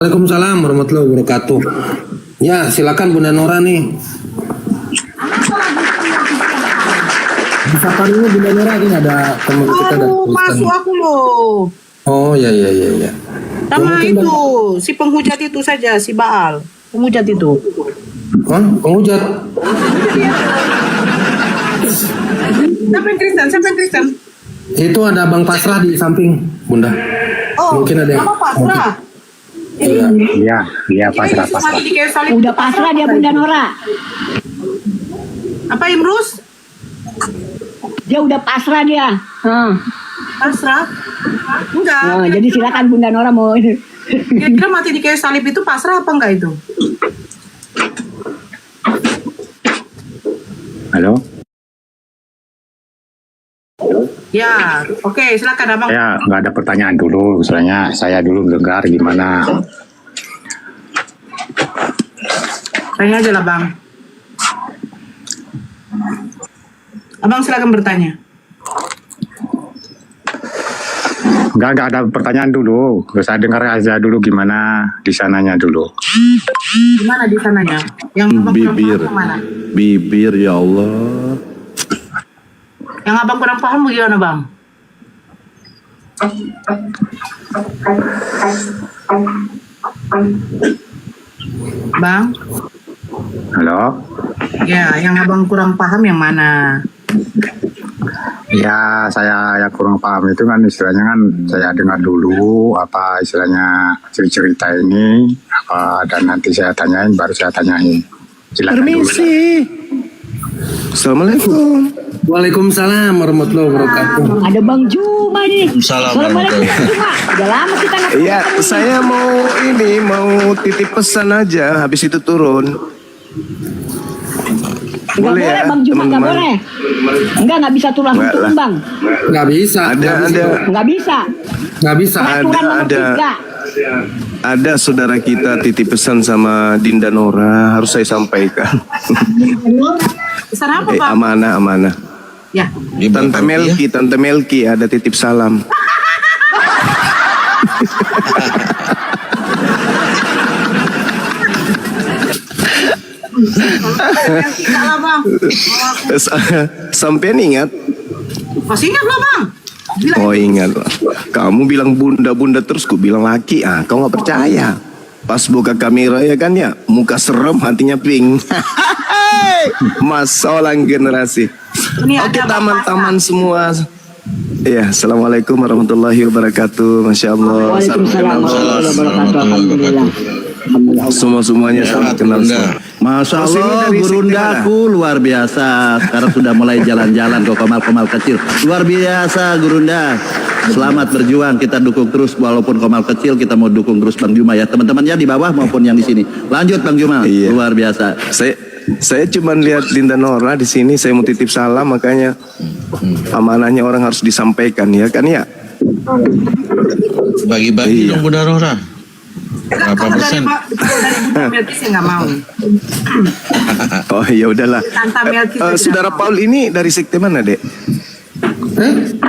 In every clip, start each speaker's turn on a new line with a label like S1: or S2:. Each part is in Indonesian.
S1: Waalaikumsalam warahmatullahi wabarakatuh. Ya, silakan Bunda Nora nih. Bisa dulu Bunda Nora, ini ada teman kita dari
S2: Masuk aku loh.
S1: Oh ya.
S2: Sama itu, si penghujat itu saja, si Baal. Penghujat itu.
S1: Hah? Penghujat?
S2: Siapa yang Kristen? Siapa yang Kristen?
S1: Itu ada Bang Pasrah di samping Bunda.
S2: Oh,
S1: Mungkin ada yang
S2: apa pasrah?
S3: Iya, pasrah.
S4: Udah pasrah dia Bunda Nora.
S2: Apa Imrus?
S4: Dia udah pasrah dia.
S2: Pasrah? Enggak.
S4: Nah, jadi silakan Bunda Nora mau.
S2: Kira-kira mati di kayu salib itu pasrah apa enggak itu?
S3: Halo?
S2: Ya, oke, silakan Abang.
S3: Saya nggak ada pertanyaan dulu, soalnya saya dulu dengar gimana.
S2: Tanya aja lah Bang. Abang silakan bertanya.
S3: Nggak ada pertanyaan dulu. Saya dengar aja dulu gimana di sananya dulu.
S2: Gimana di sananya? Yang Abang kurang
S5: Bibir,
S2: paham kemana?
S5: bibir ya Allah.
S2: Yang Abang kurang paham bagaimana Bang? Bang?
S3: Halo?
S2: Ya, yang Abang kurang paham yang mana?
S3: Ya, saya yang kurang paham itu kan istilahnya kan saya dengar dulu apa istilahnya cerita ini apa dan nanti saya tanyain baru saya tanyain. Silakan dulu.
S5: Permisi. Assalamualaikum.
S1: Waalaikumsalam warahmatullahi wabarakatuh.
S4: Ada Bang Juma nih. Assalamualaikum Bang Juma. Udah lama kita nggak
S5: Iya, saya mau titip pesan aja, habis itu turun.
S4: Nggak
S5: Boleh
S4: boleh
S5: ya,
S4: Bang Juma, nggak
S5: teman-teman?
S4: boleh. Nggak bisa tuh langsung
S5: Nggak
S4: turun
S5: lah.
S4: Bang.
S1: Nggak bisa.
S4: Nggak bisa.
S1: Nggak bisa.
S4: Peraturan nomor
S5: ada.
S4: 3.
S5: Ada saudara kita titip pesan sama Dinda Nora, harus saya sampaikan.
S2: Pesan apa Bang?
S5: Amanah.
S2: Ya,
S5: Tante Melki ada titip salam.
S2: salah Bang.
S5: Sampean ingat?
S2: Masih ingat lah Bang? Bilang.
S5: Oh ingat lah. Kamu bilang bunda terus, ku bilang laki. Kau nggak percaya. Pas buka kamera ya kan ya, muka serem, hatinya pink. Masalah generasi.
S2: Ini
S5: Oke
S2: ada
S5: teman-teman semua. Ya, assalamualaikum warahmatullahi wabarakatuh. Masya Allah.
S4: Waalaikumsalam warahmatullahi wabarakatuh. Alhamdulillah.
S5: Semuanya sangat kenal semua.
S6: Masya
S5: Bos, ini
S6: Allah,
S5: dari
S6: gurundaku luar biasa. Sekarang sudah mulai jalan-jalan ke komal-komal kecil. Luar biasa, Gurunda. Selamat berjuang, kita dukung terus. Walaupun komal kecil, kita mau dukung terus Bang Juma ya. Teman-temannya di bawah maupun yang di sini. Lanjut Bang Juma,
S5: Iya.
S6: luar biasa.
S5: Saya cuma lihat Dinda Nora di sini. Saya mau titip salam, makanya amanahnya orang harus disampaikan ya kan ya.
S7: Bagi-bagi
S5: Iya.
S7: dong Bunda Nora. Berapa
S2: Kalau dari
S7: persen?
S2: Bunda Melki saya nggak mau.
S5: Oh ya udahlah.
S2: Tante Melki saya
S5: Saudara
S2: tidak mau.
S5: Paul ini dari sekte mana, Dek?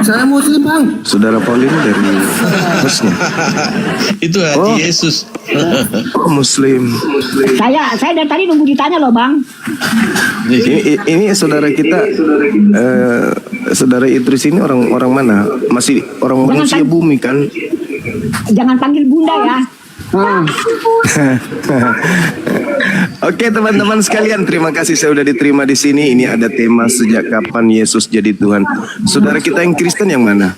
S1: Saya Muslim Bang.
S5: Saudara Paul ini dari hostnya.
S7: Itu hati
S5: Oh.
S7: Yesus.
S5: Oh, Muslim.
S4: Saya dari tadi nunggu ditanya loh Bang.
S5: Ini saudara kita, saudara Idris ini orang mana? Masih orang
S4: Jangan
S5: manusia
S4: tanya.
S5: bumi kan?
S4: Jangan panggil Bunda ya.
S5: Oke teman-teman sekalian, terima kasih saya sudah diterima di sini. Ini ada tema sejak kapan Yesus jadi Tuhan. Saudara kita yang Kristen yang mana?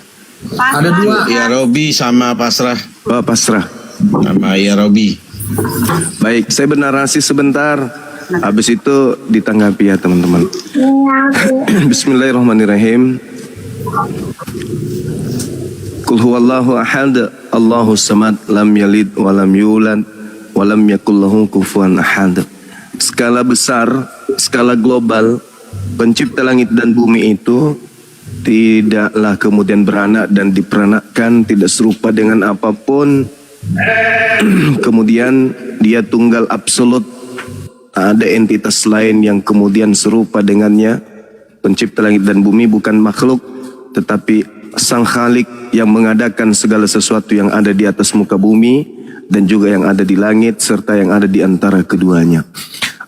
S1: Ada dua.
S7: Ya Robi sama Pasrah.
S5: Oh, pasrah.
S7: Sama ya Robi.
S5: Baik, saya bernarasi sebentar. Habis itu ditanggapi ya teman-teman. Bismillahirrahmanirrahim. Qul huwallahu ahad, Allahus samad, lam yalid wa lam yulad wa lam yakul lahu kufuwan ahad. Skala besar, skala global, pencipta langit dan bumi itu tidaklah kemudian beranak dan diperanakkan, tidak serupa dengan apapun. Kemudian dia tunggal absolut, ada entitas lain yang kemudian serupa dengannya. Pencipta langit dan bumi bukan makhluk, tetapi Sang Khalik yang mengadakan segala sesuatu yang ada di atas muka bumi dan juga yang ada di langit serta yang ada di antara keduanya.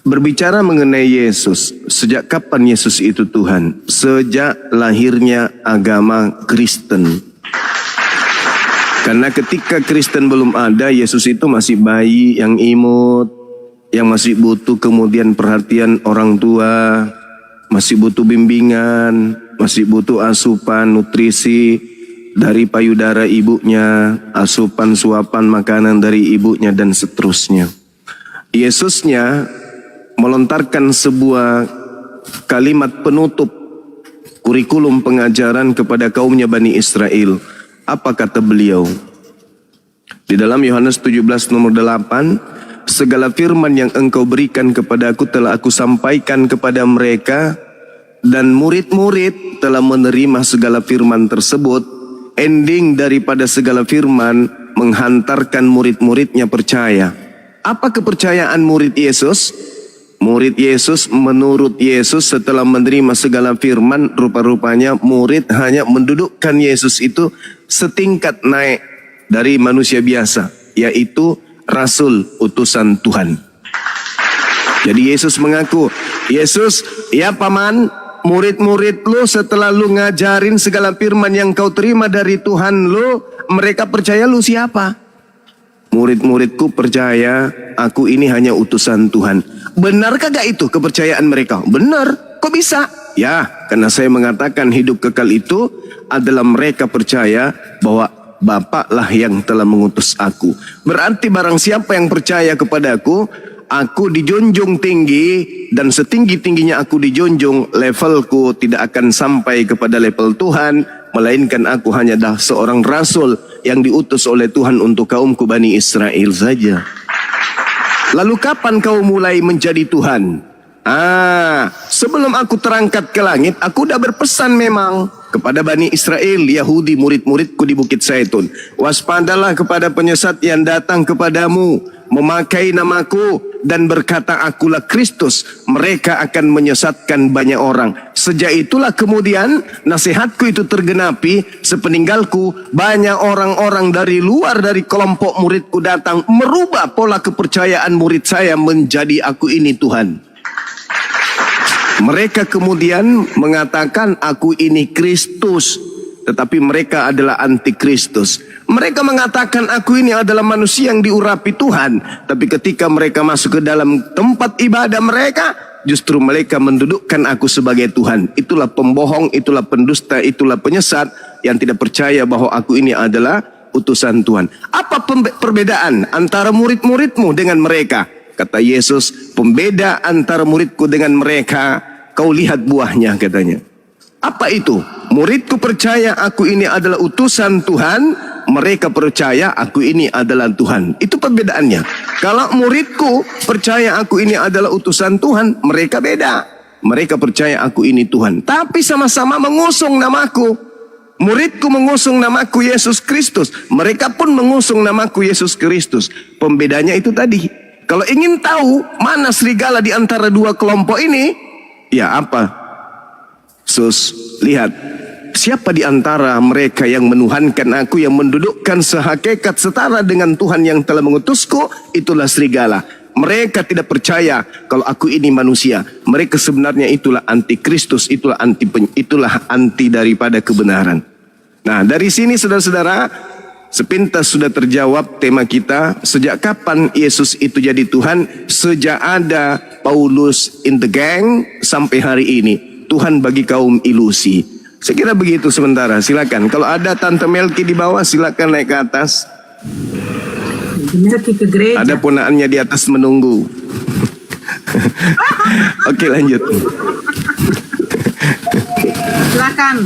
S5: Berbicara mengenai Yesus, sejak kapan Yesus itu Tuhan? Sejak lahirnya agama Kristen. Karena ketika Kristen belum ada, Yesus itu masih bayi yang imut, yang masih butuh kemudian perhatian orang tua, masih butuh bimbingan, masih butuh asupan nutrisi dari payudara ibunya, asupan suapan makanan dari ibunya dan seterusnya. Yesusnya melontarkan sebuah kalimat penutup kurikulum pengajaran kepada kaumnya Bani Israel. Apa kata beliau? Di dalam Yohanes 17 nomor 8, segala firman yang engkau berikan kepadaku telah aku sampaikan kepada mereka, dan murid-murid telah menerima segala firman tersebut. Ending daripada segala firman menghantarkan murid-muridnya percaya. Apa kepercayaan murid Yesus? Murid Yesus menurut Yesus setelah menerima segala firman, rupa-rupanya murid hanya mendudukkan Yesus itu setingkat naik dari manusia biasa, yaitu Rasul utusan Tuhan. Jadi Yesus mengaku, Yesus, ya paman, murid-murid lu setelah lu ngajarin segala firman yang kau terima dari Tuhan lu, mereka percaya lu siapa? Murid-muridku percaya aku ini hanya utusan Tuhan. Benar kagak itu kepercayaan mereka? Benar. Kok bisa? Ya, karena saya mengatakan hidup kekal itu adalah mereka percaya bahwa Bapaklah yang telah mengutus aku. Berarti barang siapa yang percaya kepadaku, aku dijunjung tinggi, dan setinggi-tingginya aku dijunjung, levelku tidak akan sampai kepada level Tuhan, melainkan aku hanyalah seorang rasul yang diutus oleh Tuhan untuk kaumku Bani Israel saja. Lalu kapan kau mulai menjadi Tuhan? Sebelum aku terangkat ke langit, aku udah berpesan memang kepada Bani Israel, Yahudi, murid-muridku di Bukit Zaitun. Waspadalah kepada penyesat yang datang kepadamu, memakai namaku dan berkata akulah Kristus. Mereka akan menyesatkan banyak orang. Sejak itulah kemudian nasihatku itu tergenapi. Sepeninggalku banyak orang-orang dari luar dari kelompok muridku datang, merubah pola kepercayaan murid saya menjadi aku ini Tuhan. Mereka kemudian mengatakan aku ini Kristus, tetapi mereka adalah antikristus. Mereka mengatakan aku ini adalah manusia yang diurapi Tuhan, tapi ketika mereka masuk ke dalam tempat ibadah mereka, justru mereka mendudukkan aku sebagai Tuhan. Itulah pembohong, itulah pendusta, itulah penyesat yang tidak percaya bahwa aku ini adalah utusan Tuhan. Apa perbedaan antara murid-muridmu dengan mereka? Kata Yesus, pembeda antara muridku dengan mereka, kau lihat buahnya, katanya. Apa itu? Muridku percaya aku ini adalah utusan Tuhan, mereka percaya aku ini adalah Tuhan. Itu perbedaannya. Kalau muridku percaya aku ini adalah utusan Tuhan, mereka beda. Mereka percaya aku ini Tuhan, tapi sama-sama mengusung namaku. Muridku mengusung namaku Yesus Kristus, mereka pun mengusung namaku Yesus Kristus. Pembedanya itu tadi. Kalau ingin tahu mana serigala di antara dua kelompok ini, ya apa? Lihat, siapa di antara mereka yang menuhankan aku, yang mendudukkan sehakikat setara dengan Tuhan yang telah mengutusku, itulah serigala. Mereka tidak percaya kalau aku ini manusia. Mereka sebenarnya itulah antikristus, itulah anti daripada kebenaran. Nah, dari sini saudara-saudara, sepintas sudah terjawab tema kita. Sejak kapan Yesus itu jadi Tuhan? Sejak ada Paulus in the gang sampai hari ini. Tuhan bagi kaum ilusi. Saya kira begitu sementara. Silakan. Kalau ada Tante Melki di bawah, silakan naik ke atas.
S2: Melki ke gereja.
S5: Ada ponaannya di atas menunggu. Oke, lanjut.
S2: Silakan.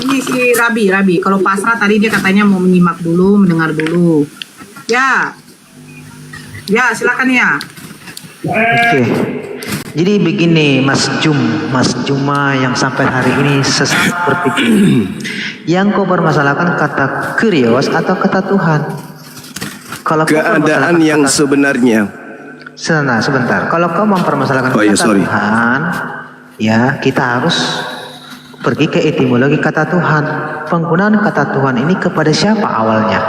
S2: Ini si Rabi. Kalau pasrah tadi dia katanya mau menyimak dulu, mendengar dulu. Ya, silakan ya.
S8: Oke. Jadi begini, Mas Juma yang sampai hari ini seperti yang kau permasalahkan kata Kyrios atau kata Tuhan? Kalau
S5: keadaan yang sebenarnya.
S8: Sebentar. Kalau kau mempermasalahkan kata Tuhan, ya kita harus pergi ke etimologi kata Tuhan. Penggunaan kata Tuhan ini kepada siapa awalnya?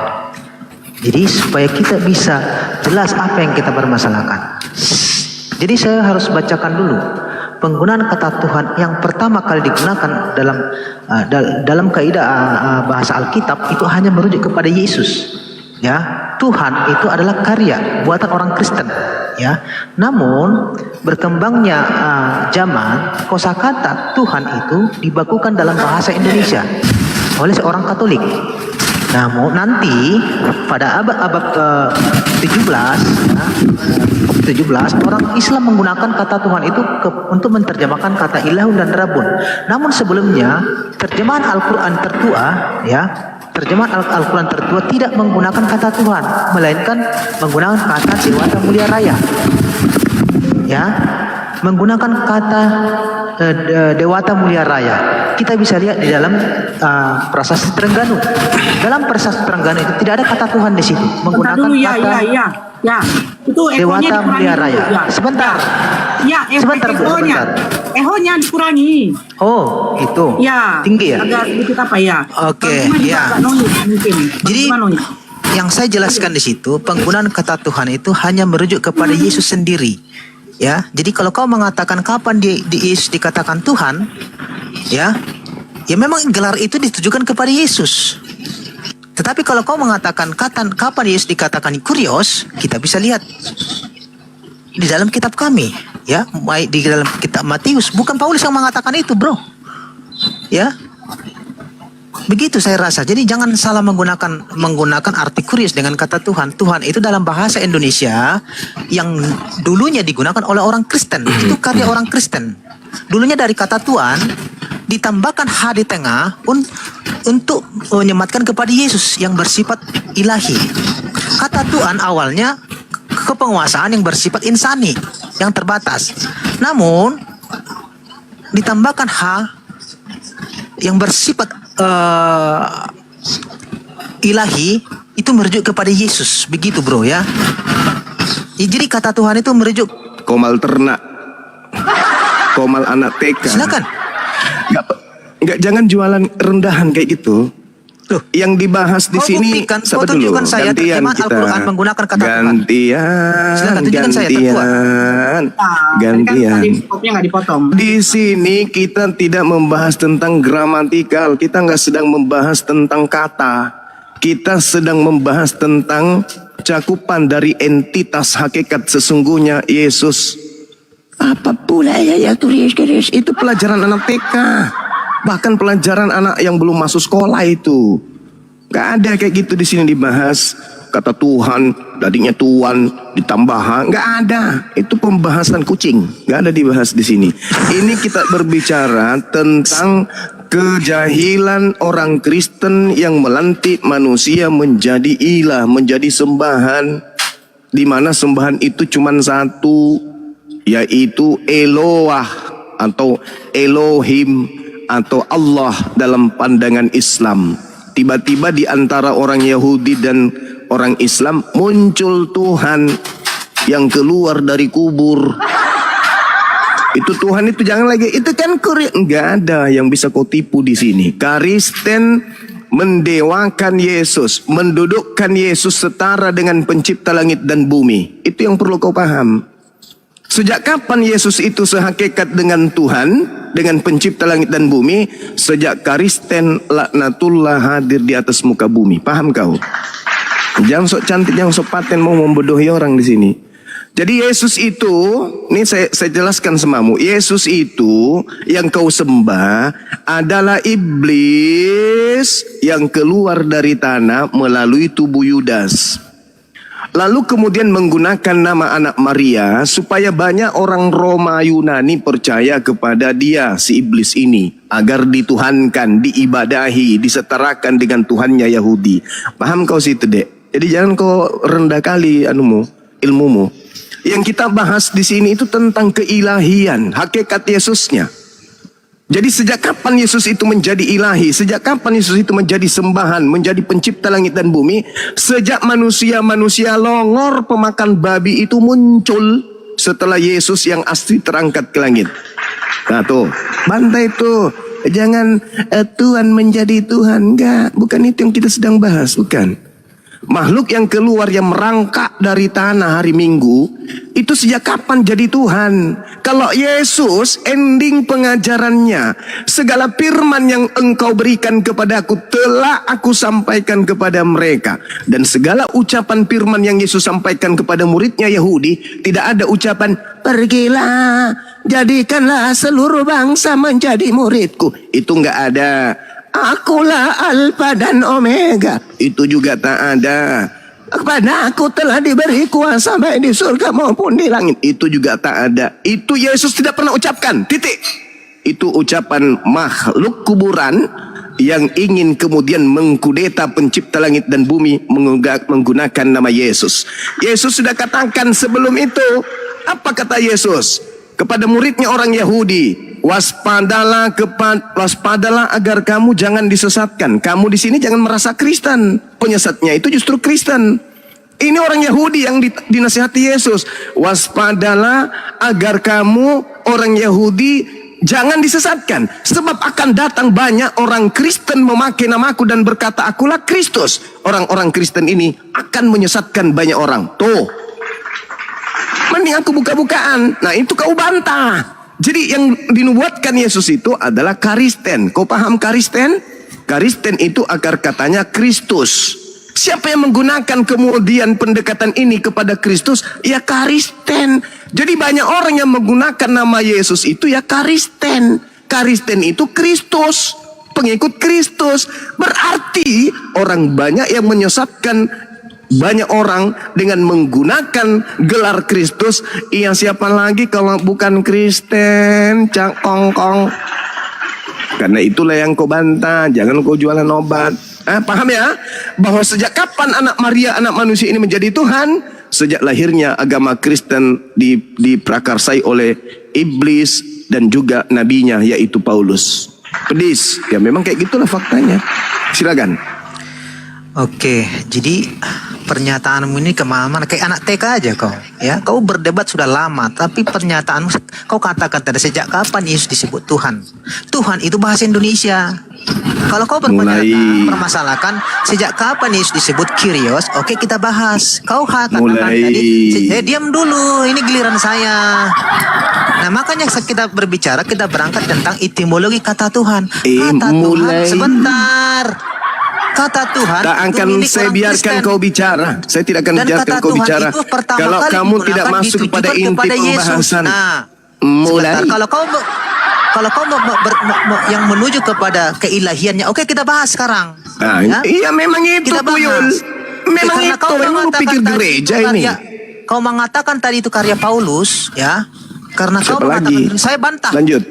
S8: Jadi supaya kita bisa jelas apa yang kita permasalahkan. Jadi saya harus bacakan dulu penggunaan kata Tuhan yang pertama kali digunakan dalam kaidah bahasa Alkitab itu hanya merujuk kepada Yesus. Ya, Tuhan itu adalah karya buatan orang Kristen. Ya, namun berkembangnya zaman, kosakata Tuhan itu dibakukan dalam bahasa Indonesia oleh seorang Katolik. Namun nanti pada abad ke-17 orang Islam menggunakan kata Tuhan itu untuk menerjemahkan kata ilahun dan rabun. Namun sebelumnya terjemahan Al-Quran tertua, ya, terjemahan Al-Quran tertua tidak menggunakan kata Tuhan, melainkan menggunakan kata Dewata Mulia Raya. Ya, menggunakan kata Dewata Mulia Raya. Kita bisa lihat di dalam Prasasti Trengganu. Dalam Prasasti Trengganu itu tidak ada kata Tuhan di situ. Menggunakan
S2: dulu,
S8: kata
S2: ya. Itu ehonya
S8: Dewata Mulia
S2: dikurangi
S8: Raya.
S2: dulu, ya.
S8: Sebentar.
S2: Ya,
S8: Sebentar, Bu,
S2: ehonya.
S8: sebentar.
S2: Ehonya dikurangi.
S8: Oh, itu.
S2: Ya.
S8: Tinggi ya?
S2: Agak sedikit apa ya?
S8: Oke,
S2: Bagaimana juga
S8: ya.
S2: agak noise mungkin.
S8: Jadi
S2: Bagaimana noise?
S8: yang saya jelaskan di situ, penggunaan kata Tuhan itu hanya merujuk kepada Yesus sendiri. Ya, jadi kalau kau mengatakan kapan di Yesus dikatakan Tuhan, ya memang gelar itu ditujukan kepada Yesus. Tetapi kalau kau mengatakan kapan Yesus dikatakan Kurios, kita bisa lihat di dalam kitab kami, ya, baik di dalam kitab Matius. Bukan Paulus yang mengatakan itu, bro. Ya, begitu saya rasa. Jadi jangan salah menggunakan arti Kurios dengan kata Tuhan. Tuhan itu dalam bahasa Indonesia yang dulunya digunakan oleh orang Kristen. Itu karya orang Kristen. Dulunya dari kata Tuhan ditambahkan H di tengah untuk menyematkan kepada Yesus yang bersifat ilahi. Kata Tuhan awalnya kepenguasaan yang bersifat insani, yang terbatas. Namun ditambahkan H yang bersifat ilahi, itu merujuk kepada Yesus. Begitu, bro, ya. Jadi kata Tuhan itu merujuk.
S5: Komal ternak, komal anak TK.
S8: Silakan.
S5: Enggak, jangan jualan rendahan kayak gitu.
S8: Loh,
S5: yang dibahas di sini,
S8: buktikan,
S5: sabar
S8: kau tunjukkan saya terjemahan Al-Quran menggunakan kata Tuhan. Silakan tunjukkan saya terkuat.
S5: Gantian.
S2: Tadi nggak dipotong.
S5: Di sini kita tidak membahas tentang gramatikal, kita nggak sedang membahas tentang kata, kita sedang membahas tentang cakupan dari entitas hakikat sesungguhnya Yesus. Apa pula ya Kurios itu pelajaran anak TK, bahkan pelajaran anak yang belum masuk sekolah itu. Nggak ada kayak gitu di sini dibahas. Kata Tuhan, tadinya Tuhan ditambah, nggak ada. Itu pembahasan kucing, nggak ada dibahas di sini. Ini kita berbicara tentang kejahilan orang Kristen yang melantik manusia menjadi ilah, menjadi sembahan, di mana sembahan itu cuma satu, yaitu Eloah atau Elohim atau Allah dalam pandangan Islam. Tiba-tiba di antara orang Yahudi dan orang Islam muncul Tuhan yang keluar dari kubur. Itu Tuhan itu jangan lagi, itu kan enggak ada yang bisa kau tipu di sini. Kristen mendewakan Yesus, mendudukkan Yesus setara dengan pencipta langit dan bumi. Itu yang perlu kau paham. Sejak kapan Yesus itu sehakikat dengan Tuhan, dengan pencipta langit dan bumi? Sejak Kristen laknatullah hadir di atas muka bumi. Paham kau? Jangan sok cantik, jangan sok paten mau membodohi orang di sini. Jadi Yesus itu, ini saya jelaskan semamu. Yesus itu yang kau sembah adalah iblis yang keluar dari tanah melalui tubuh Yudas. Lalu kemudian menggunakan nama anak Maria supaya banyak orang Roma Yunani percaya kepada dia, si iblis ini, agar dituhankan, diibadahi, disetarakan dengan Tuhannya Yahudi. Paham kau situ, Dek? Jadi jangan kau rendah kali ilmumu. Yang kita bahas di sini itu tentang keilahian, hakikat Yesusnya. Jadi sejak kapan Yesus itu menjadi ilahi? Sejak kapan Yesus itu menjadi sembahan, menjadi pencipta langit dan bumi? Sejak manusia-manusia longor pemakan babi itu muncul setelah Yesus yang asli terangkat ke langit. Nah tuh, bantai tuh. Jangan Tuhan menjadi Tuhan. Enggak, bukan itu yang kita sedang bahas, bukan. Makhluk yang keluar yang merangkak dari tanah hari Minggu itu sejak kapan jadi Tuhan? Kalau Yesus ending pengajarannya, segala firman yang engkau berikan kepadaku telah aku sampaikan kepada mereka. Dan segala ucapan firman yang Yesus sampaikan kepada muridnya Yahudi, tidak ada ucapan pergilah, jadikanlah seluruh bangsa menjadi muridku. Itu enggak ada. Akulah Alfa dan Omega. Itu juga tak ada. Kepada aku telah diberi kuasa baik di surga maupun di langit. Itu juga tak ada. Itu Yesus tidak pernah ucapkan. Titik. Itu ucapan makhluk kuburan yang ingin kemudian mengkudeta pencipta langit dan bumi menggunakan nama Yesus. Yesus sudah katakan sebelum itu. Apa kata Yesus kepada muridnya orang Yahudi? Waspadalah agar kamu jangan disesatkan. Kamu di sini jangan merasa Kristen. Penyesatnya itu justru Kristen. Ini orang Yahudi yang dinasihati Yesus. Waspadalah agar kamu orang Yahudi jangan disesatkan. Sebab akan datang banyak orang Kristen memakai namaku dan berkata akulah Kristus. Orang-orang Kristen ini akan menyesatkan banyak orang. Tuh. Mending aku buka-bukaan. Nah itu kau bantah. Jadi yang dinubuatkan Yesus itu adalah karisten. Kau paham karisten? Karisten itu akar katanya Kristus. Siapa yang menggunakan kemudian pendekatan ini kepada Kristus? Ya karisten. Jadi banyak orang yang menggunakan nama Yesus itu ya karisten. Karisten itu Kristus, pengikut Kristus. Berarti orang banyak yang menyesatkan banyak orang dengan menggunakan gelar Kristus. Iya siapa lagi kalau bukan Kristen, Cak Kongkong. Karena itulah yang kau bantah. Jangan kau jualan obat. Paham ya? Bahwa sejak kapan anak Maria, anak manusia ini menjadi Tuhan? Sejak lahirnya agama Kristen diprakarsai oleh iblis dan juga nabinya yaitu Paulus. Pedis. Ya memang kayak gitulah faktanya. Silakan.
S8: Oke, jadi pernyataanmu ini kemana-mana kayak anak TK aja kau, ya. Kau berdebat sudah lama, tapi pernyataanmu kau katakan tadi sejak kapan Yesus disebut Tuhan? Tuhan itu bahasa Indonesia. Kalau kau permasalahkan sejak kapan Yesus disebut Kyrios, oke kita bahas. Kau katakan tadi, diam dulu, ini giliran saya. Nah makanya kita berbicara, kita berangkat tentang etimologi kata Tuhan. Kata Tuhan, sebentar. Kata Tuhan
S5: tak akan saya biarkan kau bicara. Saya tidak akan biarkan kau bicara kalau kamu tidak masuk kepada inti pembahasan.
S8: Nah,
S5: mulai
S8: kalau kau yang menuju kepada keilahiannya, oke kita bahas sekarang.
S5: Nah, ya? Iya memang itu Tuyul. Memang itu memang pikir gereja ini.
S8: Kau mengatakan tadi itu karya Paulus, ya? Karena
S5: siapa
S8: kau mengatakan
S5: lagi?
S8: Saya bantah.
S5: Lanjut.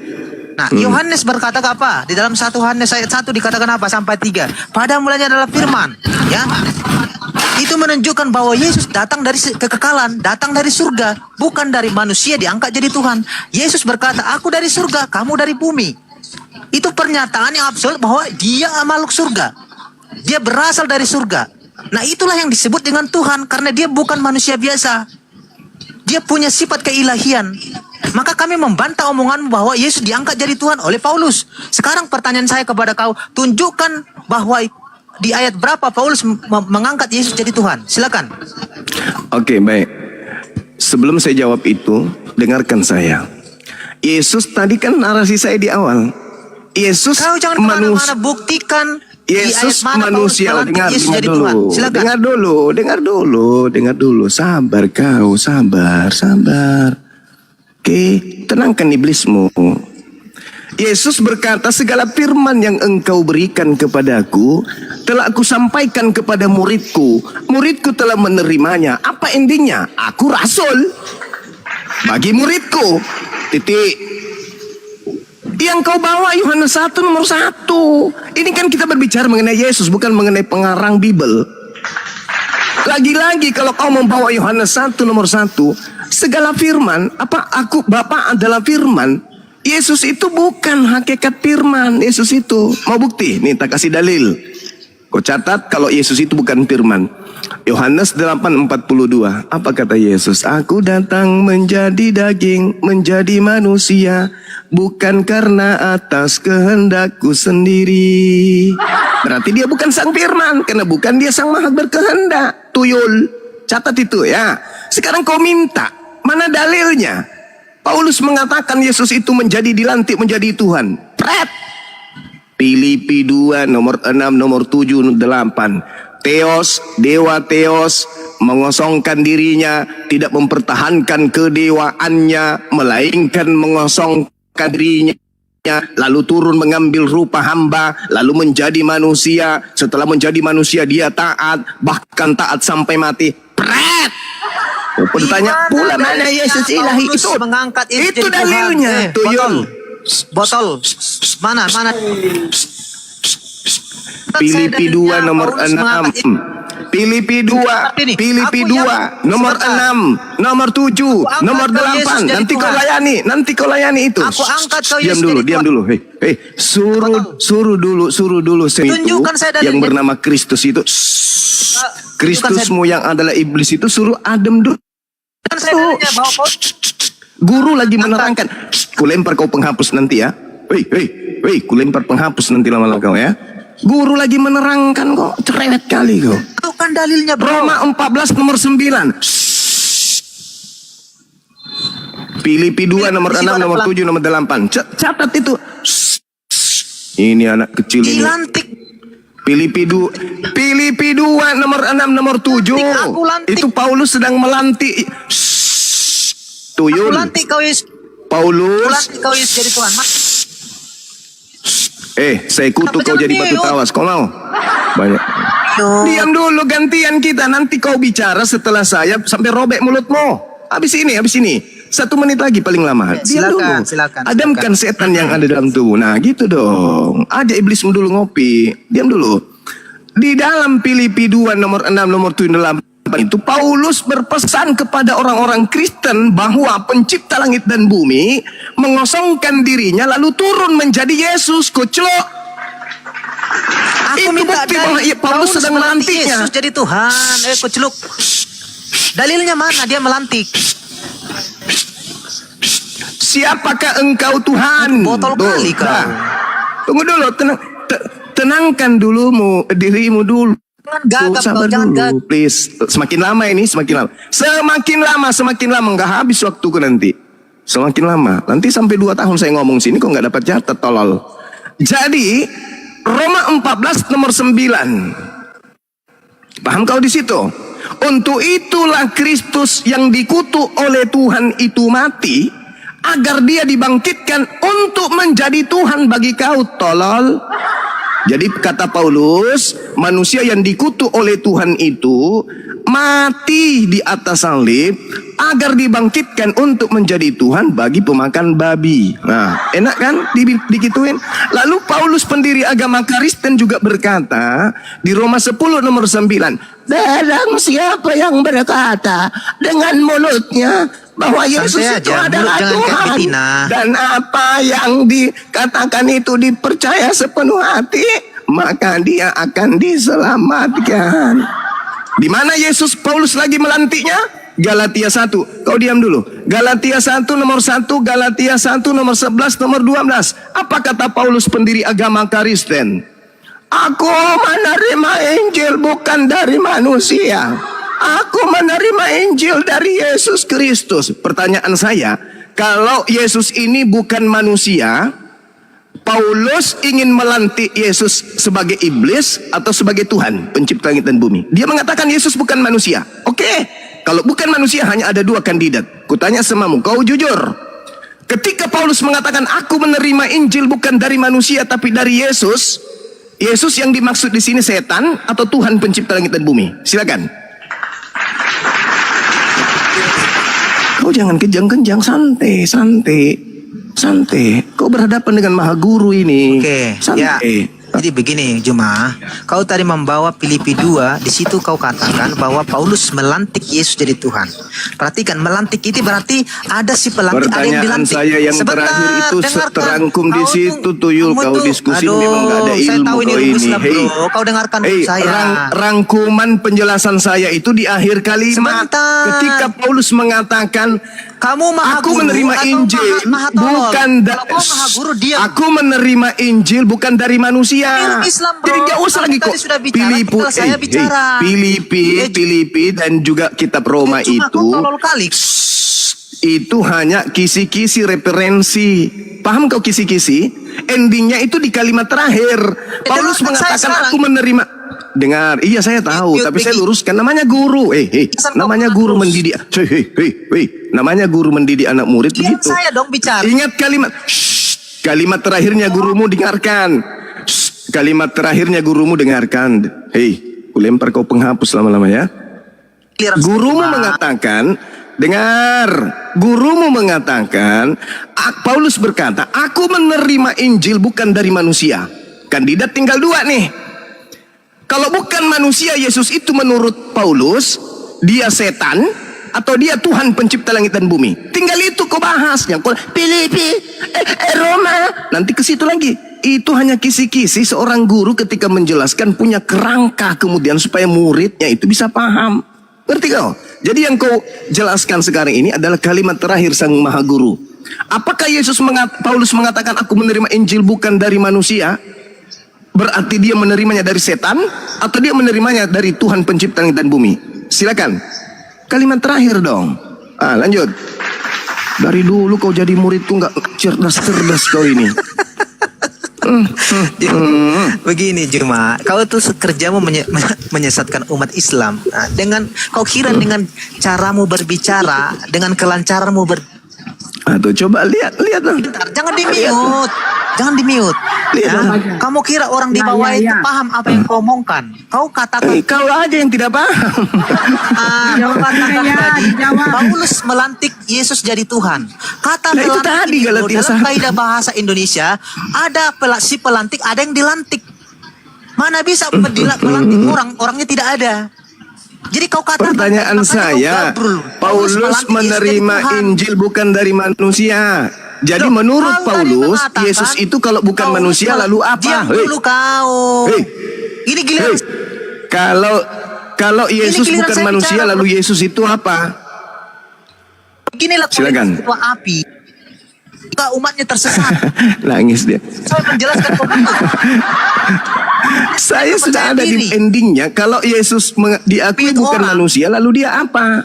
S8: Nah, Yohanes berkata apa? Di dalam 1 Yohanes ayat 1 dikatakan apa sampai 3? Pada mulanya adalah firman, ya. Itu menunjukkan bahwa Yesus datang dari kekekalan, datang dari surga, bukan dari manusia diangkat jadi Tuhan. Yesus berkata, "Aku dari surga, kamu dari bumi." Itu pernyataan yang absolut bahwa dia makhluk surga. Dia berasal dari surga. Nah, itulah yang disebut dengan Tuhan karena dia bukan manusia biasa. Dia punya sifat keilahian. Maka kami membantah omonganmu bahwa Yesus diangkat jadi Tuhan oleh Paulus. Sekarang pertanyaan saya kepada kau, tunjukkan bahwa di ayat berapa Paulus mengangkat Yesus jadi Tuhan. Silakan.
S5: Oke, baik. Sebelum saya jawab itu, dengarkan saya. Yesus tadi kan narasi saya di awal. Yesus
S8: kau jangan kemana-mana, buktikan
S5: Yesus
S8: di ayat mana
S5: manusia.
S8: Dengar dulu.
S5: Dengar dulu. Sabar kau, sabar. Oke, tenangkan iblismu. Yesus berkata, segala firman yang engkau berikan kepadaku telah aku sampaikan kepada muridku. Muridku telah menerimanya. Apa endingnya? Aku rasul bagi muridku. Titik. Yang kau bawa Yohanes 1 nomor 1. Ini kan kita berbicara mengenai Yesus, bukan mengenai pengarang Bible. Lagi-lagi kalau kau membawa Yohanes 1 nomor 1, segala firman, Bapa adalah firman. Yesus itu bukan hakikat firman. Yesus itu, mau bukti? Nih, tak kasih dalil. Kau catat kalau Yesus itu bukan firman. Yohanes 8:42. Apa kata Yesus? Aku datang menjadi daging, menjadi manusia. bukan karena atas kehendakku sendiri. Berarti dia bukan sang firman, karena bukan dia sang maha berkehendak. Tuyul, catat itu ya. Sekarang kau minta, mana dalilnya? Paulus mengatakan Yesus itu dilantik menjadi Tuhan. Pret. Filipi 2 nomor 6 nomor 7 8. Theos, dewa Theos mengosongkan dirinya, tidak mempertahankan kedewaannya, melainkan mengosongkan dirinya, lalu turun mengambil rupa hamba, lalu menjadi manusia. Setelah menjadi manusia dia taat, bahkan taat sampai mati. Pret. Bertanya pula mana Yesus ilahi itu?
S8: Mengangkat
S5: Itu dalilnya. Tuyul.
S8: Botol. Mana?
S5: Filipi 2 nomor 6. Filipi 2 nomor 6 nomor 7 nomor 8. Nanti kau layani itu.
S8: Aku angkat kau
S5: Diam
S8: Yesus
S5: dulu. Hei, suruh dulu
S8: Tunjukkan saya dalilnya.
S5: yang bernama Kristus itu. Kristusmu yang adalah iblis itu suruh adem dulu.
S8: Kan saya dalilnya bawa pot.
S5: Guru lagi menerangkan. Kulempar kau penghapus nanti ya. Hei, kulempar penghapus nanti lama-lama kau ya. Guru lagi menerangkan kok, cerewet kali kau.
S8: Itu kan dalilnya bro.
S5: Roma 14 nomor 9. Filipi 2 nomor 6 nomor 7 nomor 8. Catat itu. Ini anak kecil ini.
S8: Dilantik.
S5: Filipi 2 nomor 6 nomor 7.
S8: Aku lantik.
S5: Itu Paulus sedang melantik. Tuyul.
S8: Aku lantik kau Yesus.
S5: Paulus.
S8: Lantik kau Yesus jadi Tuhan.
S5: Saya kutuk kau jadi batu tawas. Kau mau? Banyak. Diam dulu, gantian kita. Nanti kau bicara setelah saya sampai robek mulutmu. Habis ini. 1 menit lagi paling lama. Diam dulu.
S8: Silakan.
S5: Adamkan setan yang ada dalam tubuh. Nah gitu dong. Aja iblismu dulu ngopi. Diam dulu. Di dalam Filipi 2 nomor 6 nomor 7 itu Paulus berpesan kepada orang-orang Kristen bahwa pencipta langit dan bumi mengosongkan dirinya lalu turun menjadi Yesus. Kuclok.
S8: Aku
S5: Itu
S8: minta
S5: bukti bahwa Paulus sedang melantiknya.
S8: Yesus jadi Tuhan. Kuceluk. Dalilnya mana dia melantik?
S5: Siapakah engkau Tuhan?
S8: Botol kali kau.
S5: Tunggu dulu, tenangkan dulu dirimu dulu.
S8: Gagap
S5: Sabar
S8: kau, jangan
S5: dulu, please. Semakin lama semakin lama nggak habis waktuku nanti. Semakin lama, nanti sampai 2 tahun saya ngomong sini kok nggak dapat catat tolol. Jadi Roma 14 nomor 9. Paham kau di situ? Untuk itulah Kristus yang dikutuk oleh Tuhan itu mati, agar dia dibangkitkan untuk menjadi Tuhan bagi kau, tolol. Jadi kata Paulus, manusia yang dikutuk oleh Tuhan itu mati di atas salib agar dibangkitkan untuk menjadi Tuhan bagi pemakan babi. Nah, enak kan dikituin? Lalu Paulus pendiri agama Kristen juga berkata di Roma 10 nomor 9, barang siapa yang berkata dengan mulutnya bahwa Yesus
S8: Santai
S5: itu
S8: aja,
S5: adalah
S8: mulut jangan kayak
S5: Tuhan
S8: betina.
S5: dan apa yang dikatakan itu dipercaya sepenuh hati, maka dia akan diselamatkan. Di mana Yesus Paulus lagi melantiknya? Galatia 1. Kau diam dulu. Galatia 1 nomor 1, Galatia 1 nomor 11 nomor 12. Apa kata Paulus pendiri agama Kristen? Aku menerima Injil bukan dari manusia. Aku menerima Injil dari Yesus Kristus. Pertanyaan saya, kalau Yesus ini bukan manusia, Paulus ingin melantik Yesus sebagai iblis atau sebagai Tuhan, pencipta langit dan bumi? Dia mengatakan Yesus bukan manusia. Oke, kalau bukan manusia hanya ada 2 kandidat. Kutanya samamu, kau jujur. Ketika Paulus mengatakan aku menerima Injil bukan dari manusia tapi dari Yesus, Yesus yang dimaksud di sini setan atau Tuhan pencipta langit dan bumi? Silakan. Kau jangan kejang-kejang, santai. Kau berhadapan dengan Maha Guru ini.
S8: Oke,
S5: santai.
S8: Jadi begini Juma, kau tadi membawa Filipi 2, di situ kau katakan bahwa Paulus melantik Yesus jadi Tuhan. Perhatikan, melantik itu berarti ada si pelantik, ada yang
S5: Pertanyaan
S8: dilantik.
S5: saya yang
S8: Sebentar,
S5: terakhir itu
S8: dengarkan.
S5: terangkum di
S8: Kau
S5: situ
S8: tuh-
S5: tuyul
S8: kamu
S5: kau
S8: tuh-
S5: diskusi
S8: aduh,
S5: memang gak ada
S8: saya
S5: ilmu
S8: tahu ini
S5: kau
S8: ilmu
S5: ini.
S8: Islam, bro. Kau dengarkan dulu saya.
S5: Rangkuman penjelasan saya itu di akhir kalimat
S8: Sebentar.
S5: ketika Paulus mengatakan
S8: Kamu maha
S5: aku
S8: guru
S5: menerima
S8: atau
S5: Injil
S8: maha tolol?
S5: bukan
S8: Kalau kau maha guru, diam.
S5: aku menerima Injil bukan dari manusia.
S8: Ilmu Islam, bro.
S5: Jadi gak usah
S8: Kamu
S5: lagi
S8: tadi
S5: kok
S8: sudah bicara, tinggal saya bicara.
S5: Filipi dan juga kitab Roma
S8: Cuma
S5: itu
S8: kau tolol kali.
S5: itu hanya kisi-kisi referensi. Paham kau kisi-kisi? Endingnya itu di kalimat terakhir. Paulus
S8: dengarkan saya
S5: mengatakan
S8: sekarang.
S5: aku menerima. Dengar, iya saya tahu,
S8: Yuk,
S5: tapi saya
S8: Begi.
S5: luruskan. Namanya guru,
S8: Pesan
S5: namanya
S8: kau
S5: guru
S8: terus.
S5: mendidik. Namanya guru mendidik anak murid
S8: Biar
S5: begitu.
S8: saya dong bicara.
S5: Ingat kalimat, kalimat terakhirnya gurumu dengarkan. Kalimat terakhirnya gurumu dengarkan. Kulempar kau penghapus lama-lama ya. Gurumu mengatakan, dengar, gurumu mengatakan, Paulus berkata, aku menerima Injil bukan dari manusia. Kandidat tinggal 2 nih. Kalau bukan manusia, Yesus itu menurut Paulus, dia setan, atau dia Tuhan pencipta langit dan bumi. Tinggal itu kau bahas. Yang kau Filipi, Roma, nanti ke situ lagi. Itu hanya kisi-kisi seorang guru ketika menjelaskan punya kerangka kemudian supaya muridnya itu bisa paham. Ngerti kau? Jadi yang kau jelaskan sekarang ini adalah kalimat terakhir sang maha guru. Apakah Paulus mengatakan aku menerima Injil bukan dari manusia? Berarti dia menerimanya dari setan atau dia menerimanya dari Tuhan pencipta langit dan bumi? Silakan. Kalimat terakhir dong. Lanjut. Dari dulu kau jadi muridku nggak cerdas-cerdas kau ini.
S8: Begini Juma, kau tuh kerjamu menyesatkan umat Islam. Nah, dengan kau kira dengan caramu berbicara, dengan kelancaranmu
S5: Tuh coba lihat dong.
S8: jangan di-mute. Jangan di-mute. Ya. Kamu kira orang di bawah itu paham apa yang kau omongkan? Kau katakan
S5: Kau aja yang tidak paham.
S8: kau katakan tadi Paulus melantik Yesus jadi Tuhan. Kata
S5: Nah, itu
S8: melantik
S5: tadi
S8: itu
S5: Galatia
S8: dalam
S5: 1.
S8: kaidah bahasa Indonesia ada si pelantik, ada yang dilantik. Mana bisa melantik orangnya tidak ada. Jadi kau katakan
S5: Pertanyaan
S8: makanya
S5: saya,
S8: kau gabrul.
S5: Paulus
S8: melantik Yesus jadi
S5: menerima
S8: Tuhan.
S5: Injil bukan dari manusia. Jadi
S8: Loh,
S5: menurut
S8: kau tadi
S5: Paulus,
S8: mengatakan,
S5: Yesus itu kalau bukan
S8: Paulus
S5: manusia lalu apa?
S8: Diam dulu kau.
S5: Hei.
S8: Ini giliran.
S5: Kalau Yesus
S8: giliran
S5: bukan
S8: saya
S5: manusia
S8: bicara,
S5: lalu Yesus itu apa?
S8: Beginilah
S5: Silakan.
S8: ketua api. Jika umatnya tersesat.
S5: Nangis dia.
S8: Saya menjelaskan begitu.
S5: Saya sudah
S8: percaya
S5: ada di
S8: diri.
S5: endingnya. Kalau Yesus diakui
S8: Itu
S5: bukan
S8: orang.
S5: manusia, lalu dia apa?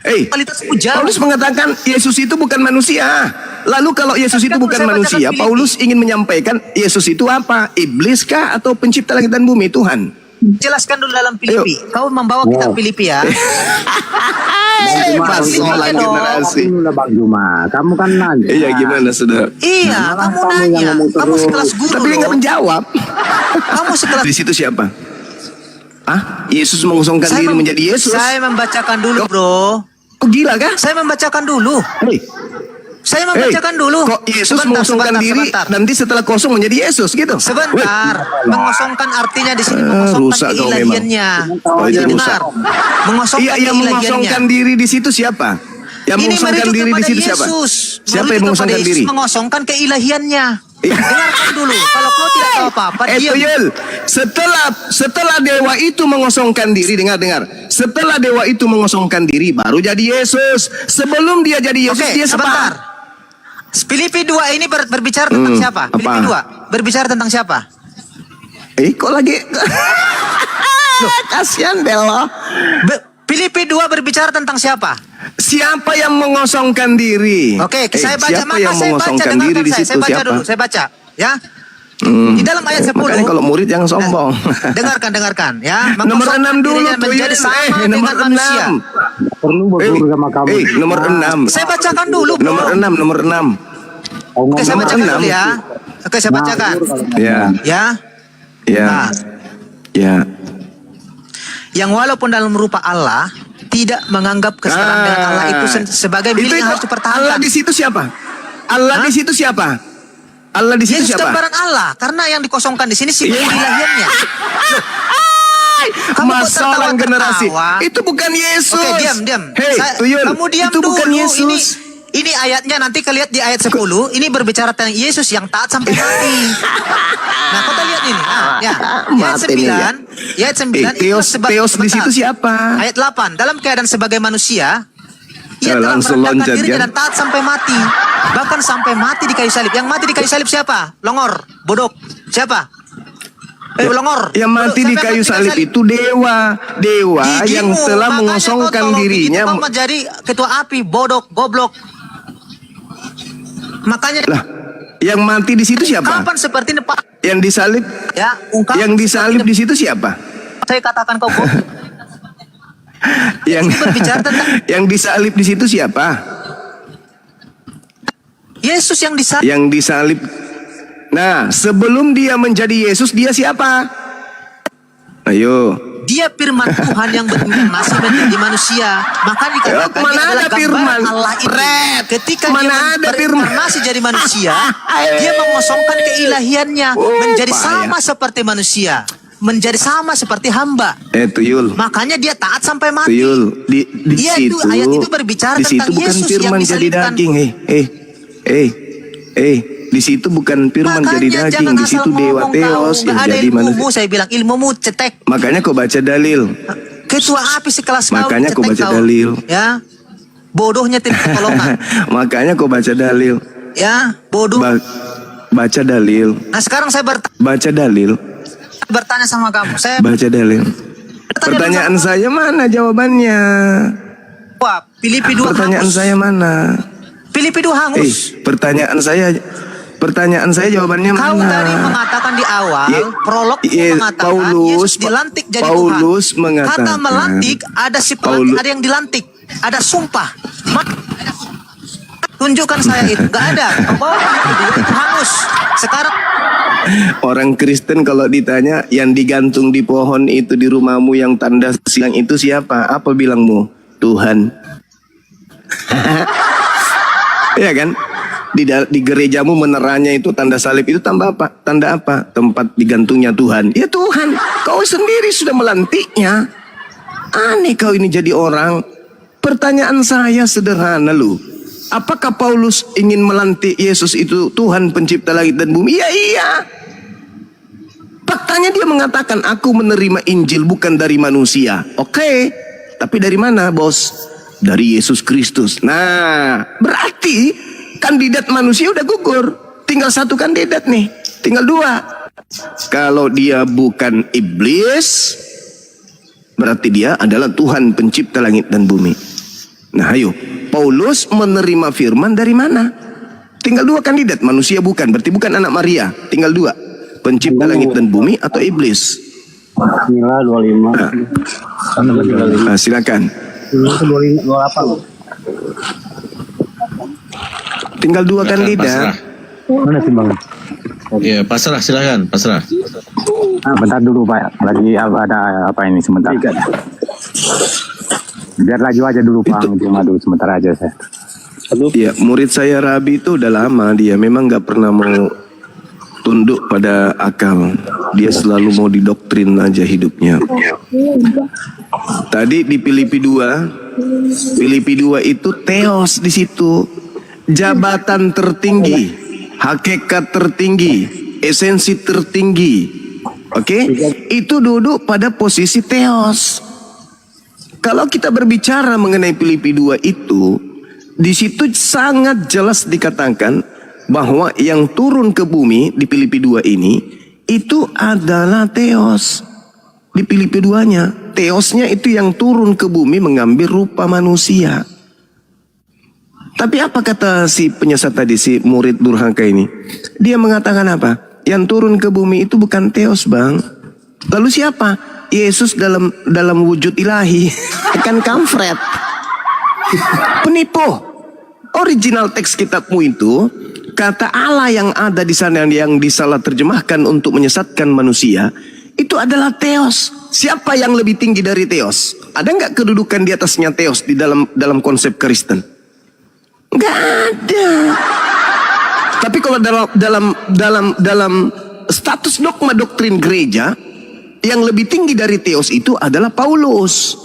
S8: Kualitasmu jauh.
S5: Paulus mengatakan Yesus itu bukan manusia. Lalu kalau Yesus itu bukan
S8: Saya bacakan
S5: manusia,
S8: Filipi.
S5: Paulus ingin menyampaikan Yesus itu apa? Iblis kah atau pencipta langit dan bumi, Tuhan?
S8: Jelaskan dulu dalam Filipi. Kau membawa kitab Filipi ya.
S5: Pasolan generasi.
S1: Bang Juma, kamu kan nanya.
S5: Iya, gimana saudara?
S8: Iya,
S1: Malah
S8: kamu
S1: kamu yang
S8: nanya.
S1: ngomong
S8: Kamu
S1: terus.
S8: sekelas guru
S5: Tapi dia nggak
S8: loh.
S5: menjawab.
S8: Kamu sekelas.
S5: Di situ siapa? Yesus mengosongkan diri menjadi Yesus.
S8: Saya membacakan dulu, bro.
S5: Kok gila kah?
S8: Saya membacakan dulu. Saya membacakan dulu.
S5: Kok Yesus mengosongkan diri nanti setelah kosong menjadi Yesus gitu?
S8: Sebentar. Mengosongkan artinya di sini
S5: rusak
S8: mengosongkan
S5: kau
S8: keilahiannya.
S5: Oh, itu
S8: Dengar.
S5: rusak.
S8: Mengosongkan
S5: Iya, yang mengosongkan
S8: keilahiannya.
S5: diri di situ siapa? Yang
S8: Ini
S5: mengosongkan
S8: merujuk
S5: diri di
S8: kepada
S5: situ siapa?
S8: Yesus.
S5: Siapa yang
S8: Merujuk
S5: mengosongkan
S8: kepada
S5: diri?
S8: Yesus mengosongkan keilahiannya.
S5: Iya.
S8: Dengarkan dulu. Kalau kau tidak tahu apa-apa, diam.
S5: Tuyul, setelah dewa itu mengosongkan diri, dengar. Setelah dewa itu mengosongkan diri, baru jadi Yesus. Sebelum dia jadi Yesus,
S8: Oke,
S5: dia
S8: sebentar. Filipi 2 ini berbicara tentang siapa?
S5: apa?
S8: Filipi 2 berbicara tentang siapa?
S5: Kok lagi? Kasihan Belo.
S8: Filipi 2 berbicara tentang siapa?
S5: Siapa yang mengosongkan diri?
S8: Oke, saya baca.
S5: Siapa
S8: Maka
S5: yang
S8: saya baca.
S5: mengosongkan diri
S8: Dengarkan
S5: di
S8: saya.
S5: situ?
S8: Saya baca
S5: Siapa?
S8: dulu. Saya baca. Ya. Di dalam ayat 10.
S5: Makanya kalau murid jangan sombong.
S8: Dengarkan. Ya.
S5: Nomor 6 dulu,
S8: Dirinya menjadi sama
S5: nomor
S8: dengan manusia.
S5: 6.
S1: Perlu berguru sama kamu.
S5: Nomor 6.
S8: Saya bacakan dulu, bro.
S5: Nomor 6.
S8: Oke, saya
S5: nomor
S8: bacakan
S5: 6.
S8: dulu ya. Oke, saya bacakan.
S5: Ya.
S8: Nah,
S5: Ya.
S8: yang walaupun dalam rupa Allah tidak menganggap kesetaraan dengan Allah itu sebagai milik yang harus dipertahankan.
S5: Allah di situ siapa? Allah di situ siapa? Allah di situ
S8: Yesus kan
S5: siapa?
S8: barang Allah, karena yang dikosongkan di sini sifat ilahiannya. Kamu kok
S5: Masalah generasi.
S8: tertawa-tertawa?
S5: Itu bukan Yesus.
S8: Oke, diam.
S5: Hei, Tuyul,
S8: Kamu diam
S5: itu
S8: dulu.
S5: bukan Yesus.
S8: Ini ayatnya nanti kalian lihat di ayat 10. Ini berbicara tentang Yesus yang taat sampai mati. Nah, kau lihat ini. Nah, ya. Di ayat
S5: Mati nih,
S8: 9. Di ayat 9. itu
S5: Teos di situ siapa?
S8: Ayat 8. Dalam keadaan sebagai manusia, ia
S5: Ya,
S8: telah
S5: langsung
S8: merendahkan
S5: loncat,
S8: dirinya
S5: kan?
S8: dan taat sampai mati. Bahkan sampai mati di kayu salib. Yang mati di kayu salib siapa? Longor, bodok. Siapa? Longor.
S5: Yang mati
S8: Bodok.
S5: di
S8: Siapa
S5: kayu
S8: yang mati
S5: salib itu dewa yang
S8: Gigimu,
S5: telah
S8: makanya
S5: mengosongkan
S8: kau tolong
S5: dirinya.
S8: begitu kau menjadi ketua api, bodok, goblok. Makanya
S5: Lah, yang mati di situ siapa?
S8: kapan seperti ini Pak?
S5: Yang disalib,
S8: Ya, ungkapan
S5: yang disalib
S8: seperti
S5: di situ siapa?
S8: ini. Saya katakan kau goblok.
S5: Yang
S8: Ini berbicara tentang
S5: yang disalib di situ siapa?
S8: Yesus yang disalib.
S5: Yang disalib. Nah, sebelum dia menjadi Yesus, dia siapa? Ayo.
S8: Dia firman Tuhan yang masih menjadi manusia. Maka dikatakan
S5: Mana
S8: dia adalah
S5: ada
S8: gambaran
S5: firman?
S8: Allah itu.
S5: Red.
S8: Ketika
S5: Mana
S8: dia
S5: ada firman?
S8: berinkarnasi jadi manusia, dia mengosongkan keilahiannya menjadi
S5: payah.
S8: sama seperti manusia, menjadi sama seperti hamba.
S5: Tuyul.
S8: Makanya dia taat sampai mati.
S5: Tuyul. Di
S8: Iya,
S5: situ.
S8: itu ayat itu berbicara
S5: di situ
S8: tentang
S5: bukan
S8: Yesus
S5: firman
S8: yang
S5: jadi
S8: disalibkan.
S5: daging. Di situ bukan firman jadi
S8: Makanya
S5: daging.
S8: jangan
S5: Di situ
S8: asal
S5: dewa
S8: ngomong
S5: teos
S8: tahu.
S5: yang
S8: Nggak ada
S5: jadi
S8: ilmumu,
S5: manusia.
S8: saya bilang ilmumu cetek.
S5: Makanya kau baca dalil.
S8: Ketua api sekelas kau
S5: Makanya kau
S8: cetek
S5: baca
S8: kau.
S5: dalil.
S8: Ya, bodohnya tidak pertolongan.
S5: Makanya kau baca dalil.
S8: Ya, bodoh.
S5: Baca dalil.
S8: Nah sekarang saya
S5: Baca dalil.
S8: bertanya sama kamu. Saya
S5: Baca dalil. Pertanyaan saya mana jawabannya?
S8: jawab. Filipi 2
S5: Pertanyaan
S8: hangus.
S5: saya mana?
S8: Filipi 2 hangus.
S5: Pertanyaan saya jawabannya
S8: Kau
S5: mana?
S8: tadi mengatakan di awal, prolog mengatakan Yesus dilantik jadi
S5: Paulus
S8: Tuhan.
S5: mengatakan,
S8: Kata melantik ada si pelantik, ada yang dilantik, ada sumpah. Tunjukkan saya itu, nggak ada. Bawa itu hangus. Sekarang
S5: Orang Kristen kalau ditanya yang digantung di pohon itu di rumahmu yang tanda silang itu siapa? Apa bilangmu? Tuhan. Iya kan? Di gerejamu meneranya itu tanda salib itu tanda apa? Tanda apa? Tempat digantungnya Tuhan. Ya Tuhan, kau sendiri sudah melantiknya. Aneh kau ini jadi orang. Pertanyaan saya sederhana lu. Apakah Paulus ingin melantik Yesus itu Tuhan pencipta langit dan bumi? Ya iya. Faktanya dia mengatakan aku menerima Injil bukan dari manusia. Oke. Tapi dari mana bos? Dari Yesus Kristus. Nah, berarti kandidat manusia udah gugur. Tinggal satu kandidat nih. Tinggal dua. Kalau dia bukan iblis, berarti dia adalah Tuhan pencipta langit dan bumi. Nah ayo, Paulus menerima firman dari mana? Tinggal dua kandidat, manusia bukan, berarti bukan anak Maria. Tinggal dua, pencipta langit dan bumi atau iblis.
S1: Nila 25.
S5: Nah, silakan.
S1: 28.
S5: Tinggal dua
S7: Silakan,
S5: kandidat.
S7: pasrah.
S1: Mana sih Bang?
S7: Iya, pasrah, silakan, pasrah.
S3: Bentar dulu Pak, lagi ada apa ini sebentar. Biar laju aja dulu Pak, cuma dulu sebentar aja saya.
S5: Ya, murid saya Rabi itu udah lama dia memang nggak pernah mau tunduk pada akal. Dia selalu mau didoktrin aja hidupnya. Tadi di Filipi 2 itu teos di situ. Jabatan tertinggi, hakikat tertinggi, esensi tertinggi. Oke? Itu duduk pada posisi teos. Kalau kita berbicara mengenai Filipi 2 itu, di situ sangat jelas dikatakan bahwa yang turun ke bumi di Filipi 2 ini itu adalah teos. Di Filipi 2-nya, teosnya itu yang turun ke bumi mengambil rupa manusia. Tapi apa kata si penyesat tadi, si murid durhaka ini? Dia mengatakan apa? Yang turun ke bumi itu bukan teos, Bang. Lalu siapa? Yesus dalam wujud ilahi. Kan kampret. Penipu. Original teks kitabmu itu, kata Allah yang ada di sana yang disalah terjemahkan untuk menyesatkan manusia, itu adalah teos. Siapa yang lebih tinggi dari teos? Ada nggak kedudukan di atasnya teos di dalam konsep Kristen? Nggak ada. Tapi kalau dalam status dogma doktrin gereja, yang lebih tinggi dari Theos itu adalah Paulus.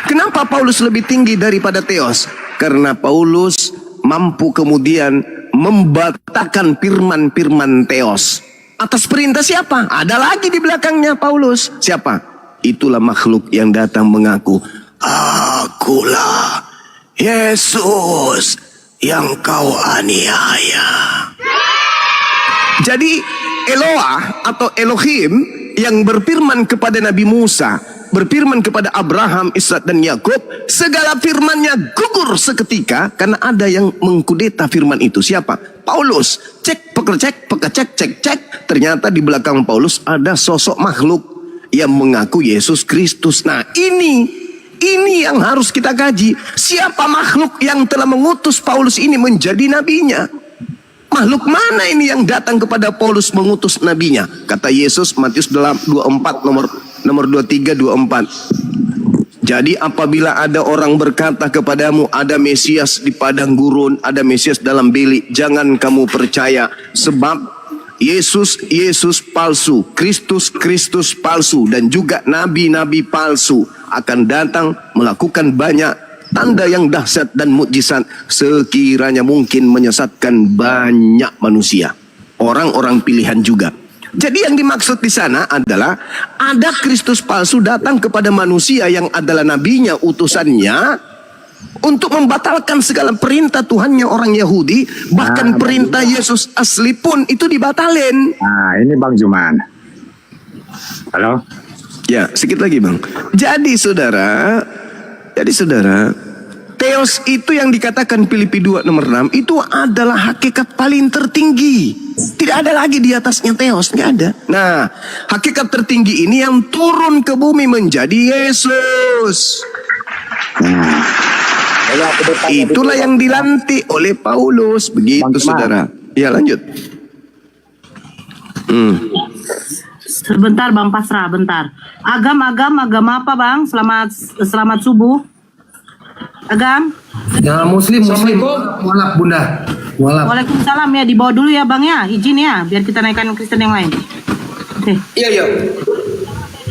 S5: Kenapa Paulus lebih tinggi daripada Theos? Karena Paulus mampu kemudian membatalkan firman-firman Theos. Atas perintah siapa? Ada lagi di belakangnya Paulus. Siapa? Itulah makhluk yang datang mengaku, akulah Yesus yang kau aniaya. Jadi Eloah atau Elohim yang berfirman kepada Nabi Musa, berfirman kepada Abraham, Ishak dan Yakub, segala firmannya gugur seketika karena ada yang mengkudeta firman itu. Siapa? Paulus. Cek, cek. Ternyata di belakang Paulus ada sosok makhluk yang mengaku Yesus Kristus. Nah, ini yang harus kita kaji. Siapa makhluk yang telah mengutus Paulus ini menjadi nabinya? Makhluk mana ini yang datang kepada Paulus mengutus nabinya? Kata Yesus Matius 24 nomor 23 24. Jadi apabila ada orang berkata kepadamu ada Mesias di padang gurun, ada Mesias dalam bilik, jangan kamu percaya, sebab Yesus palsu, Kristus palsu, dan juga nabi-nabi palsu akan datang melakukan banyak tanda yang dahsyat dan mukjizat sekiranya mungkin menyesatkan banyak manusia, orang-orang pilihan juga. Jadi yang dimaksud di sana adalah ada Kristus palsu datang kepada manusia yang adalah nabinya, utusannya, untuk membatalkan segala perintah Tuhannya orang Yahudi, bahkan perintah Yesus asli pun itu dibatalin.
S3: Nah, ini Bang Juman. Halo?
S5: Ya, sedikit lagi Bang. Jadi saudara, Theos itu yang dikatakan Filipi 2 nomor 6 itu adalah hakikat paling tertinggi. Tidak ada lagi di atasnya Theos, nggak ada. Nah, hakikat tertinggi ini yang turun ke bumi menjadi Yesus. Itulah yang dilantik oleh Paulus. Begitu saudara. Ya, lanjut.
S2: Sebentar Bang Pasrah, bentar. Agama apa Bang? Selamat subuh. Agam?
S1: Ya, Muslim. Walap Bunda. Walap.
S2: Waalaikumsalam ya, dibawa dulu ya Bang ya, izin ya, biar kita naikkan Kristen yang lain. Oke.
S1: Iya.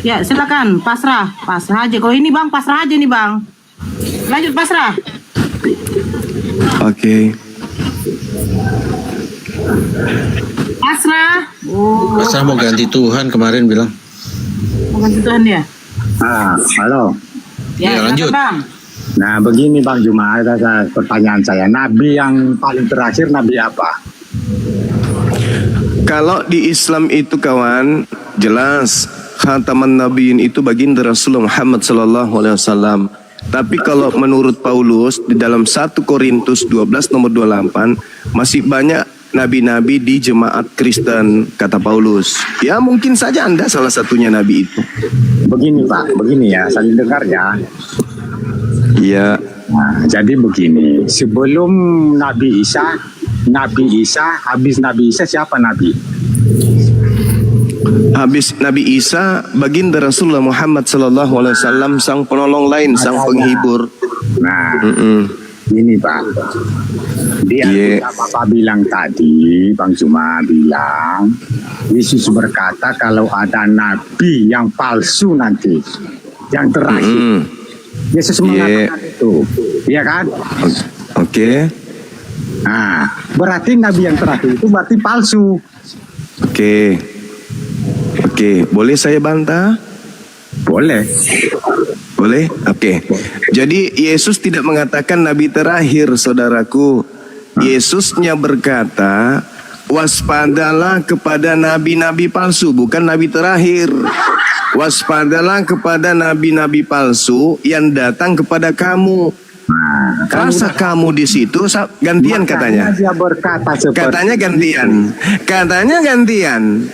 S2: Ya silakan pasrah aja. Kalau ini Bang pasrah aja nih Bang. Lanjut pasrah.
S5: Oke.
S2: Pasrah.
S7: Pasrah mau ganti Tuhan kemarin bilang.
S2: Mau ganti Tuhan ya?
S3: Halo.
S7: Ya, lanjut.
S2: Bang.
S3: Nah, begini Bang Juma, ada pertanyaan saya. Nabi yang paling terakhir Nabi apa?
S5: Kalau di Islam itu kawan, jelas khataman nabiin itu baginda Rasulullah Muhammad SAW. Tapi kalau menurut Paulus di dalam 1 Korintus 12 nomor 28 masih banyak nabi-nabi di jemaat Kristen, kata Paulus. Ya mungkin saja Anda salah satunya nabi itu. Begini Pak, begini ya, saya dengar ya. Iya.
S3: Nah, jadi begini, sebelum Nabi Isa, habis Nabi Isa siapa nabi?
S5: Habis Nabi Isa, baginda Rasulullah Muhammad SAW, sang penolong lain, sang penghibur.
S3: Nah, ini Pak, dia Bapak bilang tadi, Bang Juma bilang, Yesus berkata kalau ada nabi yang palsu nanti, yang terakhir. Yesus mengatakan itu, iya kan?
S5: Oke.
S3: Nah, berarti nabi yang terakhir itu berarti palsu.
S5: Oke, boleh saya bantah?
S3: Boleh.
S5: Oke. Jadi Yesus tidak mengatakan nabi terakhir, saudaraku. Yesusnya berkata, waspadalah kepada nabi-nabi palsu, bukan nabi terakhir. Waspadalah kepada nabi-nabi palsu yang datang kepada kamu. Rasa kamu di situ gantian katanya.
S3: Dia berkata
S5: katanya gantian.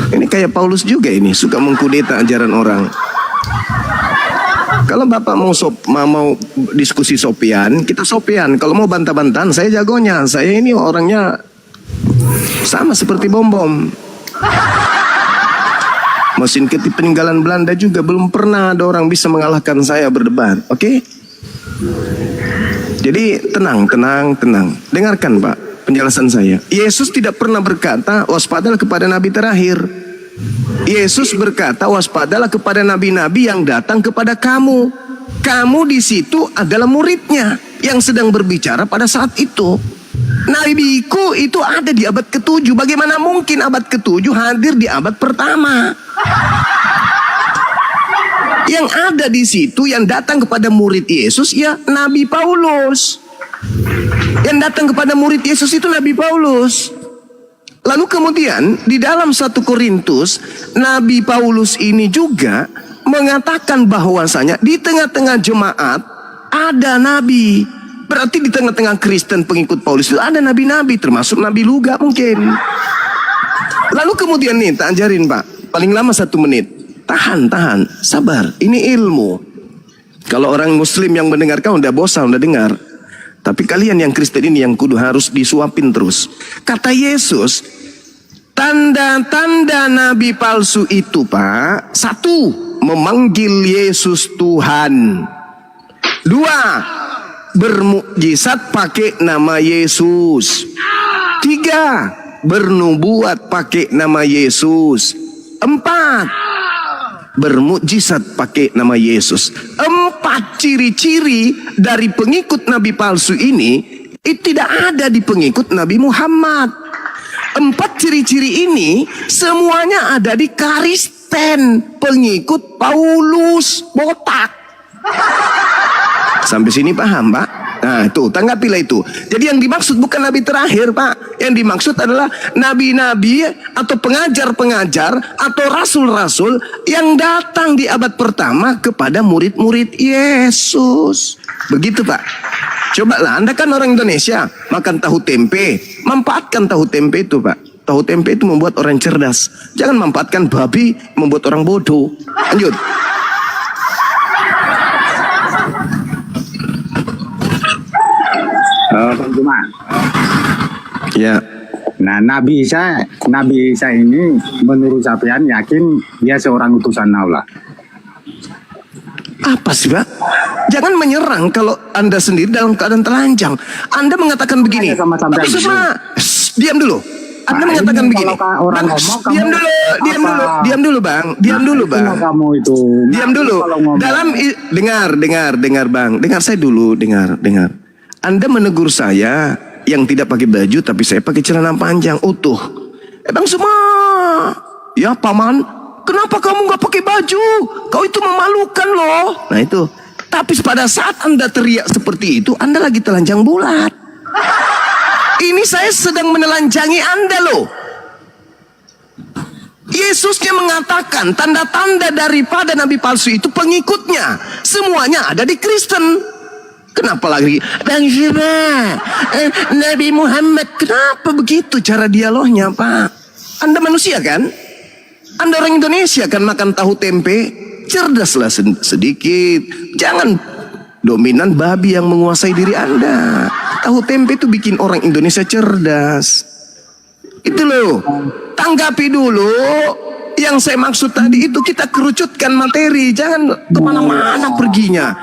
S5: Ini kayak Paulus juga ini, suka mengkudeta ajaran orang. Kalau Bapak mau diskusi sopian, kita sopian. Kalau mau bantah-bantahan, saya jagonya. Saya ini orangnya sama seperti bom-bom. Mesin ketik peninggalan Belanda juga belum pernah ada orang bisa mengalahkan saya berdebat. Oke? Jadi tenang. Dengarkan Pak. penjelasan saya. Yesus tidak pernah berkata waspadalah kepada nabi terakhir. Yesus berkata waspadalah kepada nabi-nabi yang datang kepada kamu. Kamu di situ adalah muridnya yang sedang berbicara pada saat itu. Nabiku itu ada di abad ke-7. Bagaimana mungkin abad ke-7 hadir di abad pertama? Yang ada di situ yang datang kepada murid Yesus ya Nabi Paulus. Yang datang kepada murid Yesus itu Nabi Paulus. Lalu kemudian di dalam 1 Korintus Nabi Paulus ini juga mengatakan bahwasanya di tengah-tengah jemaat ada nabi. Berarti di tengah-tengah Kristen pengikut Paulus itu ada nabi-nabi, termasuk Nabi Luga mungkin. Lalu kemudian nih tak ajarin Pak, paling lama 1 menit. Tahan, sabar. Ini ilmu. Kalau orang Muslim yang mendengarkan udah bosan, udah dengar. Tapi kalian yang Kristen ini yang kudu harus disuapin terus. Kata Yesus, tanda-tanda nabi palsu itu Pak, 1, memanggil Yesus Tuhan. 2, bermukjizat pakai nama Yesus. 3, bernubuat pakai nama Yesus. 4, bermukjizat pakai nama Yesus. 4 ciri-ciri dari pengikut nabi palsu ini tidak ada di pengikut Nabi Muhammad. 4 ciri-ciri ini semuanya ada di Kristen pengikut Paulus botak. Sampai sini paham Pak? Nah itu tanggapilah itu. Jadi yang dimaksud bukan nabi terakhir Pak. Yang dimaksud adalah nabi-nabi atau pengajar-pengajar atau rasul-rasul yang datang di abad pertama kepada murid-murid Yesus. Begitu Pak. Cobalah Anda kan orang Indonesia, makan tahu tempe. Manfaatkan tahu tempe itu Pak. Tahu tempe itu membuat orang cerdas. Jangan manfaatkan babi membuat orang bodoh. Lanjut.
S3: Bang Juma.
S5: Ya.
S3: Nah, Nabi Isa ini menurut Sapian yakin dia seorang utusan Allah.
S5: Apa sih Pak? Jangan menyerang kalau Anda sendiri dalam keadaan telanjang. Anda mengatakan begini.
S3: Sama-sama
S5: Tapi Susma, diam dulu. Anda
S3: Nah,
S5: mengatakan
S3: ini
S5: begini.
S3: kalau orang
S5: Bang,
S3: ngomong, kamu
S5: diam dulu Bang. Diam dulu
S3: Itu
S5: Bang.
S3: kamu itu.
S5: Diam dulu.
S3: Kalau ngomong.
S5: Dengar Bang. Dengar saya dulu, dengar. Anda menegur saya yang tidak pakai baju tapi saya pakai celana panjang utuh. Bang Suma, ya paman, kenapa kamu nggak pakai baju? Kau itu memalukan loh. Nah itu. Tapi pada saat Anda teriak seperti itu, Anda lagi telanjang bulat. Ini saya sedang menelanjangi Anda loh. Yesusnya mengatakan tanda-tanda daripada nabi palsu itu pengikutnya semuanya ada di Kristen. Kenapa lagi Bang Zima, Nabi Muhammad, kenapa begitu cara dialognya Pak? Anda manusia kan? Anda orang Indonesia kan makan tahu tempe? Cerdaslah sedikit. Jangan dominan babi yang menguasai diri Anda. Tahu tempe itu bikin orang Indonesia cerdas. Itu loh. Tanggapi dulu. Yang saya maksud tadi itu kita kerucutkan materi. Jangan kemana-mana perginya.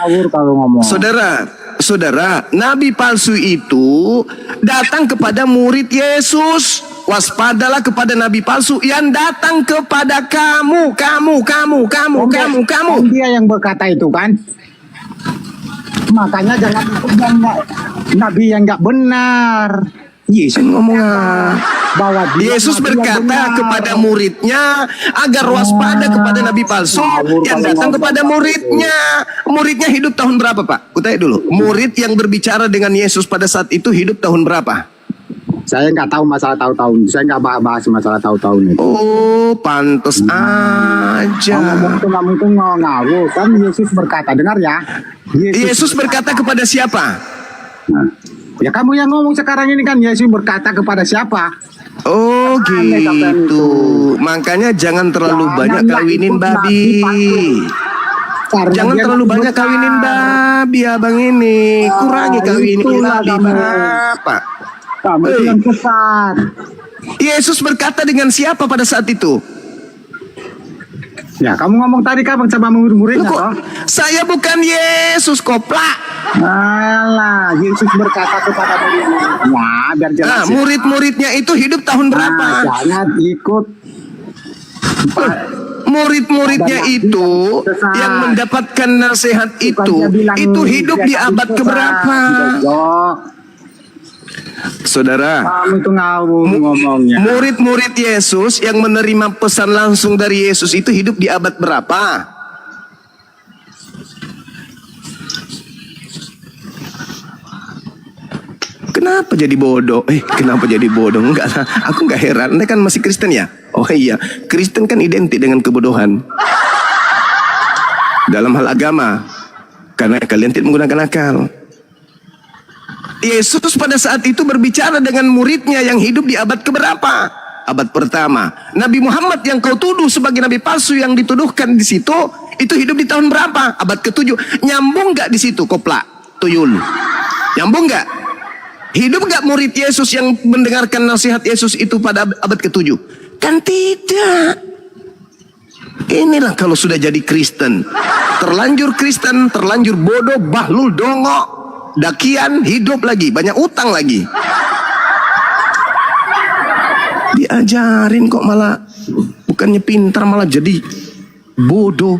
S5: Saudara, nabi palsu itu datang kepada murid Yesus. Waspadalah kepada nabi palsu yang datang kepada kamu.
S3: Dia yang berkata itu kan. Makanya jangan nabi yang nggak benar.
S5: Yesus ngomong
S3: Bahwa
S5: Yesus berkata kepada muridnya agar waspada kepada nabi palsu yang datang kepada muridnya. Muridnya hidup tahun berapa Pak? Kutanya dulu. Murid yang berbicara dengan Yesus pada saat itu hidup tahun berapa?
S3: Saya nggak tahu masalah tahun-tahun. Saya nggak bahas masalah tahun-tahun itu.
S5: Oh, pantas aja.
S3: Ngomong itu nggak mungkin ngawur. Kan Yesus berkata, dengar ya.
S5: Yesus berkata kepada siapa?
S3: Nah, ya kamu yang ngomong sekarang ini kan Yesus berkata kepada siapa?
S5: Oh gitu. Makanya jangan terlalu banyak kawinin babi. Jangan terlalu banyak kawinin babi abang ini. Kurangi kawinin babi Bapak.
S3: Kamu yang sesat.
S5: Yesus berkata dengan siapa pada saat itu?
S3: Ya, kamu ngomong tadi kapan sama murid-muridnya
S5: Loh, kok
S3: toh?
S5: saya bukan Yesus, koplak.
S3: Alah, Yesus berkata kepada murid-muridnya, biar jelas.
S5: Nah,
S3: ya.
S5: murid-muridnya itu hidup tahun berapa?
S3: Jangan ikut.
S5: Murid-muridnya itu
S3: Sesat.
S5: yang mendapatkan nasihat
S3: Bukannya bilang
S5: itu hidup di
S3: dia
S5: abad
S3: sesat,
S5: keberapa?
S3: Jok.
S5: Saudara,
S3: Kamu itu ngawur ngomongnya.
S5: murid-murid Yesus yang menerima pesan langsung dari Yesus itu hidup di abad berapa? Kenapa jadi bodoh? Kenapa jadi bodoh? Enggak lah, aku enggak heran. Anda kan masih Kristen ya? Oh iya, Kristen kan identik dengan kebodohan. Dalam hal agama. Karena kalian tidak menggunakan akal. Yesus pada saat itu berbicara dengan muridnya yang hidup di abad keberapa? Abad pertama. Nabi Muhammad yang kau tuduh sebagai nabi palsu yang dituduhkan di situ, itu hidup di tahun berapa? Abad ke-7. Nyambung nggak di situ, koplak, tuyul? Nyambung nggak? Hidup nggak murid Yesus yang mendengarkan nasihat Yesus itu pada abad ke-7? Kan tidak. Inilah kalau sudah jadi Kristen. Terlanjur Kristen, terlanjur bodoh, bahlul, dongok. Dakian, hidup lagi, banyak utang lagi. Diajarin kok malah, bukannya pintar malah jadi bodoh.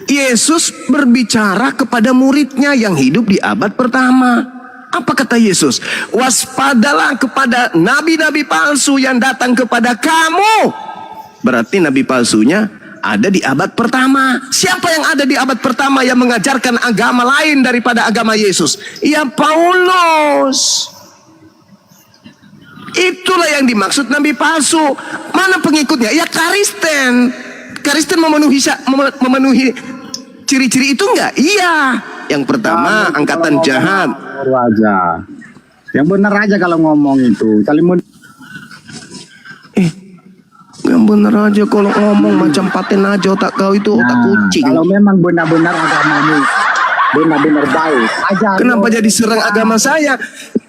S5: Yesus berbicara kepada muridnya yang hidup di abad pertama. Apa kata Yesus? Waspadalah kepada nabi-nabi palsu yang datang kepada kamu. Berarti nabi palsunya ada di abad pertama. Siapa yang ada di abad pertama yang mengajarkan agama lain daripada agama Yesus? Ya Paulus. Itulah yang dimaksud nabi palsu. Mana pengikutnya? Ya Kristen. Kristen memenuhi ciri-ciri itu enggak? Iya. Yang pertama angkatan jahat.
S3: Aja. Yang benar aja kalau ngomong itu.
S5: Yang bener aja kalau ngomong macam paten aja otak kau itu otak kucing.
S3: Kalau memang benar-benar agamamu benar-benar baik, aja.
S5: Kenapa jadi serang agama saya?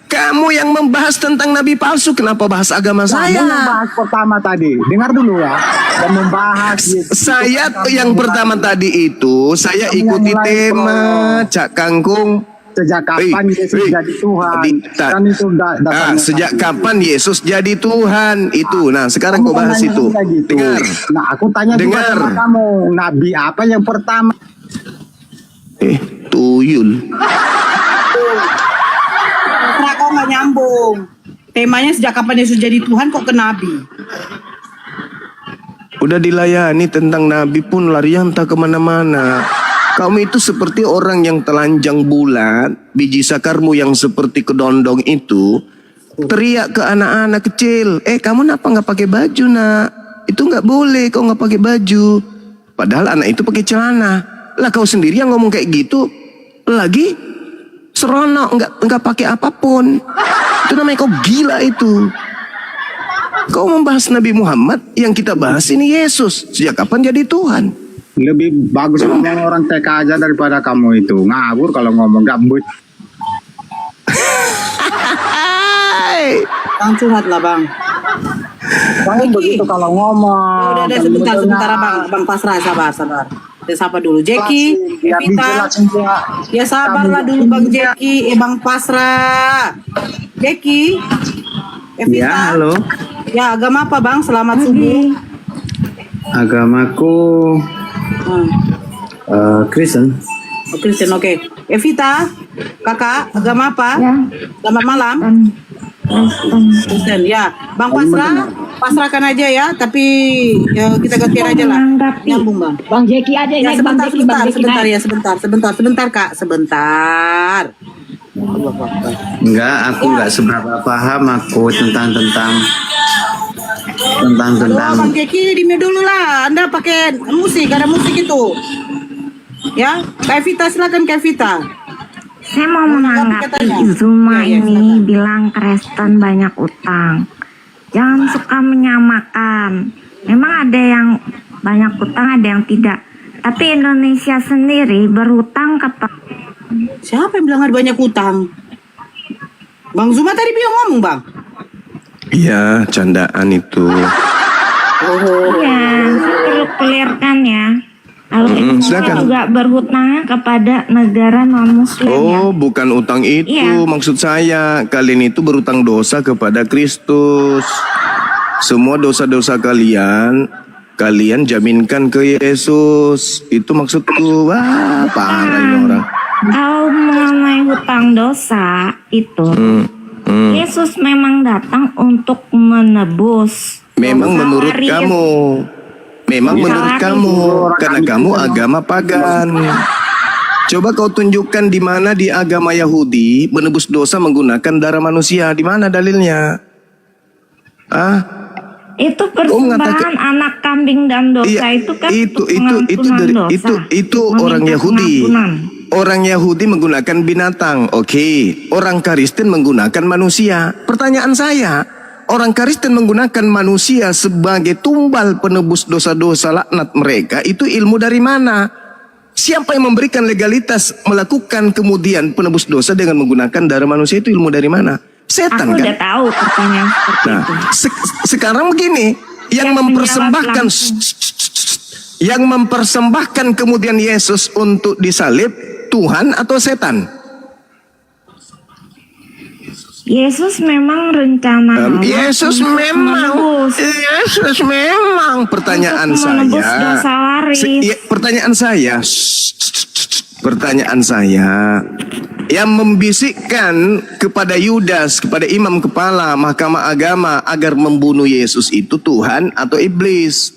S5: Kamu yang membahas tentang nabi palsu, kenapa bahas agama saya?
S3: Membahas pertama tadi, dengar dulu ya. Dan membahas
S5: Saya yang pertama tadi itu saya ikuti tema Cak Kangkung.
S3: sejak kapan Yesus jadi Tuhan? Kan itu
S5: sejak kapan Yesus jadi Tuhan itu. Nah, sekarang kau bahas itu.
S3: Gitu.
S5: Dengar.
S3: Nah, aku tanya juga sama kamu, nabi apa yang pertama?
S5: Tuyul.
S2: Karena kau nggak nyambung. Temanya sejak kapan Yesus jadi Tuhan kok ke nabi?
S5: Udah dilayani tentang nabi pun lari entah kemana-mana. Kamu itu seperti orang yang telanjang bulat, biji sakarmu yang seperti kedondong itu, teriak ke anak-anak kecil, kamu kenapa nggak pakai baju nak? Itu nggak boleh, kau nggak pakai baju. Padahal anak itu pakai celana. Lah kau sendiri yang ngomong kayak gitu, lagi seronok nggak pakai apapun. Itu namanya kau gila itu. Kau membahas Nabi Muhammad, yang kita bahas ini Yesus. Sejak kapan jadi Tuhan?
S3: Lebih bagus ngomong orang TK aja daripada kamu itu. Ngawur kalau ngomong gambut.
S2: Bang curhat lah bang.
S3: Kamu begitu kalau ngomong.
S2: Udah sebentar bang Pasrah, sabar. Saya sapa dulu Jeki, Evita. Ya sabarlah dulu bang Jeki, bang Pasrah. Jeki, Evita.
S1: Ya, halo.
S2: Ya agama apa bang? Selamat subuh.
S1: Agamaku Kristen.
S2: Kristen, oke. Evita, kakak, agama apa?
S9: Ya.
S2: Selamat malam. Kristen, ya. Bang pasrahkan aja ya. Tapi ya, kita gantian aja lah. Nyambung bang.
S9: Bang Jeki aja
S2: Ya,
S9: ini.
S2: sebentar kak, sebentar.
S1: Enggak, aku enggak seberapa paham aku tentang
S2: Aduh, Bang Jeki, dimi dulu lah. Anda pakai musik, ada musik itu. Ya, Kak Evita, silakan Kak Evita.
S9: Saya mau menanggapi Zuma ini bilang Kristen banyak utang. Jangan suka menyamakan. Memang ada yang banyak utang, ada yang tidak. Tapi Indonesia sendiri berutang kepada...
S2: Siapa yang bilang ada banyak utang? Bang Zuma tadi bilang ngomong bang.
S5: Iya, candaan itu.
S9: Ya, saya perlu clearkan ya. Kalau itu
S5: silakan.
S9: juga berhutangnya kepada negara non muslim ya.
S5: Oh, bukan utang itu
S9: Iya.
S5: maksud saya. Kalian itu berutang dosa kepada Kristus. Semua dosa-dosa kalian jaminkan ke Yesus. Itu maksudku. Wah, parah ini orang.
S9: Kalau mengenai hutang dosa itu, Yesus memang datang untuk menebus.
S5: Memang
S9: dosa
S5: menurut
S9: waris.
S5: kamu. Memang
S9: Dosa
S5: menurut
S9: waris.
S5: kamu. Karena kamu agama pagan. Coba kau tunjukkan di mana di agama Yahudi menebus dosa menggunakan darah manusia. Di mana dalilnya?
S9: Itu persembahan anak kambing dan dosa
S5: Iya,
S9: itu kan
S5: itu
S9: untuk pengampunan dosa.
S5: itu
S9: Meminta
S5: orang Yahudi.
S9: pengampunan.
S5: Orang Yahudi menggunakan binatang. Oke, orang Kristen menggunakan manusia. Pertanyaan saya, orang Kristen menggunakan manusia sebagai tumbal penebus dosa-dosa laknat mereka, itu ilmu dari mana? Siapa yang memberikan legalitas melakukan kemudian penebus dosa dengan menggunakan darah manusia, itu ilmu dari mana? Setan
S9: Aku
S5: kan?
S9: udah tahu pertanyaan seperti
S5: Nah,
S9: itu.
S5: sekarang begini, yang mempersembahkan yang mempersembahkan kemudian Yesus untuk disalib, Tuhan atau setan?
S9: Yesus memang rencana Allah
S5: Yesus
S9: untuk
S5: memang,
S9: menebus.
S5: Yesus memang. Pertanyaan
S9: Untuk menebus dosa waris.
S5: Pertanyaan saya, yang membisikkan kepada Yudas, kepada imam kepala mahkamah agama agar membunuh Yesus itu Tuhan atau iblis?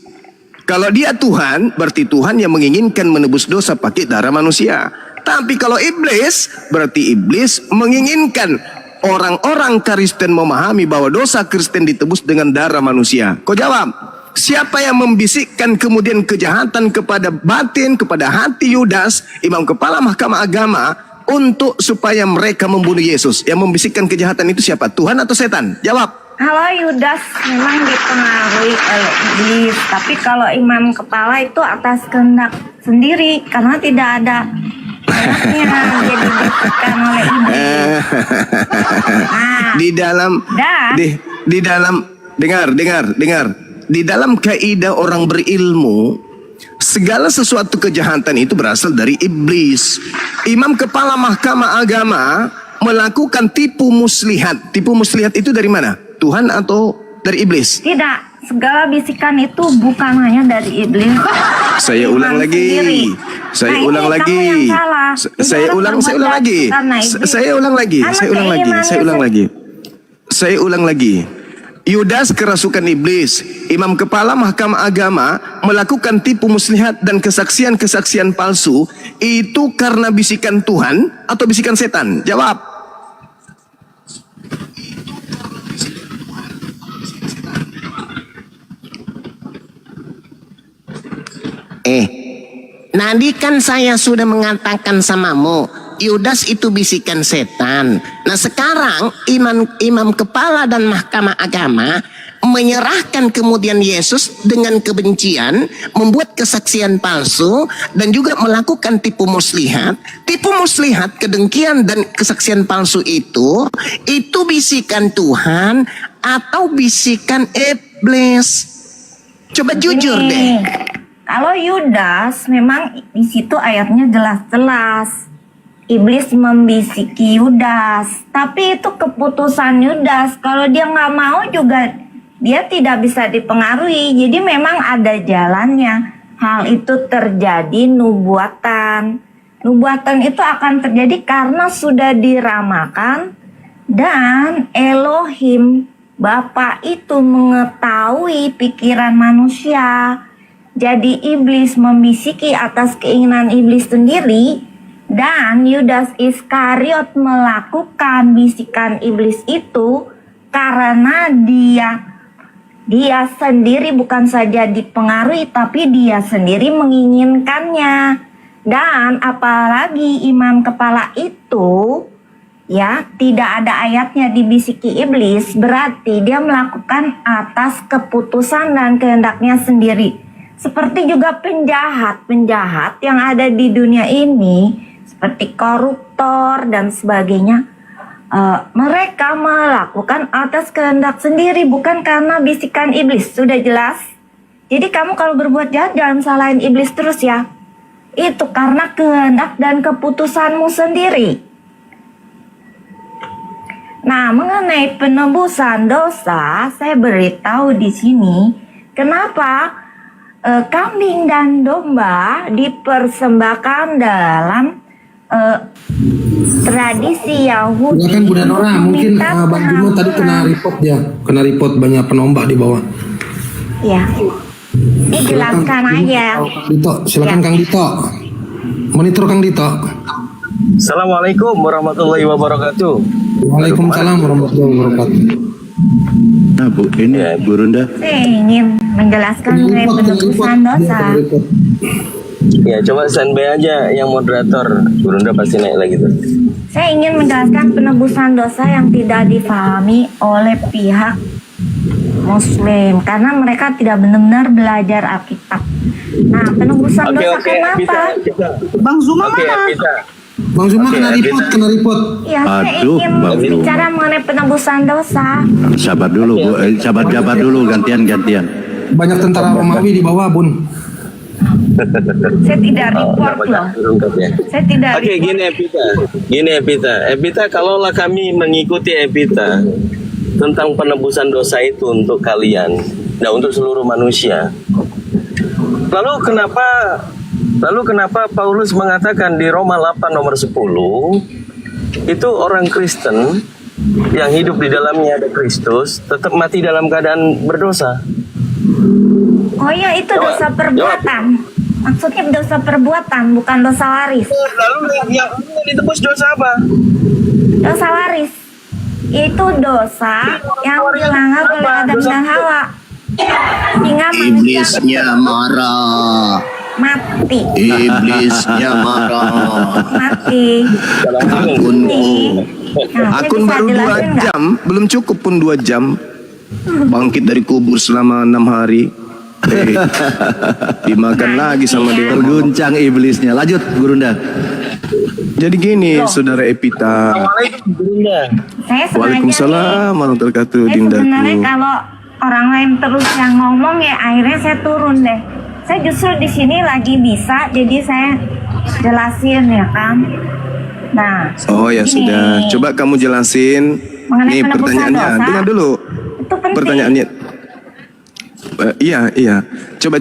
S5: Kalau dia Tuhan, berarti Tuhan yang menginginkan menebus dosa pakai darah manusia. Tapi kalau iblis, berarti iblis menginginkan orang-orang Kristen memahami bahwa dosa Kristen ditebus dengan darah manusia. Kau jawab, siapa yang membisikkan kemudian kejahatan kepada batin, kepada hati Yudas, imam kepala mahkamah agama, untuk supaya mereka membunuh Yesus? Yang membisikkan kejahatan itu siapa? Tuhan atau setan? Jawab.
S9: Kalau Yudas memang dipengaruhi oleh iblis, tapi kalau imam kepala itu atas kehendak sendiri karena tidak ada ayatnya, jadi ditekan oleh iblis. Nah,
S5: Di dalam
S9: Dan-
S5: di dalam dengar. Di dalam kaidah orang berilmu, segala sesuatu kejahatan itu berasal dari iblis. Imam kepala mahkamah agama melakukan tipu muslihat. Tipu muslihat itu dari mana? Tuhan atau dari iblis?
S9: tidak, segala bisikan itu bukan hanya dari iblis.
S5: Saya ulang
S9: Iman
S5: lagi.
S9: sendiri.
S5: Saya
S9: Nah,
S5: ulang
S9: ini
S5: lagi.
S9: kamu yang salah.
S5: Saya
S9: Tidak
S5: ulang
S9: berbuat
S5: lagi.
S9: karena iblis.
S5: Saya ulang lagi.
S9: Karena
S5: Saya ulang lagi.
S9: keimanannya
S5: Saya ulang lagi. Yudas kerasukan iblis. Imam kepala mahkamah agama melakukan tipu muslihat dan kesaksian-kesaksian palsu. Itu karena bisikan Tuhan atau bisikan setan? Jawab. Nanti kan saya sudah mengatakan samamu, Yudas itu bisikan setan. Nah sekarang imam kepala dan mahkamah agama menyerahkan kemudian Yesus dengan kebencian, membuat kesaksian palsu, dan juga melakukan tipu muslihat. Tipu muslihat, kedengkian dan kesaksian palsu itu bisikan Tuhan atau bisikan iblis? Coba jujur deh.
S9: Kalau Yudas memang di situ ayatnya jelas-jelas. Iblis membisiki Yudas, tapi itu keputusan Yudas. Kalau dia nggak mau juga dia tidak bisa dipengaruhi. Jadi memang ada jalannya. Hal itu terjadi nubuatan. Nubuatan itu akan terjadi karena sudah diramakan dan Elohim Bapa itu mengetahui pikiran manusia. Jadi iblis membisiki atas keinginan iblis sendiri dan Yudas Iskariot melakukan bisikan iblis itu karena dia sendiri bukan saja dipengaruhi tapi dia sendiri menginginkannya. Dan apalagi imam kepala itu ya tidak ada ayatnya dibisiki iblis, berarti dia melakukan atas keputusan dan kehendaknya sendiri. Seperti juga penjahat yang ada di dunia ini, seperti koruptor dan sebagainya, mereka melakukan atas kehendak sendiri, bukan karena bisikan iblis. Sudah jelas? Jadi kamu kalau berbuat jahat jangan salahin iblis terus ya. Itu karena kehendak dan keputusanmu sendiri. Nah, mengenai penebusan dosa, saya beritahu di sini kenapa kambing dan domba dipersembahkan dalam tradisi Yahudi.
S1: Ya kan Bunda Nora, mungkin
S9: meminta
S1: Bang Juma tadi kena report ya, kena report banyak penombak di bawah.
S9: Ya, ini jelaskan aja.
S1: Silakan Kang Dito. Monitor Kang Dito.
S5: Assalamualaikum warahmatullahi wabarakatuh.
S1: Waalaikumsalam warahmatullahi wabarakatuh.
S6: Nah Bu, ini Bu Runda.
S9: Saya ingin menjelaskan mengenai penebusan dosa.
S5: Ya, coba standby aja yang moderator. Burunda pasti naik lagi tuh.
S9: Saya ingin menjelaskan penebusan dosa yang tidak difahami oleh pihak Muslim karena mereka tidak benar-benar belajar Alkitab. Nah, penebusan dosa kenapa?
S2: Bang Zuma mana?
S1: Bang Zuma kena report.
S9: Ya, saya
S6: Aduh,
S9: ingin
S6: Bang Zuma.
S9: bicara mengenai penebusan dosa.
S6: Sabar dulu Bu, sabar dulu, gantian.
S1: Banyak tentara Romawi di bawah, Bun.
S9: Saya tidak report loh. Saya tidak
S5: Oke,
S9: report.
S5: gini Epita, kalaulah kami mengikuti Epita tentang penebusan dosa itu untuk kalian, nah untuk seluruh manusia. Lalu kenapa Paulus mengatakan di Roma 8 nomor 10 itu orang Kristen yang hidup di dalamnya ada Kristus tetap mati dalam keadaan berdosa?
S9: Oh iya, itu dosa perbuatan. Maksudnya dosa perbuatan, bukan dosa waris.
S5: Lalu yang ditebus dosa apa?
S9: Dosa waris itu dosa yang dilanggar oleh Adam dan Hawa, sehingga manusia
S5: Iblisnya marah.
S9: mati.
S5: Iblisnya marah.
S9: Mati.
S5: Akun baru 2 jam, belum cukup pun 2 jam. Bangkit dari kubur selama 6 hari. Dimakan lagi sama dia.
S6: Terguncang iblisnya. Lanjut Bu Runda.
S5: Jadi gini, Saudara Epita.
S9: Saya sengaja
S5: Waalaikumsalam warahmatullahi wabarakatuh,
S9: saya sebenarnya
S5: Dindaku.
S9: kalau orang lain terus yang ngomong ya akhirnya saya turun deh. Saya justru di sini lagi bisa, jadi saya jelasin ya kan. Nah,
S5: Oh ya
S9: gini,
S5: sudah, coba kamu jelasin.
S9: mengenai
S5: Nih
S9: penebusan
S5: pertanyaannya,
S9: dosa,
S5: dengar dulu.
S9: itu penting.
S5: Pertanyaannya. Iya. Coba.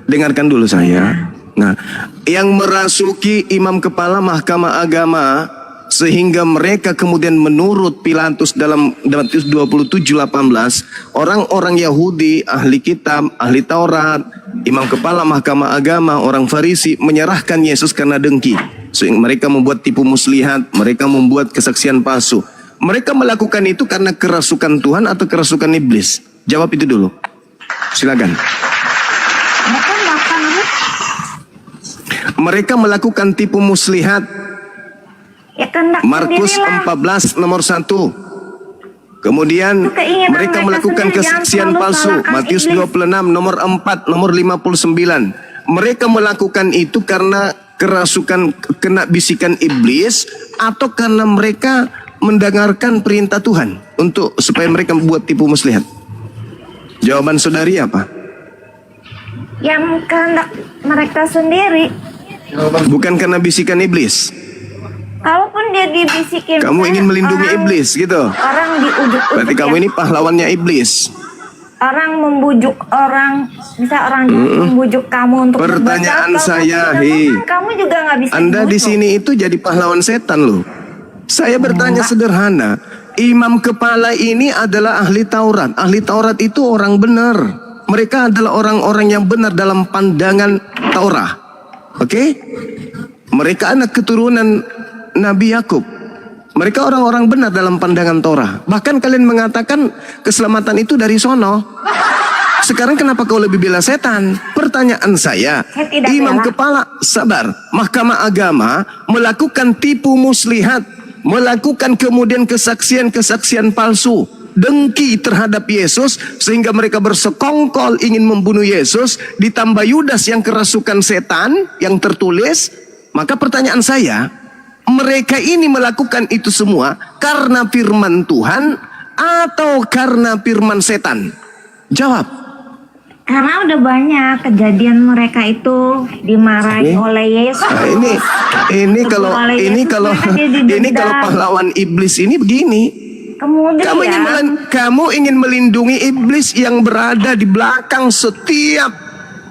S5: Dengarkan dulu saya. Nah, yang merasuki imam kepala mahkamah agama sehingga mereka kemudian menurut Pilatus dalam Matius 27:18, orang-orang Yahudi, ahli kitab, ahli Taurat, imam kepala mahkamah agama, orang Farisi menyerahkan Yesus karena dengki. Sehingga mereka membuat tipu muslihat, mereka membuat kesaksian palsu. Mereka melakukan itu karena kerasukan Tuhan atau kerasukan iblis? Jawab itu dulu. Silakan.
S9: Mereka melakukan apa?
S5: Mereka melakukan tipu muslihat.
S9: Ya kehendak
S5: Markus
S9: sendirilah.
S5: 14 nomor 1. Kemudian
S9: Itu keinginan
S5: mereka
S9: mereka
S5: melakukan
S9: sendiri, jangan
S5: kesaksian
S9: selalu
S5: palsu.
S9: salahkan
S5: Matius
S9: iblis.
S5: 26 nomor 4 nomor 59. Mereka melakukan itu karena kerasukan, kena bisikan iblis, atau karena mereka mendengarkan perintah Tuhan untuk supaya mereka membuat tipu muslihat. Jawaban saudari apa?
S9: Yang kehendak mereka sendiri.
S5: Bukan karena bisikan iblis.
S9: Kalaupun dia dibisikin,
S5: Kamu ingin melindungi iblis gitu.
S9: Orang diujuk-ujuk.
S5: Berarti
S9: ya.
S5: kamu ini pahlawannya iblis.
S9: Orang membujuk orang, bisa orang membujuk kamu untuk
S5: Pertanyaan
S9: berbuat, kalau
S5: saya,
S9: kamu tidak mau, kamu juga nggak bisa
S5: Anda di
S9: dibujuk.
S5: sini itu jadi pahlawan setan loh. Saya bertanya sederhana. Imam kepala ini adalah ahli Taurat. Ahli Taurat itu orang benar. Mereka adalah orang-orang yang benar dalam pandangan Taurat. Oke? Mereka anak keturunan Nabi Yakub. Mereka orang-orang benar dalam pandangan Taurat. Bahkan kalian mengatakan keselamatan itu dari sono. Sekarang kenapa kau lebih bela setan? Pertanyaan saya,
S9: tidak
S5: imam
S9: bela.
S5: kepala, sabar, mahkamah agama melakukan tipu muslihat, melakukan kemudian kesaksian-kesaksian palsu, dengki terhadap Yesus, sehingga mereka bersekongkol ingin membunuh Yesus, ditambah Yudas yang kerasukan setan yang tertulis. Maka pertanyaan saya, mereka ini melakukan itu semua karena firman Tuhan atau karena firman setan? Jawab.
S9: Karena udah banyak kejadian mereka itu dimarahi oleh Yesus.
S5: Nah, ini kalau pahlawan iblis ini begini.
S9: Kemudian
S5: Kamu ingin melindungi iblis yang berada di belakang setiap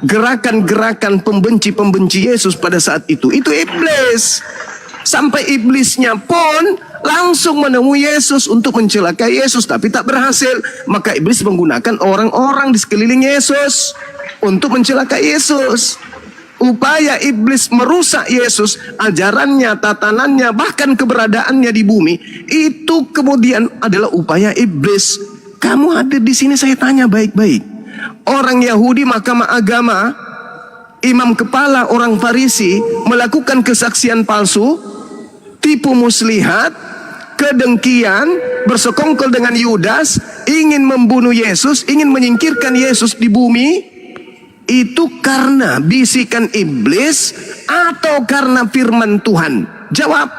S5: gerakan-gerakan pembenci Yesus pada saat itu. Itu iblis. Sampai iblisnya pun langsung menemui Yesus untuk mencelakai Yesus, tapi tak berhasil. Maka iblis menggunakan orang-orang di sekeliling Yesus untuk mencelakai Yesus. Upaya iblis merusak Yesus, ajarannya, tatanannya, bahkan keberadaannya di bumi, itu kemudian adalah upaya iblis. Kamu hadir di sini, saya tanya baik-baik. Orang Yahudi, mahkamah agama, imam kepala orang Farisi melakukan kesaksian palsu, tipu muslihat, kedengkian, bersekongkol dengan Yudas, ingin membunuh Yesus, ingin menyingkirkan Yesus di bumi. Itu karena bisikan iblis atau karena firman Tuhan? Jawab.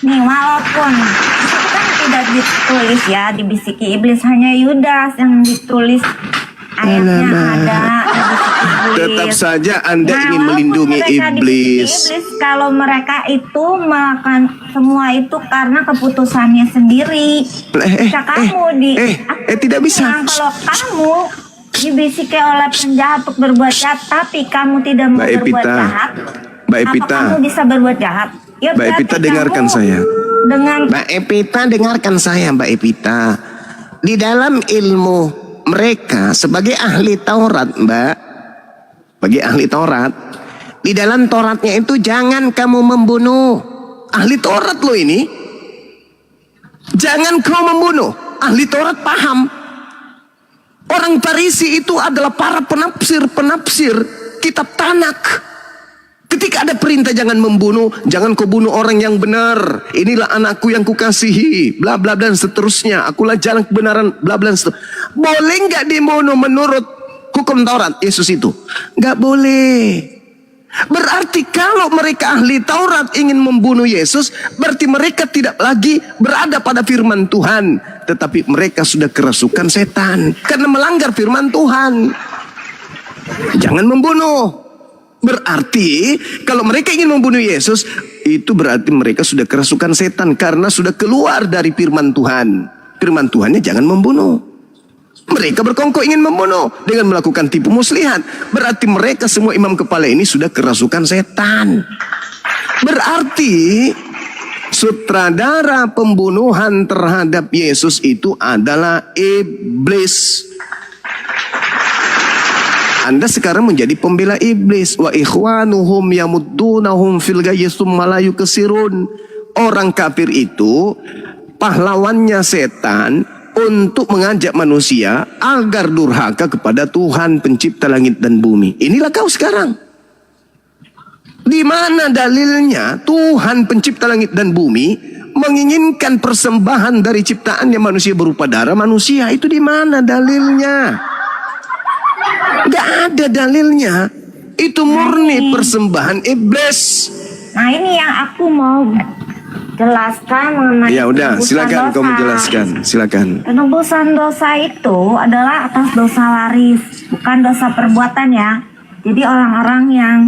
S9: nih, walaupun itu kan tidak ditulis ya, dibisiki iblis, hanya Yudas yang ditulis ayatnya ada.
S5: Tetap saja Anda ingin
S9: walaupun
S5: melindungi
S9: mereka
S5: iblis.
S9: dibisiki iblis, kalau mereka itu melakukan semua itu karena keputusannya sendiri. Bisa kamu
S5: tidak bisa.
S9: Kalau kamu dibisiki oleh penjahat untuk berbuat jahat, tapi kamu tidak mau berbuat jahat,
S5: Mbak Epita,
S9: kamu bisa berbuat jahat? Ya,
S5: Mbak Epita dengarkan saya.
S9: Mbak
S5: Epita dengarkan saya, Mbak Epita. Di dalam ilmu mereka sebagai ahli Taurat, Mbak, bagi ahli Taurat, di dalam Tauratnya itu jangan kamu membunuh. Ahli Taurat lo ini, jangan kau membunuh. Ahli Taurat paham. Orang Farisi itu adalah para penafsir kitab Tanak. Ketika ada perintah jangan membunuh, jangan kau bunuh orang yang benar. Inilah anakku yang kukasihi, bla bla dan seterusnya. Akulah jalan kebenaran, bla bla. Boleh nggak dibunuh menurut hukum Taurat Yesus itu? Nggak boleh. Berarti kalau mereka ahli Taurat ingin membunuh Yesus, berarti mereka tidak lagi berada pada firman Tuhan, tetapi mereka sudah kerasukan setan karena melanggar firman Tuhan. Jangan membunuh. Berarti kalau mereka ingin membunuh Yesus, itu berarti mereka sudah kerasukan setan karena sudah keluar dari firman Tuhan. Firman Tuhannya jangan membunuh. Mereka berkongkol ingin membunuh dengan melakukan tipu muslihat. Berarti mereka semua imam kepala ini sudah kerasukan setan. Berarti sutradara pembunuhan terhadap Yesus itu adalah iblis. Anda sekarang menjadi pembela iblis. Wa ikhwanuhum yamuddunahum fil ghayyi tsumma la yukasirun. Orang kafir itu pahlawannya setan untuk mengajak manusia agar durhaka kepada Tuhan pencipta langit dan bumi. Inilah kau sekarang. Di mana dalilnya Tuhan pencipta langit dan bumi menginginkan persembahan dari ciptaannya manusia berupa darah manusia? Itu di mana dalilnya? Gak ada dalilnya. Itu murni persembahan iblis.
S9: Nah, ini yang aku mau jelaskan mengenai
S5: ya udah, silakan
S9: dosa.
S5: kau menjelaskan, silakan.
S9: Penebusan dosa itu adalah atas dosa waris, bukan dosa perbuatan ya. Jadi orang-orang yang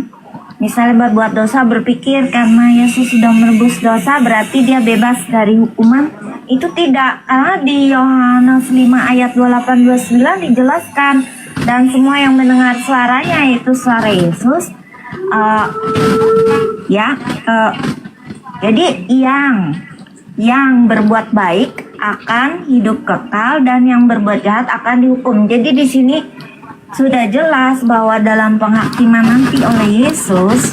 S9: misalnya berbuat dosa berpikir karena Yesus sudah menebus dosa berarti dia bebas dari hukuman. Itu tidak, karena di Yohanes 5 ayat 28-29 dijelaskan, dan semua yang mendengar suaranya, itu suara Yesus, jadi yang berbuat baik akan hidup kekal dan yang berbuat jahat akan dihukum. Jadi di sini sudah jelas bahwa dalam penghakiman nanti oleh Yesus,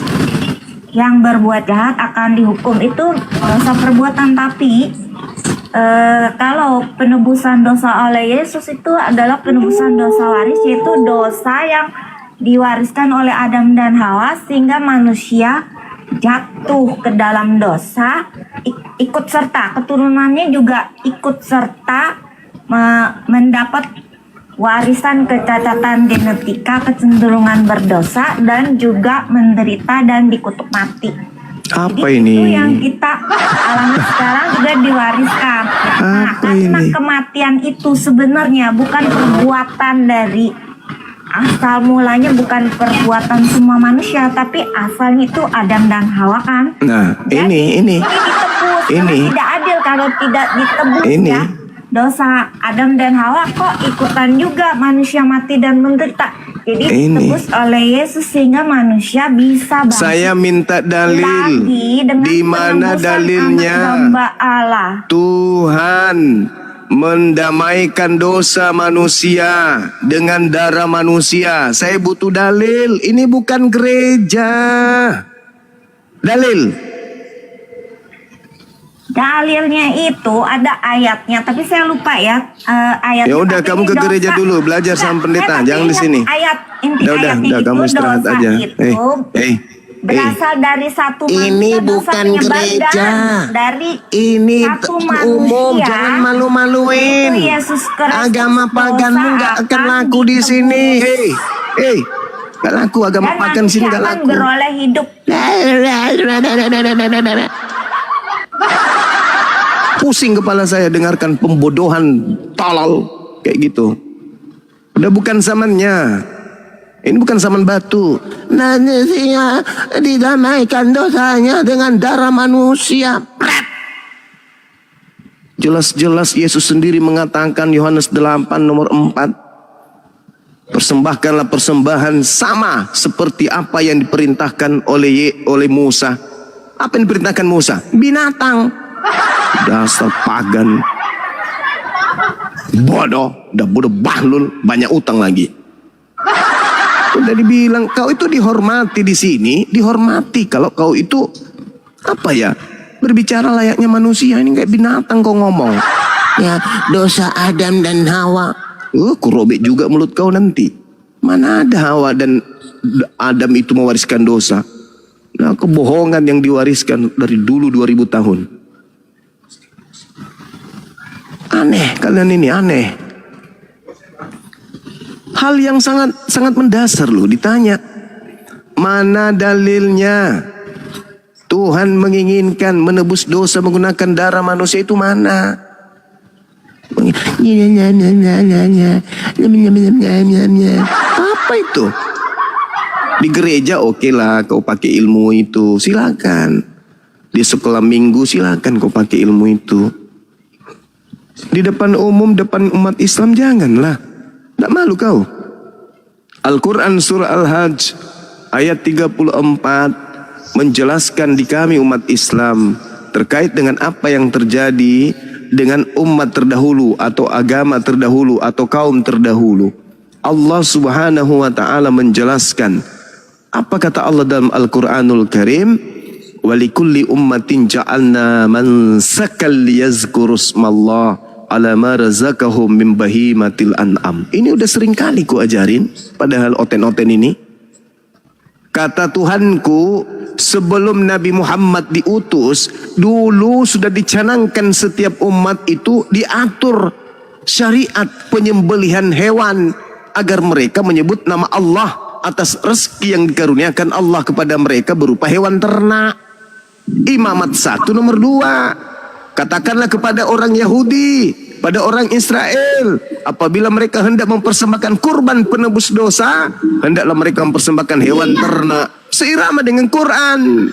S9: yang berbuat jahat akan dihukum. Itu dosa perbuatan, tapi kalau penebusan dosa oleh Yesus itu adalah penebusan dosa waris, yaitu dosa yang diwariskan oleh Adam dan Hawa sehingga manusia jatuh ke dalam dosa, ikut serta keturunannya juga ikut serta mendapat warisan kecacatan genetika, kecenderungan berdosa, dan juga menderita dan dikutuk mati.
S5: Apa
S9: jadi
S5: ini?
S9: Itu yang kita alami sekarang juga diwariskan. Nah, karena kematian itu sebenarnya bukan perbuatan dari asal mulanya bukan perbuatan semua manusia, tapi asalnya itu Adam dan Hawa kan.
S5: Nah,
S9: Jadi,
S5: ini.
S9: ditebus.
S5: Ini.
S9: Kalau tidak adil kalau tidak ditebus
S5: Ini.
S9: ya. Dosa Adam dan Hawa kok ikutan juga manusia mati dan menderita. Jadi
S5: Ini.
S9: ditebus oleh Yesus sehingga manusia bisa bangkit
S5: Saya minta dalil.
S9: lagi dengan
S5: Di mana
S9: penebusan
S5: dalilnya?
S9: anak domba Allah.
S5: Tuhan mendamaikan dosa manusia dengan darah manusia. Saya butuh dalil. Ini bukan gereja. Dalil.
S9: Dalilnya itu ada ayatnya, tapi saya lupa ya ayatnya.
S5: Ya udah,
S9: Tapi
S5: kamu
S9: ini
S5: ke gereja
S9: dosa.
S5: dulu, belajar sama
S9: Enggak,
S5: pendeta,
S9: saya tapi
S5: jangan di
S9: ingat
S5: sini.
S9: Ayat inti
S5: Udah,
S9: ayatnya
S5: kamu
S9: itu
S5: istirahat
S9: dosa
S5: aja.
S9: itu berasal dari satu
S5: Ini
S9: manusia, dosa
S5: bukan
S9: penyebar
S5: gereja.
S9: dan dari
S5: Ini
S9: satu
S5: umum,
S9: manusia,
S5: jangan malu-maluin.
S9: itu Yesus Kristus.
S5: Agama paganmu
S9: Dosa
S5: nggak akan
S9: akan
S5: laku di
S9: ditebus.
S5: sini. Hei, nggak laku agama
S9: Dan
S5: pagan sini
S9: manusia
S5: nggak
S9: akan
S5: laku.
S9: beroleh hidup.
S5: Pusing kepala saya dengarkan pembodohan talal kayak gitu. Udah bukan zamannya. Ini bukan zaman batu. Manusia didamaikan dosanya dengan darah manusia. Pret. Jelas-jelas Yesus sendiri mengatakan Yohanes 8 nomor 4. Persembahkanlah persembahan sama seperti apa yang diperintahkan oleh Musa. Apa yang diperintahkan Musa? Binatang. Dasar pagan. Bodoh. Udah bodoh bahlul. Banyak utang lagi. Udah dibilang kau itu dihormati di sini. Dihormati. Kalau kau itu apa ya? Berbicara layaknya manusia. Ini kayak binatang kau ngomong. Ya dosa Adam dan Hawa. Kurobek juga mulut kau nanti. Mana ada Hawa dan Adam itu mewariskan dosa. Nah, kebohongan yang diwariskan dari dulu 2000 tahun. Aneh, kalian ini aneh. Hal yang sangat mendasar loh ditanya. Mana dalilnya? Tuhan menginginkan menebus dosa menggunakan darah manusia itu mana? Apa itu? Di gereja oke lah kau pakai ilmu itu, silakan. Di sekolah minggu silakan kau pakai ilmu itu. Di depan umum, depan umat Islam janganlah. Tak malu kau. Al-Quran surah Al-Hajj ayat 34 menjelaskan di kami umat Islam terkait dengan apa yang terjadi dengan umat terdahulu atau agama terdahulu atau kaum terdahulu. Allah subhanahu wa ta'ala menjelaskan. Apa kata Allah dalam Al-Quranul Karim? Walikulli ummatin ja'alna mansakal liyazkuru smallah ala ma razaqahum min bahimatil an'am. Ini udah sering kali ku ajarin, padahal oten-oten ini. Kata Tuhanku, sebelum Nabi Muhammad diutus, dulu sudah dicanangkan setiap umat itu diatur syariat penyembelihan hewan agar mereka menyebut nama Allah atas rezeki yang dikaruniakan Allah kepada mereka berupa hewan ternak. Imamat 1 nomor 2. Katakanlah kepada orang Yahudi, pada orang Israel, apabila mereka hendak mempersembahkan kurban penebus dosa, hendaklah mereka mempersembahkan hewan ternak seirama dengan Quran.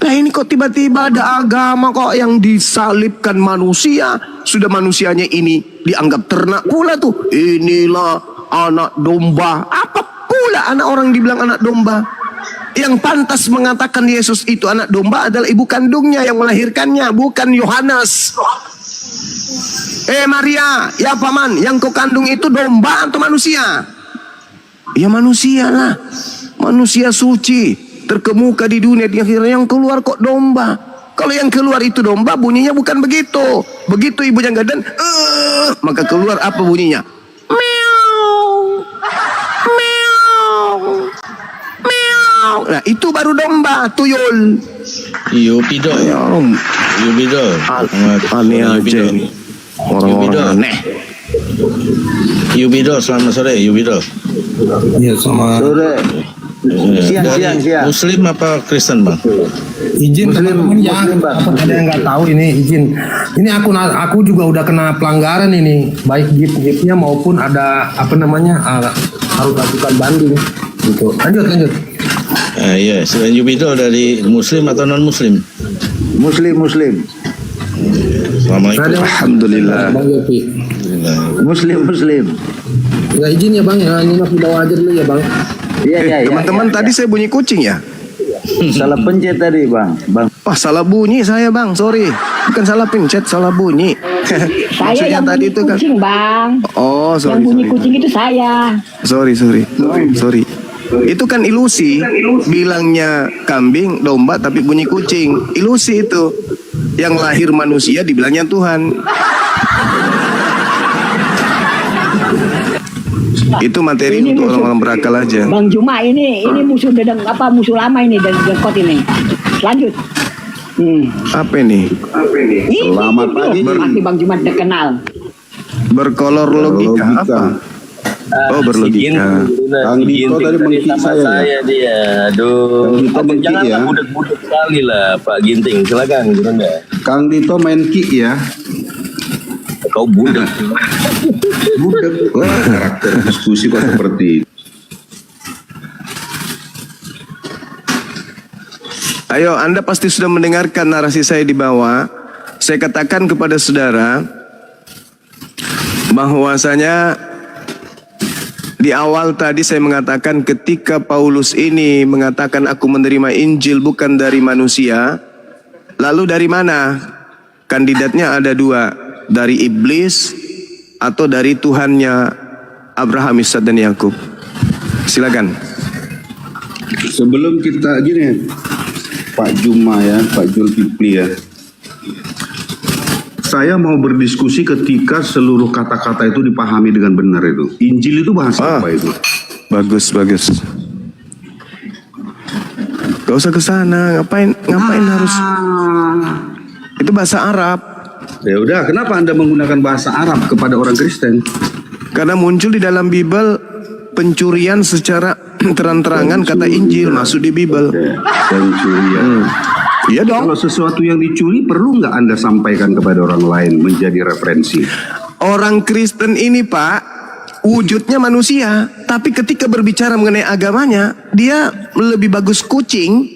S5: Nah ini kok tiba-tiba ada agama kok yang disalibkan manusia. Sudah manusianya ini dianggap ternak pula tuh. Inilah anak domba. Apa pula anak orang dibilang anak domba? Yang pantas mengatakan Yesus itu anak domba adalah ibu kandungnya yang melahirkannya, bukan Yohanes. Maria, ya paman, yang kau kandung itu domba atau manusia? Ya manusia lah. Manusia suci, terkemuka di dunia, di akhirnya yang keluar kok domba. Kalau yang keluar itu domba, bunyinya bukan begitu. Begitu ibunya gadan, maka keluar apa bunyinya? Meow. Meow. Nah itu baru domba, tuyul.
S7: Yubido. Yubido.
S5: Aneh aja ini. Orang-orang aneh.
S7: Yubido, selamat sore Yubido.
S1: Iya sama.
S6: Sore. Siang.
S7: Muslim apa Kristen bang?
S1: Izin
S6: Muslim,
S1: teman-teman ya,
S6: Muslim, Bang.
S1: apa ada yang nggak tahu ini izin. Ini aku juga udah kena pelanggaran ini, baik gift-giftnya maupun ada apa namanya harus ajukan banding gitu. Lanjut.
S7: Ya, selain Jupiter dari Muslim atau non Muslim?
S6: Muslim.
S7: Assalamualaikum.
S5: Alhamdulillah.
S1: Bang Yopi.
S6: Muslim.
S1: Ya izin ya bang, ya nyimak di bawah aja dulu ya bang.
S6: Iya.
S5: Teman-teman tadi saya bunyi kucing ya?
S6: Salah pencet tadi, Bang.
S5: Wah, salah bunyi saya bang, sorry. Bukan salah pencet, salah bunyi.
S4: Saya
S5: Maksudnya
S4: yang
S5: tadi
S4: bunyi
S5: itu kan.
S4: kucing, Bang.
S5: Oh,
S4: Yang
S5: sorry.
S4: bunyi kucing itu saya.
S5: Sorry. Itu kan ilusi. Bilangnya kambing, domba, tapi bunyi kucing. Ilusi itu. Yang lahir manusia dibilangnya Tuhan. Itu materi
S4: Ini
S5: untuk
S4: musuh.
S5: orang-orang berakal aja.
S4: Bang Juma ini musuh musuh lama ini dari Jengkot ini. Lanjut.
S5: Apa ini?
S6: Selamat pagi.
S4: Pasti Bang Juma udah kenal.
S5: Berkolor logika apa? Oh, berlogika.
S6: Kang Dito tadi mengkik saya ya.
S10: dia. Aduh, abang janganlah budek-budek sekali lah Pak Ginting. Silakan Gurunda.
S6: Kang Dito main kick ya.
S10: Kau budek.
S6: Budek. Wah, karakter diskusi kok seperti itu.
S5: Ayo, Anda pasti sudah mendengarkan narasi saya di bawah. Saya katakan kepada saudara bahwasanya di awal tadi saya mengatakan ketika Paulus ini mengatakan aku menerima Injil bukan dari manusia. Lalu dari mana? Kandidatnya ada dua, dari iblis atau dari Tuhannya Abraham, Ishak dan Yakub. Silakan.
S6: Sebelum kita gini, Pak Juma ya, Pak Zulkifli ya. Saya mau berdiskusi ketika seluruh kata-kata itu dipahami dengan benar itu. Injil itu bahasa apa itu?
S5: Bagus. Gak usah ke sana, ngapain harus? Itu bahasa Arab.
S6: Ya udah, kenapa Anda menggunakan bahasa Arab kepada orang Kristen?
S5: Karena muncul di dalam Bible pencurian secara terang-terangan kata Injil masuk di Bible.
S6: Pencurian.
S5: Iya dong.
S6: Kalau sesuatu yang dicuri perlu nggak Anda sampaikan kepada orang lain menjadi referensi?
S5: Orang Kristen ini Pak, wujudnya manusia, tapi ketika berbicara mengenai agamanya, dia lebih bagus kucing.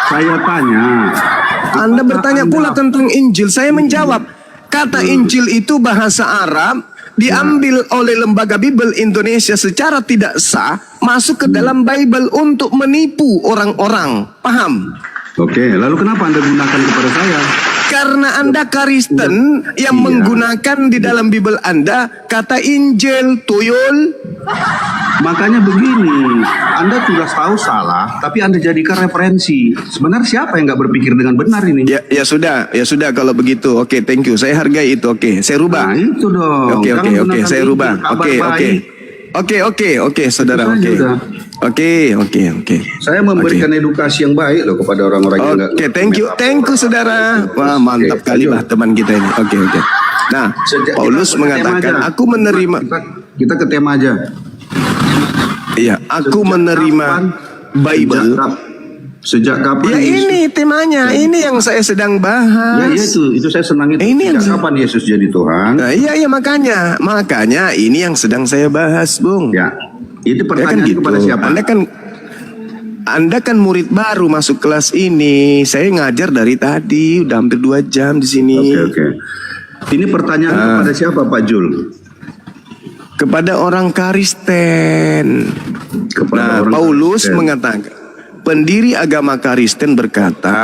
S6: Saya tanya.
S5: Anda bertanya pula tentang Injil, saya menjawab. Kata Injil itu bahasa Arab, diambil oleh lembaga Bible Indonesia secara tidak sah, masuk ke dalam Bible untuk menipu orang-orang. Paham?
S6: Oke, lalu kenapa Anda gunakan kepada saya?
S5: Karena Anda Kristen yang menggunakan di dalam Bible Anda kata Injil, tuyul.
S6: Makanya begini, Anda sudah tahu salah, tapi Anda jadikan referensi. Sebenarnya siapa yang nggak berpikir dengan benar ini?
S5: Ya sudah kalau begitu. Oke, thank you. Saya hargai itu. Oke, saya rubah.
S6: Nah, itu dong.
S5: Oke,
S6: Jangan gunakan
S5: saya
S6: Injil,
S5: rubah.
S6: kabar baik.
S5: Oke, saudara.
S6: Itu saja
S5: Oke.
S6: Saya memberikan edukasi yang baik loh kepada orang-orang yang nggak.
S5: Oke, thank you, saudara. Wah, mantap kali lah teman kita ini. Oke. Nah, Paulus mengatakan, aku menerima.
S6: Kita ke tema aja.
S5: Iya, aku menerima Bible.
S6: Sejak kapan?
S5: Ya ini temanya, ini yang saya sedang bahas.
S6: Ya itu saya senang itu.
S5: Ini yang
S6: sejak kapan Yesus jadi Tuhan?
S5: Nah, iya makanya ini yang sedang saya bahas, Bung.
S6: Ya, itu pertanyaan
S5: gitu.
S6: kepada siapa?
S5: Anda kan murid baru masuk kelas ini. Saya ngajar dari tadi, udah hampir 2 jam di sini.
S6: Oke. Ini pertanyaan kepada siapa, Pak Jul?
S5: Kepada orang Kristen. Paulus mengatakan, pendiri agama Kristen berkata,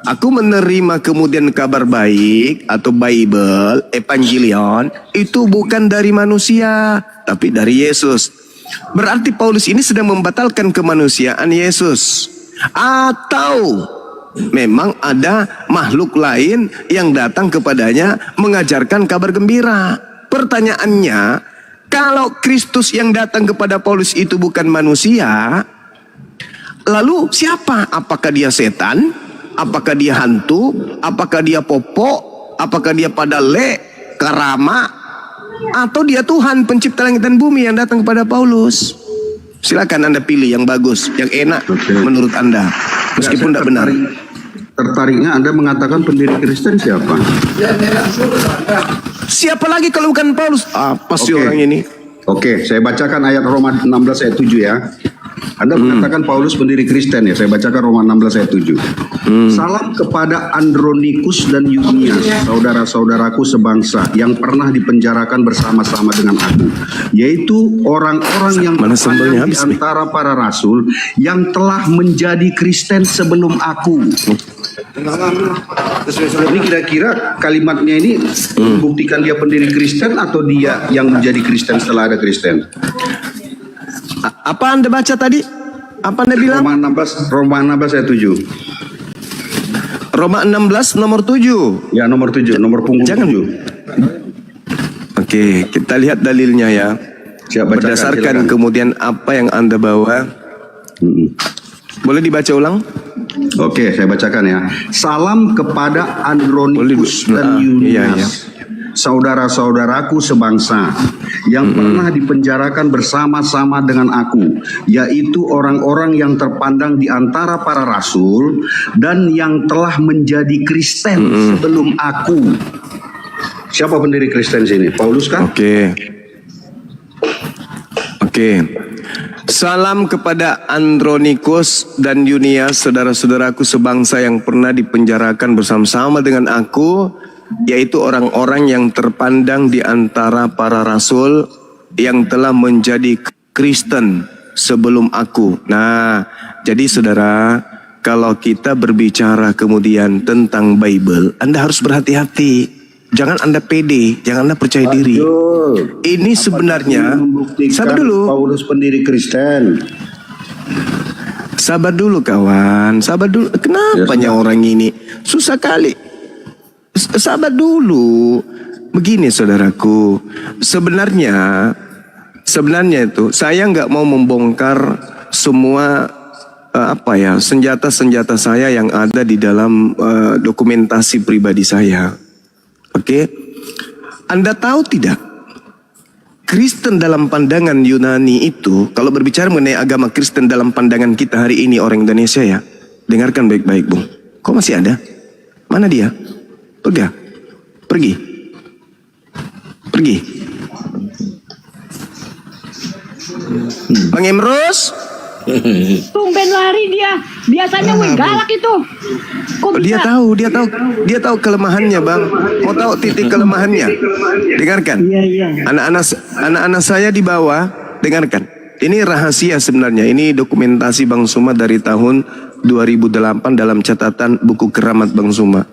S5: aku menerima kemudian kabar baik atau Bible, Evangelion, itu bukan dari manusia, tapi dari Yesus. Berarti Paulus ini sedang membatalkan kemanusiaan Yesus. Atau memang ada makhluk lain yang datang kepadanya mengajarkan kabar gembira. Pertanyaannya, kalau Kristus yang datang kepada Paulus itu bukan manusia, lalu siapa? Apakah dia setan? Apakah dia hantu? Apakah dia popok? Apakah dia padale, karama? Atau dia Tuhan pencipta langit dan bumi yang datang kepada Paulus? Silakan Anda pilih yang bagus, yang enak menurut Anda. Meskipun tidak benar.
S11: Tertariknya Anda mengatakan pendiri Kristen siapa?
S5: Siapa lagi kalau bukan Paulus? Apa sih
S11: Oke.
S5: orang ini?
S11: Oke, saya bacakan ayat Roma 16 ayat 7 ya. Anda mengatakan Paulus pendiri Kristen ya. Saya bacakan Roma 16 ayat 7. Salam kepada Andronikus dan Yunias, saudara-saudaraku sebangsa yang pernah dipenjarakan bersama-sama dengan aku, yaitu orang-orang yang
S5: Mana sambelnya
S11: terpandang di
S5: habis nih?
S11: antara para rasul yang telah menjadi Kristen sebelum aku. Ini kira-kira kalimatnya ini membuktikan dia pendiri Kristen atau dia yang menjadi Kristen setelah ada Kristen?
S5: Apa Anda baca tadi? Apa Anda bilang?
S11: Roma 16 ayat 7.
S5: Roma 16 nomor 7.
S11: Ya, nomor 7, nomor punggung
S5: Jangan.
S11: 7.
S5: Oke, kita lihat dalilnya ya.
S11: Siap, bacakan,
S5: Berdasarkan
S11: silakan.
S5: kemudian apa yang Anda bawa. Boleh dibaca ulang?
S11: Oke, saya bacakan ya. Salam kepada Andronikus dan Yunias,
S5: iya.
S11: saudara-saudaraku sebangsa yang pernah dipenjarakan bersama-sama dengan aku, yaitu orang-orang yang terpandang di antara para rasul dan yang telah menjadi Kristen sebelum aku. Siapa pendiri Kristen sini? Paulus kan?
S5: Oke. Salam kepada Andronikus dan Yunias, saudara-saudaraku sebangsa yang pernah dipenjarakan bersama-sama dengan aku, yaitu orang-orang yang terpandang di antara para rasul yang telah menjadi Kristen sebelum aku. Nah, jadi saudara, kalau kita berbicara kemudian tentang Bible, Anda harus berhati-hati. Jangan Anda pede, jangan Anda percaya diri. Ini sebenarnya, sabar dulu.
S11: Paulus pendiri Kristen.
S5: Sabar dulu kawan, sabar dulu. Kenapa orang ini susah kali? Sabar dulu. Begini saudaraku, sebenarnya itu saya nggak mau membongkar semua senjata-senjata saya yang ada di dalam dokumentasi pribadi saya. Oke, Anda tahu tidak? Kristen dalam pandangan Yunani itu, kalau berbicara mengenai agama Kristen dalam pandangan kita hari ini orang Indonesia ya, dengarkan baik-baik Bung. Kok masih ada? Mana dia? Pergi. Bang Emrus?
S4: Tumben lari dia. Biasanya galak itu. Kok
S5: Dia tahu kelemahannya Bang. Mau tahu titik kelemahannya? Dengarkan.
S4: Iya.
S5: Anak-anak saya di bawah, dengarkan. Ini rahasia sebenarnya. Ini dokumentasi Bang Suma dari tahun 2008 dalam catatan buku Keramat Bang Suma.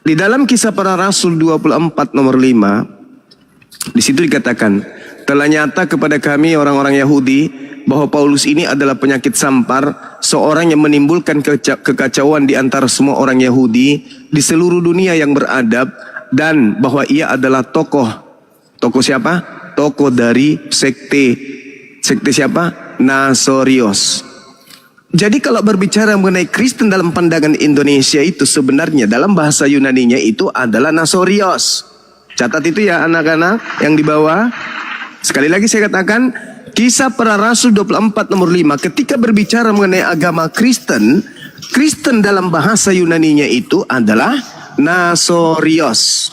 S5: Di dalam Kisah Para Rasul 24 nomor 5, di situ dikatakan, telah nyata kepada kami orang-orang Yahudi bahwa Paulus ini adalah penyakit sampar, seorang yang menimbulkan kekacauan di antara semua orang Yahudi di seluruh dunia yang beradab, dan bahwa ia adalah tokoh siapa? Tokoh dari sekte siapa? Nasorios. Jadi kalau berbicara mengenai Kristen dalam pandangan Indonesia itu sebenarnya dalam bahasa Yunaninya itu adalah Nasorios. Catat itu ya anak-anak yang di bawah. Sekali lagi saya katakan, Kisah Para Rasul 24 nomor 5, ketika berbicara mengenai agama Kristen, Kristen dalam bahasa Yunaninya itu adalah Nasorios.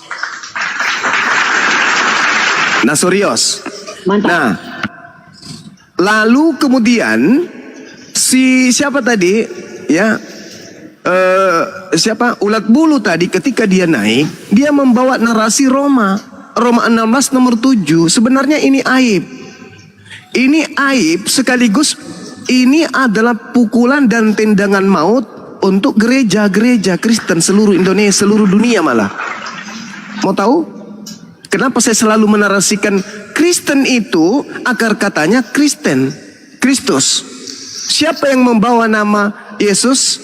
S4: Mantap.
S5: Nah, lalu kemudian siapa tadi ya? Ulat bulu tadi ketika dia naik, dia membawa narasi Roma 16 nomor 7. Sebenarnya ini aib. Ini aib sekaligus ini adalah pukulan dan tendangan maut untuk gereja-gereja Kristen seluruh Indonesia, seluruh dunia malah. Mau tahu? Kenapa saya selalu menarasikan Kristen itu akar katanya Kristus. Siapa yang membawa nama Yesus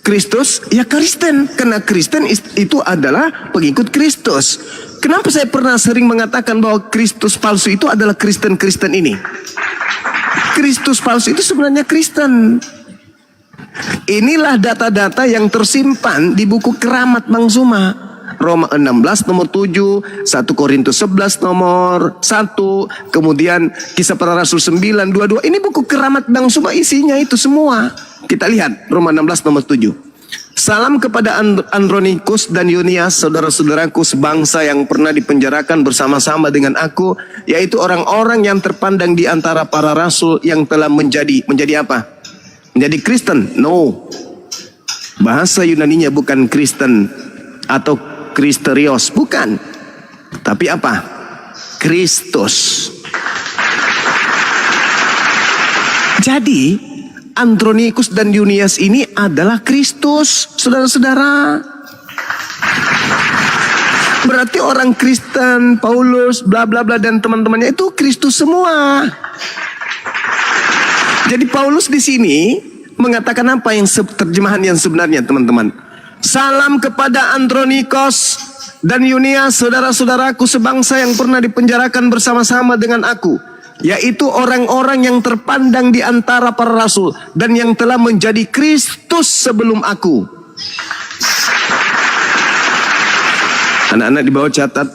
S5: Kristus? Ya Kristen. Karena Kristen itu adalah pengikut Kristus. Kenapa saya pernah sering mengatakan bahwa Kristus palsu itu adalah Kristen ini? Kristus palsu itu sebenarnya Kristen. Inilah data-data yang tersimpan di buku Keramat Bang Suma. Roma 16 nomor 7, 1 Korintus 11 nomor 1, kemudian Kisah Para Rasul 9, 22. Ini buku Keramat Bang Suma isinya itu semua. Kita lihat Roma 16 nomor 7. Salam kepada Andronikus dan Yunias, saudara-saudaraku sebangsa yang pernah dipenjarakan bersama-sama dengan aku, yaitu orang-orang yang terpandang di antara para rasul yang telah menjadi apa? Menjadi Kristen? No. Bahasa Yunaninya bukan Kristen atau Kristerios, bukan. Tapi apa? Kristus. Jadi Andronikus dan Yunias ini adalah Kristus, saudara-saudara. Berarti orang Kristen, Paulus, bla bla bla dan teman-temannya itu Kristus semua. Jadi Paulus di sini mengatakan apa yang terjemahan yang sebenarnya, teman-teman? Salam kepada Andronikos dan Yunias, saudara-saudaraku sebangsa yang pernah dipenjarakan bersama-sama dengan aku, yaitu orang-orang yang terpandang di antara para rasul dan yang telah menjadi Kristus sebelum aku. Anak-anak di bawah catat,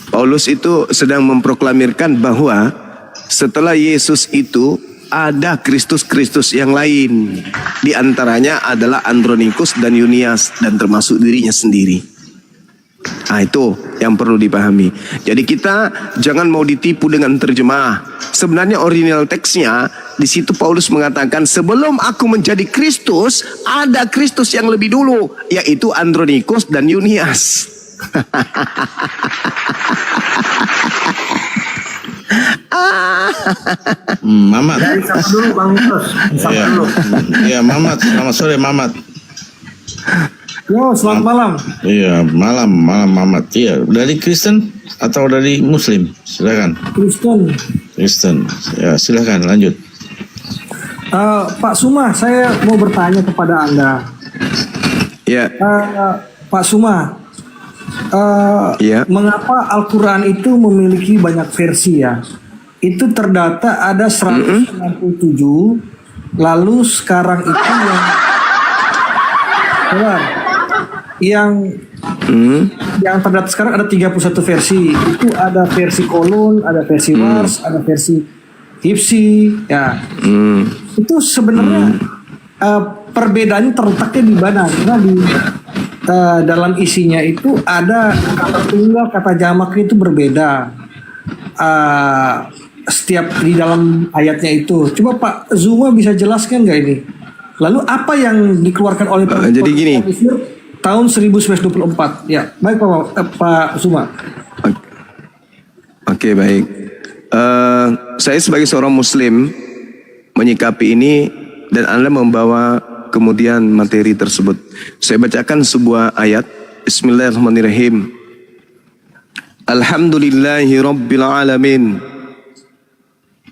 S5: Paulus itu sedang memproklamirkan bahwa setelah Yesus itu ada Kristus-Kristus yang lain. Di antaranya adalah Andronikus dan Yunias dan termasuk dirinya sendiri. Nah, itu yang perlu dipahami. Jadi kita jangan mau ditipu dengan terjemah. Sebenarnya original teksnya di situ Paulus mengatakan sebelum aku menjadi Kristus ada Kristus yang lebih dulu, yaitu Andronikus dan Yunias.
S7: Mamat.
S1: Siapa dulu Bang Yunus? Siapa dulu?
S7: Iya, Mamat. Selamat sore, Mamat.
S1: Yo, selamat malam.
S7: Iya, malam Mamat. Iya, dari Kristen atau dari Muslim? Silakan. Kristen. Ya, silakan lanjut.
S12: Pak Suma, saya mau bertanya kepada Anda.
S5: Ya.
S12: Pak Suma,
S5: ya.
S12: Mengapa Al-Quran itu memiliki banyak versi ya? Itu terdata ada 197, lalu sekarang itu yang terdata sekarang ada 31 versi. Itu ada versi kolon, ada versi wars, ada versi hipsi, ya. Itu sebenarnya perbedaannya terletaknya di mana? Karena di dalam isinya itu ada kata tunggal, kata jamak itu berbeda. Setiap di dalam ayatnya itu. Coba Pak Zuma bisa jelaskan nggak ini? Lalu apa yang dikeluarkan oleh
S5: jadi gini.
S12: Tahun 1924. Ya, baik Pak Zuma.
S5: Oke, baik. Saya sebagai seorang Muslim menyikapi ini dan Anda membawa kemudian materi tersebut. Saya bacakan sebuah ayat. Bismillahirrahmanirrahim. Alhamdulillahi Rabbil Alamin.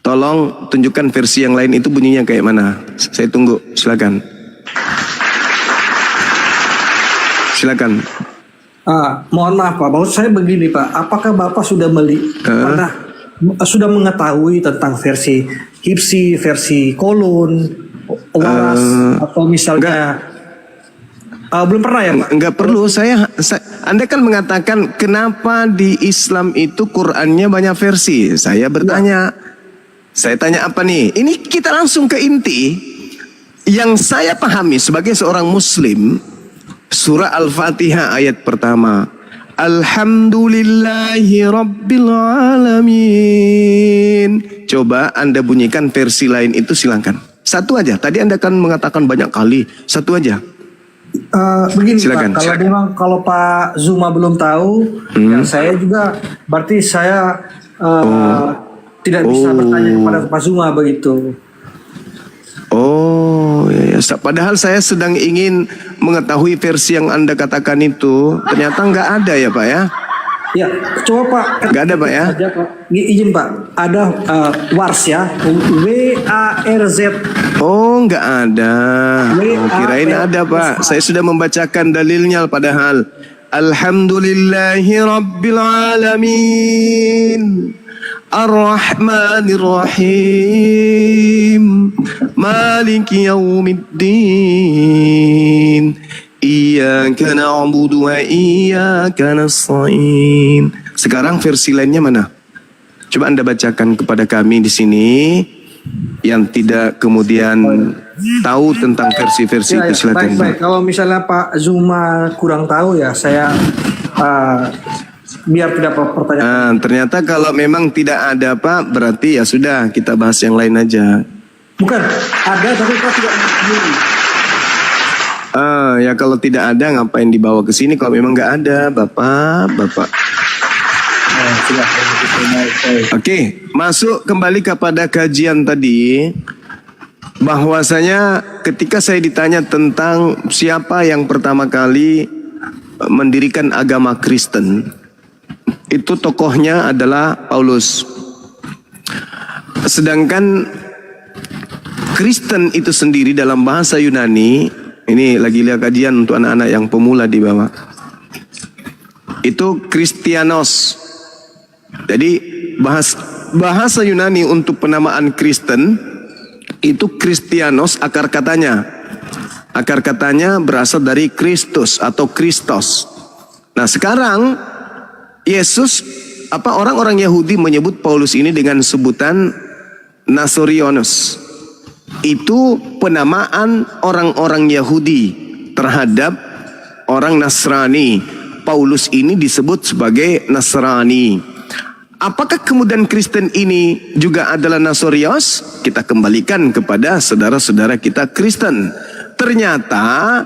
S5: Tolong tunjukkan versi yang lain itu bunyinya kayak mana. Saya tunggu, silakan. Silakan.
S12: Mohon maaf Pak, maksud saya begini Pak. Apakah Bapak sudah sudah mengetahui tentang versi hipsi, versi kolon, waras, atau misalnya belum pernah ya Pak?
S5: Enggak perlu. Anda kan mengatakan kenapa di Islam itu Qurannya banyak versi. Saya bertanya. Saya tanya apa nih? Ini kita langsung ke inti. Yang saya pahami sebagai seorang Muslim, surah Al-Fatihah ayat pertama. Alhamdulillahi Rabbil Alamin. Coba Anda bunyikan versi lain itu, silakan. Satu aja. Tadi Anda kan mengatakan banyak kali. Satu aja.
S12: Begini
S5: silakan,
S12: Pak, kalau Pak Zuma belum tahu, ya saya juga berarti saya tidak bisa bertanya kepada Pak Zuma begitu.
S5: Oh, ya. Padahal saya sedang ingin mengetahui versi yang Anda katakan itu. Ternyata nggak ada ya Pak ya?
S12: Ya, coba Pak.
S5: Nggak ada Pak ya?
S12: Aja, Pak. Izin Pak, ada wars ya, WARZ.
S5: Oh, nggak ada. Kirain ada Pak. Saya sudah membacakan dalilnya padahal. Alhamdulillahi Rabbil Alamin. Ar-Rahmanir-Rahim. Maliki Yaumiddin. Iyyaka na'budu wa iyyaka nasta'in. Sekarang versi lainnya mana? Coba Anda bacakan kepada kami di sini. yang tidak kemudian tahu tentang versi-versi
S12: Ya,
S5: itu,
S12: ya.
S5: silakan.
S12: Baik. Kalau misalnya Pak Zuma kurang tahu ya, saya biar tidak pertanyaan.
S5: Ternyata kalau memang tidak ada Pak, berarti ya sudah kita bahas yang lain aja.
S12: Bukan, ada tapi kau tidak mengetahui.
S5: Ya kalau tidak ada ngapain dibawa ke sini kalau memang nggak ada, Bapak. Oke, masuk kembali kepada kajian tadi, bahwasanya ketika saya ditanya tentang siapa yang pertama kali mendirikan agama Kristen, itu tokohnya adalah Paulus. Sedangkan Kristen itu sendiri dalam bahasa Yunani, ini lagi lihat kajian untuk anak-anak yang pemula di bawah, itu Kristianos. Jadi bahasa Yunani untuk penamaan Kristen itu Kristianos, akar katanya berasal dari Kristus atau Kristos. Nah sekarang Yesus, orang-orang Yahudi menyebut Paulus ini dengan sebutan Nasorianus. Itu penamaan orang-orang Yahudi terhadap orang Nasrani. Paulus ini disebut sebagai Nasrani. Apakah kemudian Kristen ini juga adalah Nasorios? Kita kembalikan kepada saudara-saudara kita Kristen. Ternyata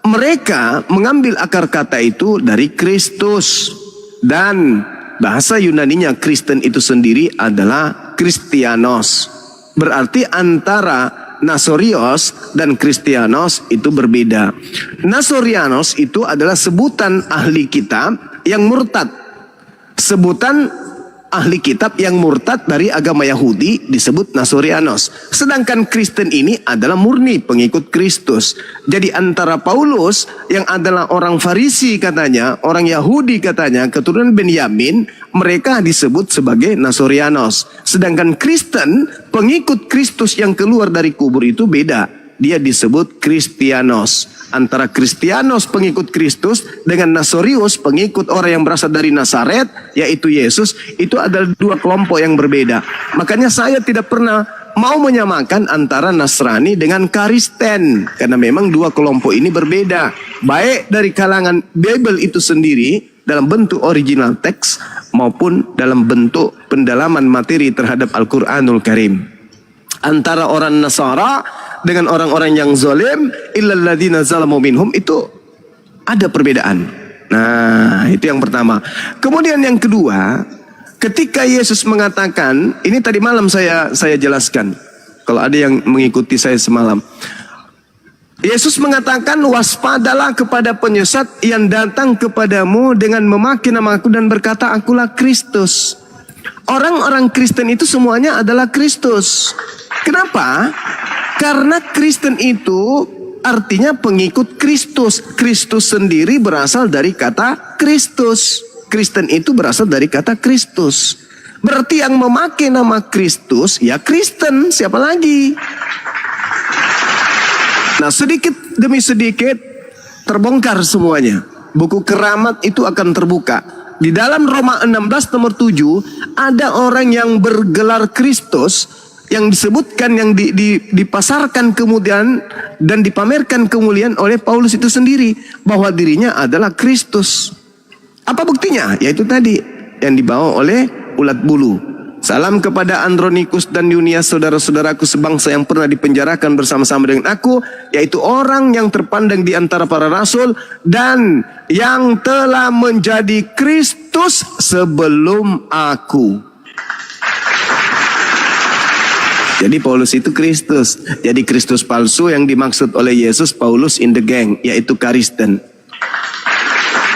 S5: mereka mengambil akar kata itu dari Kristus. Dan bahasa Yunaninya Kristen itu sendiri adalah Kristianos. Berarti antara Nasorios dan Kristianos itu berbeda. Nasorianos itu adalah sebutan ahli kitab yang murtad. Sebutan ahli kitab yang murtad dari agama Yahudi disebut Nasorianos. Sedangkan Kristen ini adalah murni pengikut Kristus. Jadi antara Paulus yang adalah orang Farisi katanya, orang Yahudi katanya, keturunan Benyamin, mereka disebut sebagai Nasorianos. Sedangkan Kristen, pengikut Kristus yang keluar dari kubur itu beda. Dia disebut Kristianos. Antara Kristianos pengikut Kristus dengan Nasorius pengikut orang yang berasal dari Nazaret, yaitu Yesus, itu adalah dua kelompok yang berbeda. Makanya saya tidak pernah mau menyamakan antara Nasrani dengan Kristen, karena memang dua kelompok ini berbeda, baik dari kalangan Bible itu sendiri dalam bentuk original teks maupun dalam bentuk pendalaman materi terhadap Al-Quranul Karim. Antara orang Nasara dengan orang-orang yang zalim, illal ladzina zalamu minhum, itu ada perbedaan. Nah, itu yang pertama. Kemudian yang kedua, ketika Yesus mengatakan, ini tadi malam saya jelaskan, kalau ada yang mengikuti saya semalam. Yesus mengatakan, waspadalah kepada penyesat yang datang kepadamu dengan memakai nama aku dan berkata, akulah Kristus. Orang-orang Kristen itu semuanya adalah Kristus. Kenapa? Karena Kristen itu artinya pengikut Kristus. Kristus sendiri berasal dari kata Kristus. Kristen itu berasal dari kata Kristus. Berarti yang memakai nama Kristus ya Kristen, siapa lagi? Nah, sedikit demi sedikit terbongkar semuanya. Buku keramat itu akan terbuka. Di dalam Roma 16 nomor 7 ada orang yang bergelar Kristus yang disebutkan, yang dipasarkan kemudian dan dipamerkan kemuliaan oleh Paulus itu sendiri bahwa dirinya adalah Kristus. Apa buktinya? Yaitu tadi yang dibawa oleh ulat bulu. Salam kepada Andronikus dan Yunias, saudara-saudaraku sebangsa yang pernah dipenjarakan bersama-sama dengan aku, yaitu orang yang terpandang di antara para rasul dan yang telah menjadi Kristus sebelum aku. Jadi Paulus itu Kristus. Jadi Kristus palsu yang dimaksud oleh Yesus, Paulus in the gang, yaitu Kristen.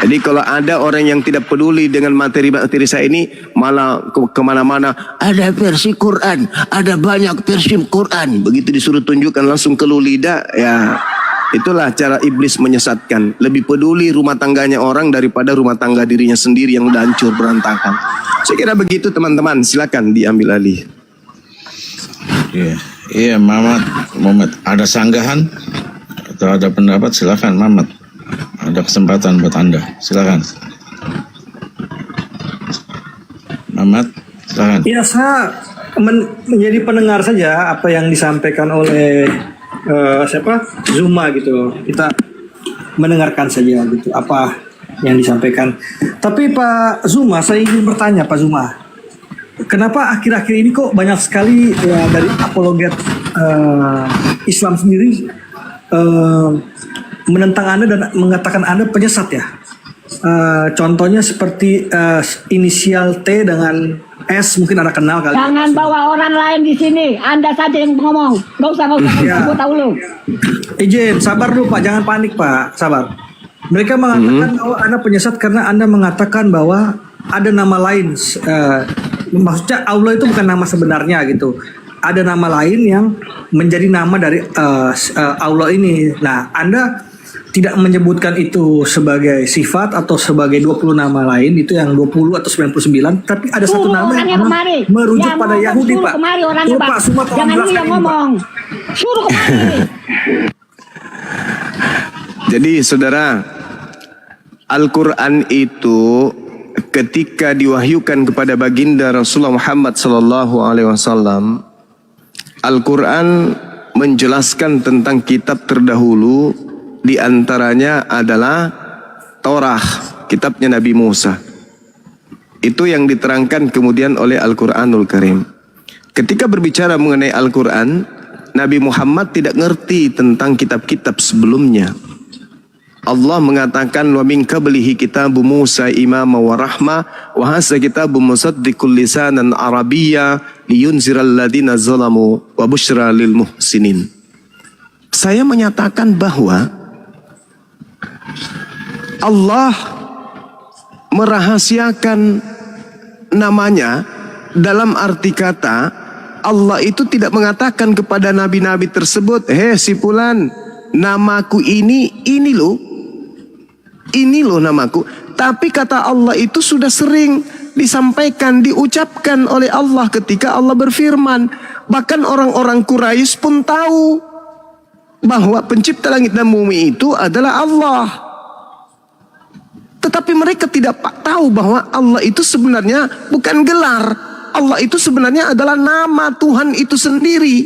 S5: Jadi kalau ada orang yang tidak peduli dengan materi-materi saya ini, malah kemana-mana, ada versi Quran, ada banyak versi Quran. Begitu disuruh tunjukkan langsung keluh lidah, ya itulah cara iblis menyesatkan. Lebih peduli rumah tangganya orang daripada rumah tangga dirinya sendiri yang udah hancur berantakan. Saya kira begitu teman-teman, silakan diambil alih.
S7: Iya, Mamat, ada sanggahan atau ada pendapat, silakan Mamat. Ada kesempatan buat Anda, silakan. Mamat, silakan.
S12: Iya, saya menjadi pendengar saja apa yang disampaikan oleh Zuma gitu. Kita mendengarkan saja gitu apa yang disampaikan. Tapi Pak Zuma, saya ingin bertanya Pak Zuma, kenapa akhir-akhir ini kok banyak sekali ya, dari apologet Islam sendiri menentang Anda dan mengatakan Anda penyesat ya? Contohnya seperti inisial T dengan S, mungkin Anda kenal kali.
S4: Jangan bawa orang lain di sini. Anda saja yang ngomong. Gak usah
S12: Ya.
S4: gue tahu lu.
S12: Izin, sabar dulu Pak, jangan panik Pak, sabar. Mereka mengatakan bahwa Anda penyesat karena Anda mengatakan bahwa ada nama lain. Maksudnya Allah itu bukan nama sebenarnya gitu. Ada nama lain yang menjadi nama dari Allah ini. Nah, Anda tidak menyebutkan itu sebagai sifat atau sebagai 20 nama lain, itu yang 20 atau 99, tapi ada satu nama yang merujuk pada Yahudi, Pak.
S4: Kemari orangnya, Pak. Jangan lu yang ngomong. Suruh kemari.
S5: Jadi saudara, Al-Quran itu ketika diwahyukan kepada baginda Rasulullah Muhammad SAW, Al-Quran menjelaskan tentang kitab terdahulu, di antaranya adalah Taurah, kitabnya Nabi Musa. Itu yang diterangkan kemudian oleh Al-Quranul Karim. Ketika berbicara mengenai Al-Quran, Nabi Muhammad tidak ngerti tentang kitab-kitab sebelumnya. Allah mengatakan wa min qablihi kitabu Musa imama wa rahmah wa hadza kitabu musaddiqul lisanan arabiyya liyunziral ladzina zalamu wa busyra lil muhsinin. Saya menyatakan bahwa Allah merahasiakan namanya dalam arti kata Allah itu tidak mengatakan kepada nabi-nabi tersebut, "Hei si fulan, namaku ini loh namaku." Tapi kata Allah itu sudah sering disampaikan, diucapkan oleh Allah ketika Allah berfirman. Bahkan orang-orang Quraisy pun tahu bahwa pencipta langit dan bumi itu adalah Allah. Tetapi mereka tidak tahu bahwa Allah itu sebenarnya bukan gelar. Allah itu sebenarnya adalah nama Tuhan itu sendiri.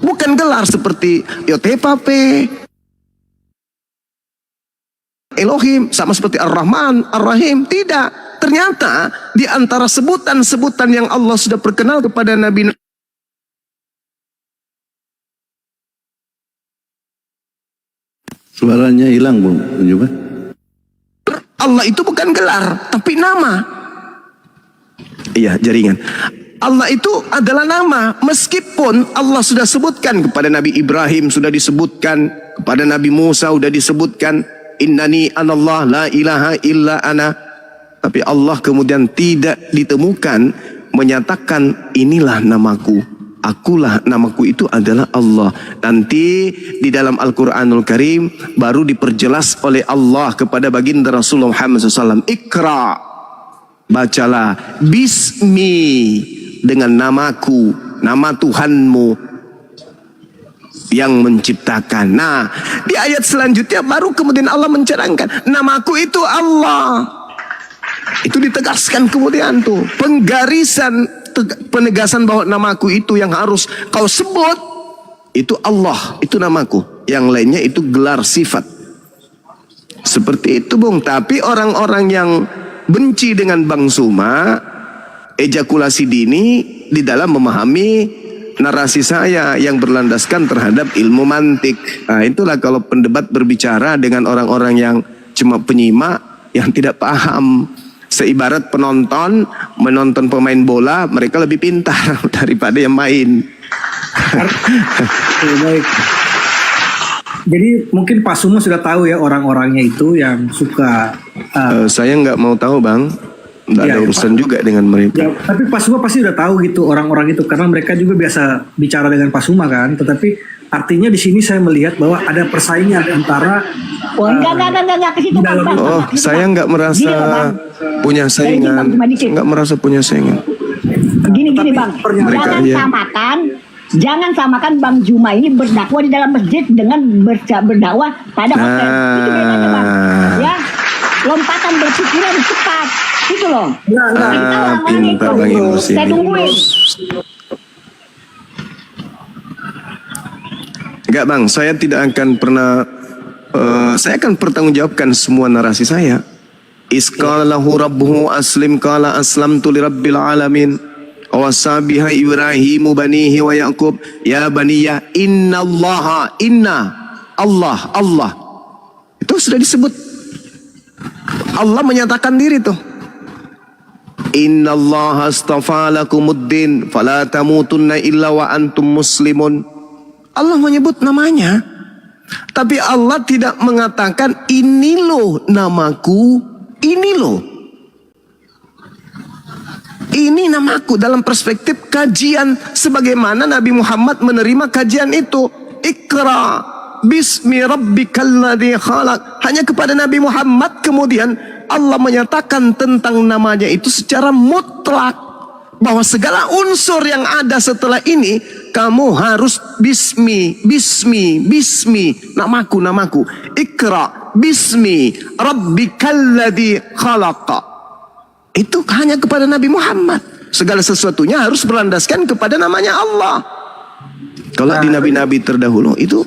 S5: Bukan gelar seperti Yotepape, Elohim, sama seperti Ar-Rahman, Ar-Rahim. Tidak. Ternyata di antara sebutan-sebutan yang Allah sudah perkenal kepada Nabi,
S6: suaranya hilang, Bung. Coba.
S5: Allah itu bukan gelar, tapi nama. Iya, jaringan. Allah itu adalah nama, meskipun Allah sudah sebutkan kepada Nabi Ibrahim, sudah disebutkan kepada Nabi Musa, sudah disebutkan innani anallah la ilaha illa ana. Tapi Allah kemudian tidak ditemukan menyatakan inilah namaku. Akulah, namaku itu adalah Allah. Nanti di dalam Al-Quranul Karim baru diperjelas oleh Allah kepada baginda Rasulullah Muhammad SAW. Iqra, bacalah, bismi, dengan namaku, nama Tuhanmu yang menciptakan. Nah, di ayat selanjutnya baru kemudian Allah mencerangkan, namaku itu Allah. Itu ditegaskan kemudian tuh, penegasan bahwa namaku itu yang harus kau sebut itu Allah, itu namaku. Yang lainnya itu gelar sifat. Seperti itu, Bung. Tapi orang-orang yang benci dengan Bang Zuma, ejakulasi dini di dalam memahami narasi saya yang berlandaskan terhadap ilmu mantik. Nah, itulah kalau pendebat berbicara dengan orang-orang yang cuma penyimak, yang tidak paham. Seibarat penonton menonton pemain bola, mereka lebih pintar daripada yang main.
S12: Baik. Jadi mungkin Pak Zuma sudah tahu ya orang-orangnya itu yang suka.
S5: Saya nggak mau tahu, Bang. Nggak ada urusan juga dengan mereka.
S12: Ya, tapi Pak Zuma pasti udah tahu gitu orang-orang itu, karena mereka juga biasa bicara dengan Pak Zuma kan. Tetapi artinya di sini saya melihat bahwa ada persaingan antara.
S4: Enggak ke situ, Bang.
S5: Oh, saya nggak merasa punya saingan. Nggak merasa punya saingan.
S4: Gini Bang. Jangan samakan Bang Zuma ini berdakwah di dalam masjid dengan berdakwah pada hotel. Itu bedanya, Bang. Ya, lompatan berpikiran cepat. Itu loh.
S5: Pintar Bang Imus
S4: Saya
S5: ini.
S4: tungguin.
S5: Enggak Bang, saya tidak akan pernah, saya akan pertanggungjawabkan semua narasi saya. Isqalahu rabbuhu aslim qala aslamtu lirabbil alamin. Wasabiha Ibrahimu banihi wa Yaqub ya baniya innallaha Allah. Itu sudah disebut. Allah menyatakan diri tuh. Innallaha astafa lakumuddin fala tamutunna illa wa antum muslimun. Allah menyebut namanya, tapi Allah tidak mengatakan ini loh namaku, ini loh. Ini namaku dalam perspektif kajian sebagaimana Nabi Muhammad menerima kajian itu. Iqra bismi rabbikal ladzi khalaq. Hanya kepada Nabi Muhammad kemudian Allah menyatakan tentang namanya itu secara mutlak, bahwa segala unsur yang ada setelah ini kamu harus bismi, namaku. Iqra bismi rabbikal ladzi khalaq. Itu hanya kepada Nabi Muhammad. Segala sesuatunya harus berlandaskan kepada namanya Allah. Kalau di nabi-nabi terdahulu itu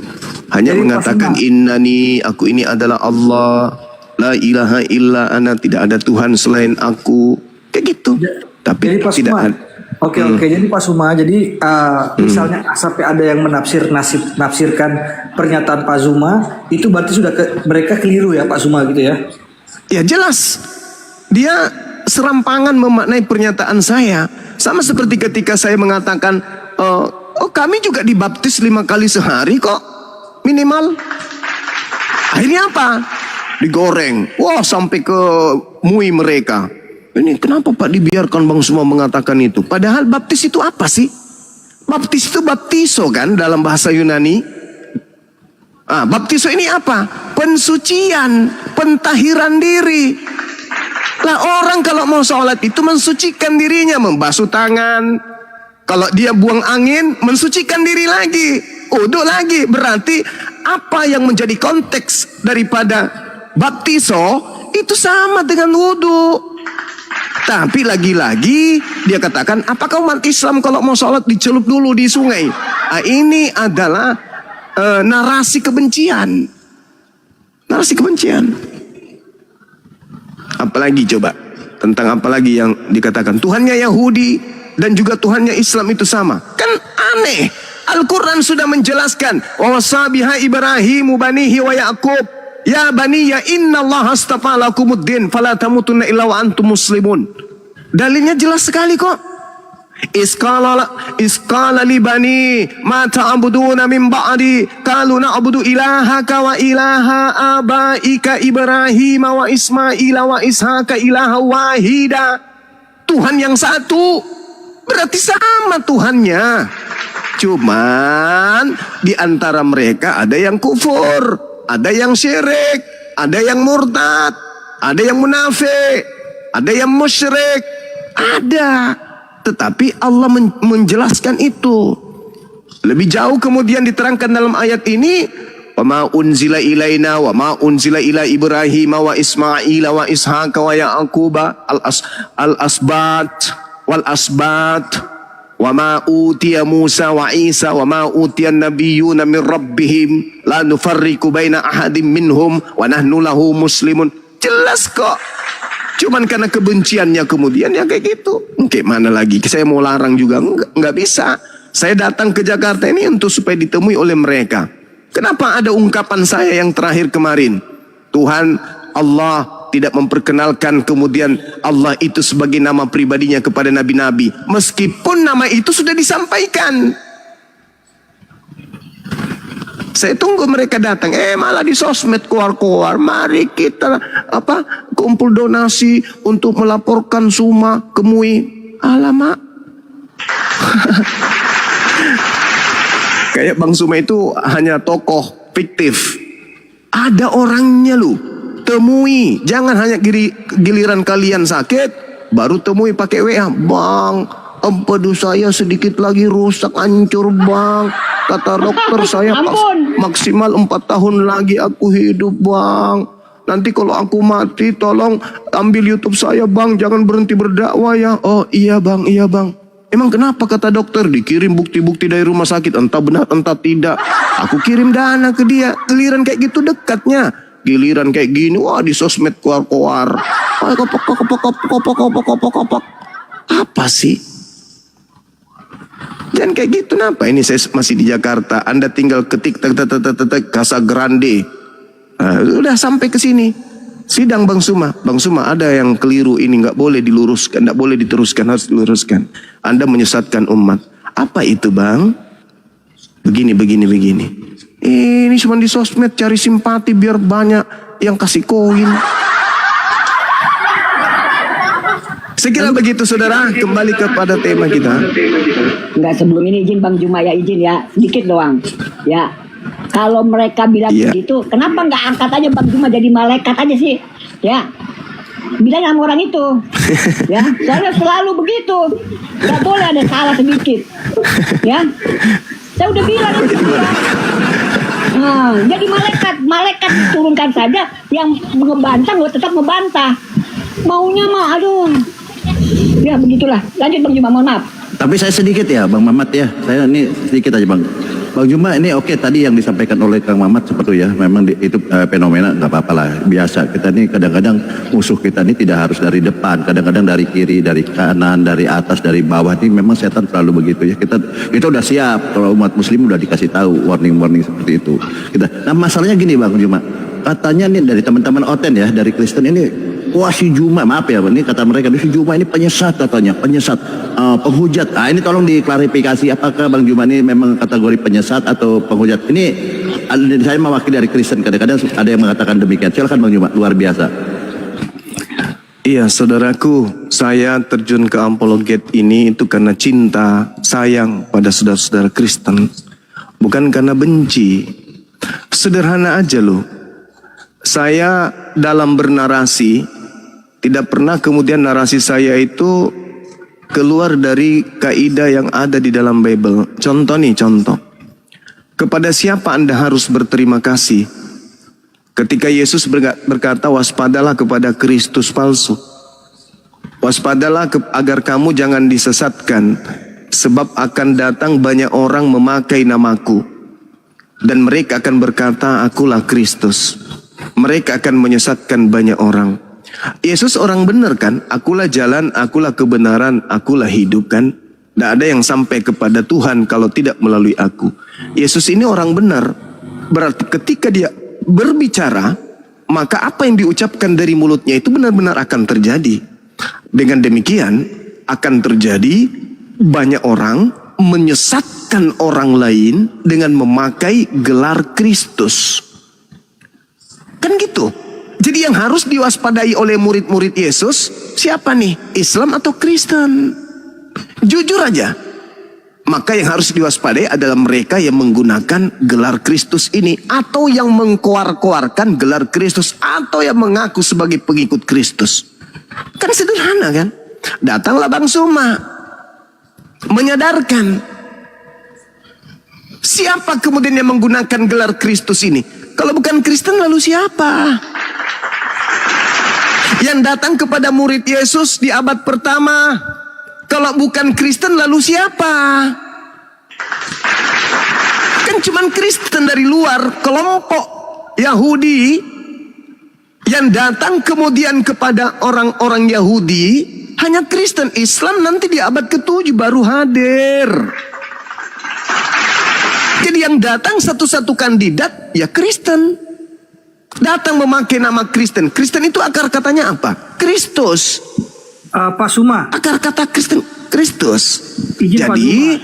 S5: hanya mengatakan innani, aku ini adalah Allah, la ilaha illa ana, tidak ada Tuhan selain aku, kayak gitu. Tapi tidak ada.
S12: Oke, jadi Pak Suma, jadi misalnya sampai ada yang menafsirkan pernyataan Pak Zuma, itu berarti sudah mereka keliru ya Pak Suma gitu ya?
S5: Ya jelas, dia serampangan memaknai pernyataan saya. Sama seperti ketika saya mengatakan, kami juga dibaptis 5 kali sehari kok, minimal. Akhirnya apa? Digoreng. Wah, sampai ke MUI mereka. Ini kenapa Pak dibiarkan Bang semua mengatakan itu? Padahal baptis itu apa sih? Baptis itu baptiso kan dalam bahasa Yunani. Baptiso ini apa? Pensucian, pentahiran diri. Lah orang kalau mau sholat itu mensucikan dirinya, membasuh tangan. Kalau dia buang angin, mensucikan diri lagi, uduk lagi. Berarti apa yang menjadi konteks daripada baptiso itu sama dengan wudhu. Tapi lagi-lagi dia katakan, apakah umat Islam kalau mau sholat dicelup dulu di sungai? Ini adalah narasi kebencian. Narasi kebencian. Apalagi coba, tentang apalagi yang dikatakan Tuhannya Yahudi dan juga Tuhannya Islam itu sama. Kan aneh. Al-Quran sudah menjelaskan, wa wasabiha Ibrahimu banihi wa Yaqub ya baniya innallaha astafa lakumuddin fala tamutunna illa wa antum muslimun. Dalilnya jelas sekali kok. Isqala li bani ma ta'buduna min ba'di qalu na'budu ilahaka wa ilaha abaika Ibrahim wa Ismail wa Ishaka ilaha wahida. Tuhan yang satu, berarti sama Tuhannya. Cuman di antara mereka ada yang kufur, ada yang syirik, ada yang murtad, ada yang munafik, ada yang musyrik, ada. Tetapi Allah menjelaskan itu lebih jauh. Kemudian diterangkan dalam ayat ini, wa ma unzila ilaina wa ma unzila ila Ibrahim wa Ismail wa Ishaq wa Yaqub al-asbat wal asbat wa ma utiya Musa wa Isa wa ma utiya an-nabiyyuna min rabbihim la nufarriqu baina ahadin minhum wa nahnu lahu muslimun. Jelas kok. Cuman karena kebenciannya kemudian ya kayak gitu. Kayak mana lagi? Saya mau larang juga nggak bisa. Saya datang ke Jakarta ini untuk supaya ditemui oleh mereka. Kenapa ada ungkapan saya yang terakhir kemarin? Tuhan Allah tidak memperkenalkan kemudian Allah itu sebagai nama pribadinya kepada nabi-nabi. Meskipun nama itu sudah disampaikan. Saya tunggu mereka datang, malah di sosmed keluar-keluar. Mari kita kumpul donasi untuk melaporkan Suma ke MUI. Alamak. Kayak Bang Suma itu hanya tokoh fiktif. Ada orangnya lu. Temui. Jangan hanya giliran kalian sakit baru temui pakai WA. Bang, empedu saya sedikit lagi rusak, hancur bang. Kata dokter saya maksimal 4 tahun lagi aku hidup bang. Nanti kalau aku mati tolong ambil YouTube saya bang, jangan berhenti berdakwah ya. Oh iya bang, iya bang. Emang kenapa kata dokter? Dikirim bukti-bukti dari rumah sakit, entah benar entah tidak. Aku kirim dana ke dia, giliran kayak gitu dekatnya. Giliran kayak gini, wah di sosmed keluar-keluar. Apa sih? Jangan kayak gitu, kenapa? Ini saya masih di Jakarta, Anda tinggal ketik Casa Grande. Udah sampai ke sini. Sidang Bang Suma ada yang keliru ini, nggak boleh diluruskan, nggak boleh diteruskan, harus diluruskan. Anda menyesatkan umat. Apa itu bang? Begini. Ini cuma di sosmed cari simpati biar banyak yang kasih koin. Saya kira begitu saudara. Kembali kepada tema kita.
S4: Enggak, sebelum ini izin Bang Juma ya, izin ya sedikit doang ya. Kalau mereka bilang begitu, kenapa nggak angkat aja Bang Juma jadi malaikat aja sih? Ya, bilang sama orang itu. Ya, soalnya selalu begitu. Nggak boleh ada salah sedikit. Ya, saya udah bilang itu. Jadi malaikat turunkan saja. Yang ngebantah, gue tetap ngebantah. Maunya mah, aduh. Ya begitulah. Lanjut Bang Juma, mohon maaf.
S6: Tapi saya sedikit ya Bang Mamat ya. Saya ini sedikit aja Bang. Bang Juma ini oke, tadi yang disampaikan oleh Kang Mamat seperti itu ya. Memang itu fenomena nggak apa-apa lah. Biasa. Kita ini kadang-kadang musuh kita ini tidak harus dari depan. Kadang-kadang dari kiri, dari kanan, dari atas, dari bawah. Ini memang setan selalu begitu ya. Kita udah siap. Kalau umat muslim udah dikasih tahu warning-warning seperti itu. Nah masalahnya gini Bang Juma. Katanya nih dari teman-teman Oten ya, dari Kristen ini, wah si Juma, maaf ya, ini kata mereka, si Juma ini penyesat katanya, penghujat. Ini tolong diklarifikasi, apakah Bang Juma ini memang kategori penyesat atau penghujat? Ini saya mewakili dari Kristen, kadang-kadang ada yang mengatakan demikian. Silakan Bang Juma, luar biasa.
S5: Iya saudaraku, saya terjun ke apologet ini itu karena cinta, sayang pada saudara-saudara Kristen. Bukan karena benci. Sederhana aja loh. Saya dalam bernarasi tidak pernah kemudian narasi saya itu keluar dari kaidah yang ada di dalam Bible. Contoh. Kepada siapa Anda harus berterima kasih? Ketika Yesus berkata, waspadalah kepada Kristus palsu. Waspadalah agar kamu jangan disesatkan, sebab akan datang banyak orang memakai namaku, dan mereka akan berkata, akulah Kristus. Mereka akan menyesatkan banyak orang. Yesus orang benar kan? Akulah jalan, akulah kebenaran, akulah hidup kan? Tidak ada yang sampai kepada Tuhan kalau tidak melalui aku. Yesus ini orang benar. Berarti ketika dia berbicara, maka apa yang diucapkan dari mulutnya itu benar-benar akan terjadi. Dengan demikian akan terjadi banyak orang menyesatkan orang lain dengan memakai gelar Kristus. Kan gitu. Jadi yang harus diwaspadai oleh murid-murid Yesus siapa nih? Islam atau Kristen? Jujur aja. Maka yang harus diwaspadai adalah mereka yang menggunakan gelar Kristus ini, atau yang mengkoar-koarkan gelar Kristus, atau yang mengaku sebagai pengikut Kristus. Kan sederhana kan? Datanglah Bang Suma menyadarkan. Siapa kemudian yang menggunakan gelar Kristus ini? Kalau bukan Kristen lalu siapa? Yang datang kepada murid Yesus di abad pertama, kalau bukan Kristen lalu siapa? Kan cuman Kristen dari luar, kelompok Yahudi yang datang kemudian kepada orang-orang Yahudi, hanya Kristen. Islam nanti di abad ke-7 baru hadir. Jadi yang datang satu-satu kandidat ya Kristen. Datang memakai nama Kristen. Kristen itu akar katanya apa? Kristus.
S12: Pak Suma.
S5: Akar kata Kristen Kristus. Jadi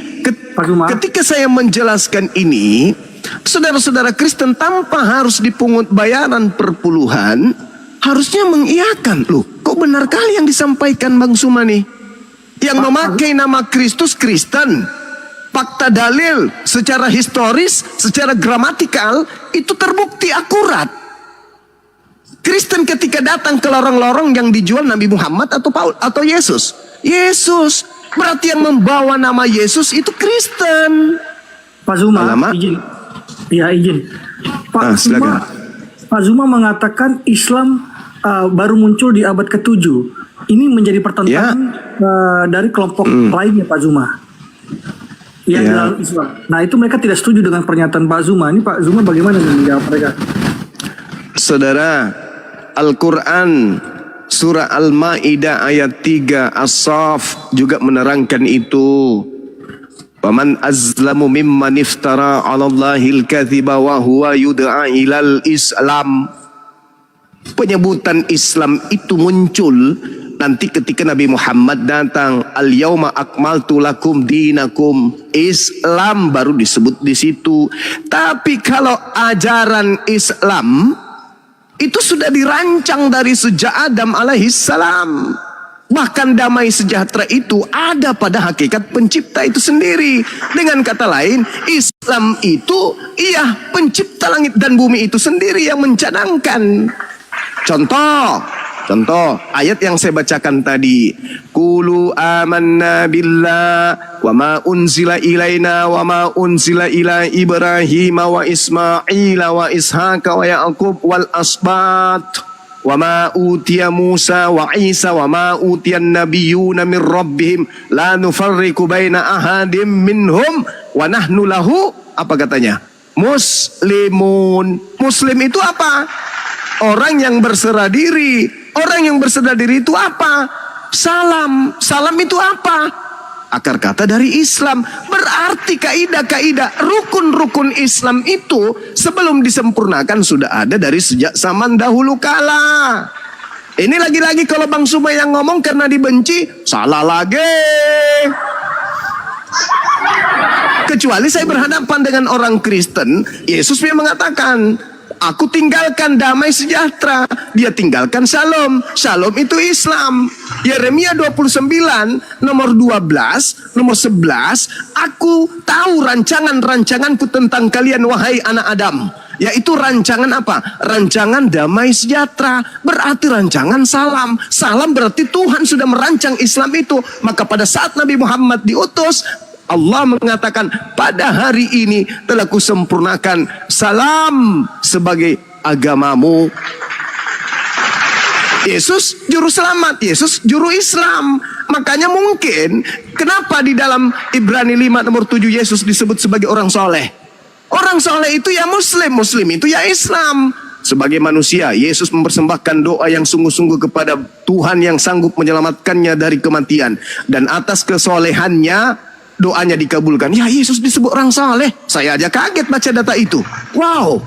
S5: ketika saya menjelaskan ini, saudara-saudara Kristen tanpa harus dipungut bayaran perpuluhan, harusnya mengiyakan. Loh, kok benar kali yang disampaikan Bang Suma nih? Yang memakai nama Kristus Kristen. Fakta dalil secara historis, secara gramatikal itu terbukti akurat. Kristen ketika datang ke lorong-lorong yang dijual Nabi Muhammad atau Paul atau Yesus. Yesus berarti yang membawa nama Yesus itu Kristen.
S12: Pak Zuma, izin. Ya izin. Pak Zuma, Pak Zuma mengatakan Islam baru muncul di abad ke-7. Ini menjadi pertentangan dari kelompok lainnya Pak Zuma. Yang dalam Islam. Nah itu mereka tidak setuju dengan pernyataan Pak Zuma. Ini Pak Zuma bagaimana menjawab mereka?
S5: Saudara, Al-Quran surah Al-Ma'idah ayat 3 As-Saff juga menerangkan itu. Waman azlamu mimman iftara 'ala Allahil kadhiba wa huwa yud'a ilal Islam. Penyebutan Islam itu muncul nanti ketika Nabi Muhammad datang. Al-yauma akmaltu lakum dinakum. Islam baru disebut di situ. Tapi kalau ajaran Islam itu sudah dirancang dari sejak Adam alaihissalam. Bahkan damai sejahtera itu ada pada hakikat pencipta itu sendiri. Dengan kata lain, Islam itu pencipta langit dan bumi itu sendiri yang mencadangkan. Contoh ayat yang saya bacakan tadi. Qulu amanna billah wa ma unzila ilaina wa ma unzila ila Ibrahim wa Ismail wa Ishaq wa Yaqub wal asbat wa ma utiya Musa wa Isa wa ma utiyan nabiyyuna min rabbihim la nufarriqu baina ahadim minhum wa nahnu lahu, apa katanya? Muslimun. Muslim itu apa? Orang yang berserah diri. Orang yang berserah diri itu apa? Salam. Salam itu apa? Akar kata dari Islam. Berarti kaidah-kaidah rukun-rukun Islam itu sebelum disempurnakan sudah ada dari sejak zaman dahulu kala. Ini lagi-lagi kalau Bang Suma yang ngomong karena dibenci, salah lagi. Kecuali saya berhadapan dengan orang Kristen, Yesus yang mengatakan, aku tinggalkan damai sejahtera. Dia tinggalkan shalom. Shalom itu Islam. Yeremia 29 nomor 12 nomor 11, aku tahu rancangan-rancanganku tentang kalian wahai anak Adam. Yaitu rancangan apa? Rancangan damai sejahtera. Berarti rancangan salam. Salam berarti Tuhan sudah merancang Islam itu. Maka pada saat Nabi Muhammad diutus, Allah mengatakan, pada hari ini telah kusempurnakan salam sebagai agamamu. Yesus juru selamat, Yesus juru Islam. Makanya mungkin kenapa di dalam Ibrani 5 nomor 7 Yesus disebut sebagai orang soleh. Orang soleh itu ya Muslim, Muslim itu ya Islam. Sebagai manusia, Yesus mempersembahkan doa yang sungguh-sungguh kepada Tuhan yang sanggup menyelamatkannya dari kematian. Dan atas kesolehannya doanya dikabulkan. Ya, Yesus disebut orang saleh. Saya aja kaget baca data itu. Wow.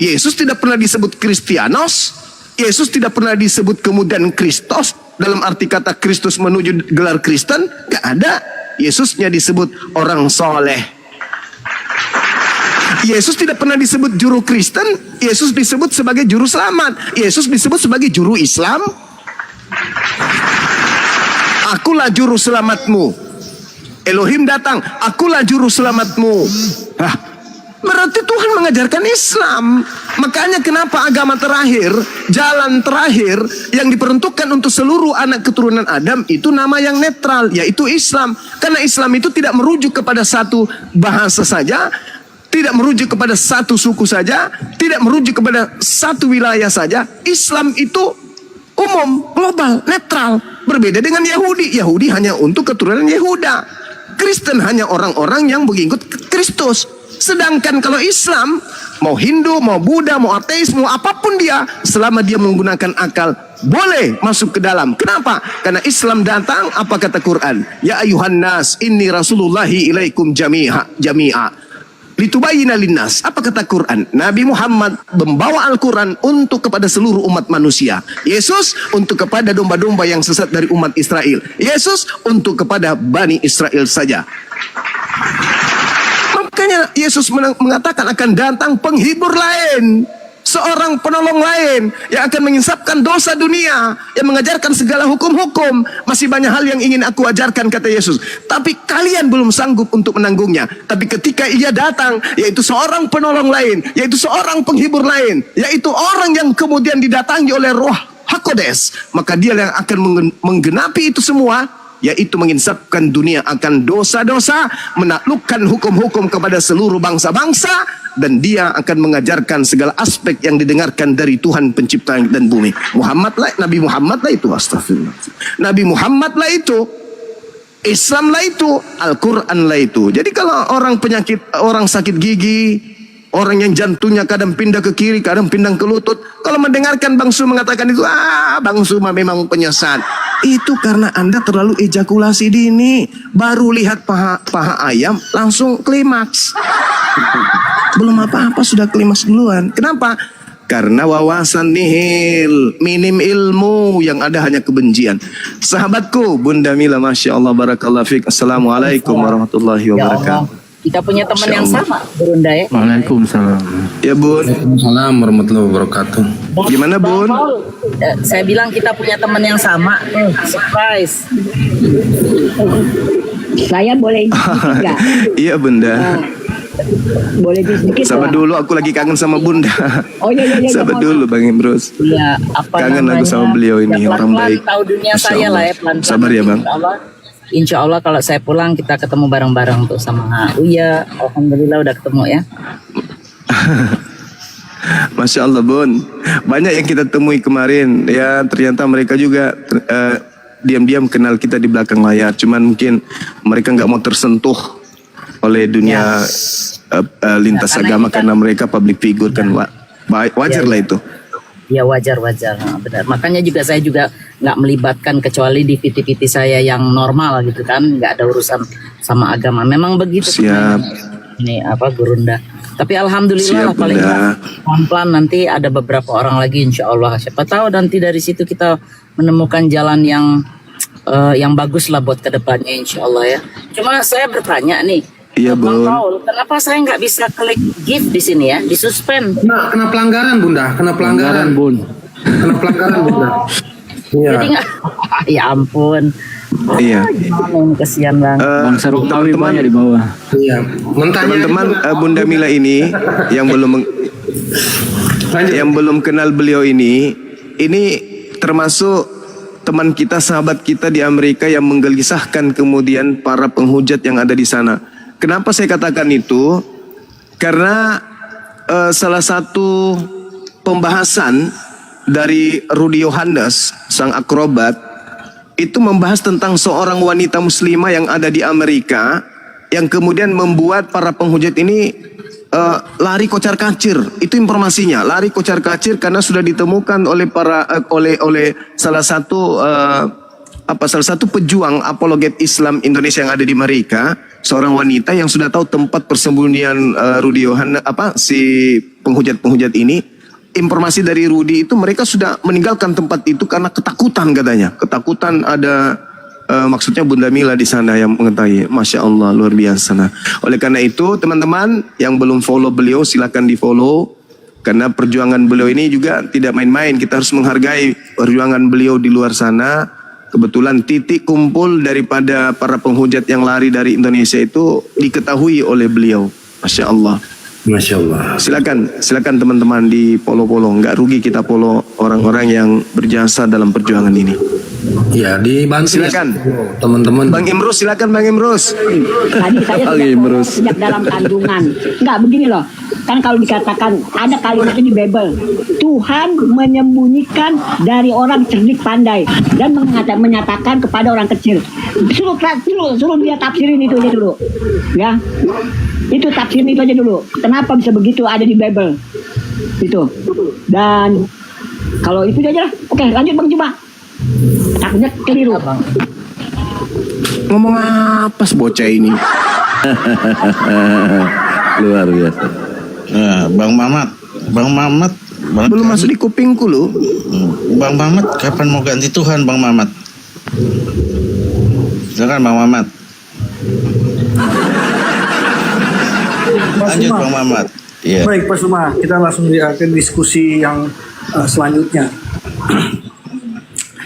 S5: Yesus tidak pernah disebut Kristianos. Yesus tidak pernah disebut kemudian Kristos. Dalam arti kata Kristus menuju gelar Kristen. Gak ada. Yesusnya disebut orang saleh. Yesus tidak pernah disebut juru Kristen. Yesus disebut sebagai juru selamat. Yesus disebut sebagai juru Islam. Akulah juru selamatmu. Elohim datang, akulah juru selamatmu. Berarti Tuhan mengajarkan Islam. Makanya kenapa agama terakhir, jalan terakhir yang diperuntukkan untuk seluruh anak keturunan Adam itu nama yang netral, yaitu Islam. Karena Islam itu tidak merujuk kepada satu bahasa saja, tidak merujuk kepada satu suku saja, tidak merujuk kepada satu wilayah saja. Islam itu umum, global, netral. Berbeda dengan Yahudi. Yahudi hanya untuk keturunan Yehuda. Kristen hanya orang-orang yang mengikut Kristus. Sedangkan kalau Islam, mau Hindu, mau Buddha, mau ateis, mau apapun dia, selama dia menggunakan akal, boleh masuk ke dalam. Kenapa? Karena Islam datang, apa kata Quran? Ya ayuhan nas, inni rasulullahi ilaikum jami'a. Litubayyina linnas. Apa kata Quran? Nabi Muhammad membawa Al-Quran untuk kepada seluruh umat manusia. Yesus untuk kepada domba-domba yang sesat dari umat Israel. Yesus untuk kepada Bani Israel saja. Makanya Yesus mengatakan akan datang penghibur lain. Seorang penolong lain yang akan menginsapkan dosa dunia, yang mengajarkan segala hukum-hukum. Masih banyak hal yang ingin aku ajarkan, kata Yesus, tapi kalian belum sanggup untuk menanggungnya. Tapi ketika ia datang, yaitu seorang penolong lain, yaitu seorang penghibur lain, yaitu orang yang kemudian didatangi oleh Roh HaKodes, maka dia yang akan menggenapi itu semua. yaitu menginsafkan dunia akan dosa-dosa, menaklukkan hukum-hukum kepada seluruh bangsa-bangsa, dan dia akan mengajarkan segala aspek yang didengarkan dari Tuhan pencipta langit dan bumi. Nabi Muhammad lah itu, astagfirullah. Nabi Muhammad lah itu, Islam lah itu, Al-Quran lah itu. Jadi kalau orang sakit gigi, orang yang jantungnya kadang pindah ke kiri, kadang pindah ke lutut, kalau mendengarkan Bang Su mengatakan itu, Bang Su memang penyesat. Itu karena Anda terlalu ejakulasi dini. Baru lihat paha ayam, langsung klimaks. Belum apa-apa sudah klimaks duluan. Kenapa? Karena wawasan nihil, minim ilmu, yang ada hanya kebencian. Sahabatku, Bunda Mila, Masya Allah, Barakallah Fik. Assalamualaikum warahmatullahi wabarakatuh.
S13: Kita punya teman yang sama, Burunda ya.
S5: Waalaikumsalam. Ya Bun.
S1: Waalaikumsalam warahmatullahi wabarakatuh.
S5: Gimana Bun?
S13: Saya bilang kita punya teman yang sama. Surprise.
S4: Saya boleh sedikit nggak?
S5: Iya Bunda.
S4: Boleh sedikit.
S5: Sabar dulu, aku lagi kangen sama Bunda.
S4: Oh iya.
S5: Sabar dulu Bang Imrus.
S13: Iya, apa
S5: kangen
S13: namanya?
S5: aku sama beliau ini,
S13: Ya,
S5: orang baik.
S13: Tahu dunia
S5: Masya
S13: saya
S5: Allah.
S13: lah ya, pelan-pelan.
S5: Sabar ya Bang.
S13: Insya Allah kalau saya pulang kita ketemu bareng-bareng tuh sama Uya. Alhamdulillah udah ketemu ya.
S5: Masya Allah Bun. Banyak yang kita temui kemarin. Ya ternyata mereka juga diam-diam kenal kita di belakang layar. Cuman mungkin mereka nggak mau tersentuh oleh dunia lintas agama karena mereka public figure kan. Wajar lah itu.
S13: Ya wajar, benar. Makanya saya juga nggak melibatkan kecuali di PT-PT saya yang normal gitu kan, nggak ada urusan sama agama. Memang begitu.
S5: Siap.
S13: Ini Gurunda. Tapi alhamdulillah lah, paling pelan-pelan nanti ada beberapa orang lagi insya Allah. Siapa tahu nanti dari situ kita menemukan jalan yang bagus lah buat kedepannya insya Allah ya. Cuma saya bertanya nih.
S5: Iya
S13: Bang
S5: Bun.
S13: Paul, kenapa saya nggak bisa klik gift di sini ya? Disuspend.
S1: Kena pelanggaran Bunda, kena pelanggaran
S12: Bun.
S1: Kena pelanggaran Bunda. Iya.
S13: Jadi nggak, ya ampun.
S5: Iya.
S13: Gimana, kesian banget.
S5: Teman-teman
S12: di bawah.
S1: Iya.
S5: Teman-teman Bunda Mila ini yang belum kenal beliau ini termasuk teman kita, sahabat kita di Amerika yang menggelisahkan kemudian para penghujat yang ada di sana. Kenapa saya katakan itu? Karena salah satu pembahasan dari Rudy Yohannes, sang akrobat, itu membahas tentang seorang wanita muslimah yang ada di Amerika yang kemudian membuat para penghujat ini lari kocar kacir. Itu informasinya, lari kocar kacir karena sudah ditemukan oleh oleh salah satu pejuang apologet Islam Indonesia yang ada di Amerika, seorang wanita yang sudah tahu tempat persembunyian Rudy Yohannes, si penghujat ini. Informasi dari Rudy itu mereka sudah meninggalkan tempat itu karena ketakutan katanya. Ketakutan ada maksudnya Bunda Mila di sana yang mengetahui. Masya Allah, luar biasa. Nah, oleh karena itu teman-teman yang belum follow beliau silakan di follow. Karena perjuangan beliau ini juga tidak main-main. Kita harus menghargai perjuangan beliau di luar sana. Kebetulan titik kumpul daripada para penghujat yang lari dari Indonesia itu diketahui oleh beliau. Masya Allah.
S1: Masya Allah.
S5: Silakan teman-teman di follow. Nggak rugi kita follow orang-orang yang berjasa dalam perjuangan ini.
S1: Ya, dibantu.
S5: Silakan
S1: teman-teman.
S5: Bang Imrus, silakan Bang Imrus.
S4: Tadi saya sejak dalam kandungan. Enggak, begini loh. Kan kalau dikatakan ada kalimatnya di Bible, Tuhan menyembunyikan dari orang cerdik pandai dan menyatakan kepada orang kecil. Suruh dia tafsirin itu aja dulu. Ya. Itu tafsirin itu aja dulu. Kenapa bisa begitu ada di Bible? Itu. Dan kalau itu aja lah. Oke, lanjut Bang Juma. Takutnya keliru.
S5: Ngomong apa bocah ini?
S6: Luar biasa.
S7: Nah, Bang Mamat
S5: belum masuk di kupingku lu.
S7: Bang Mamat kapan mau ganti Tuhan Bang Mamat? Silakan Bang Mamat. Lanjut Bang Mamat. Iya.
S12: Baik Pak Suma, kita langsung ke diskusi yang selanjutnya.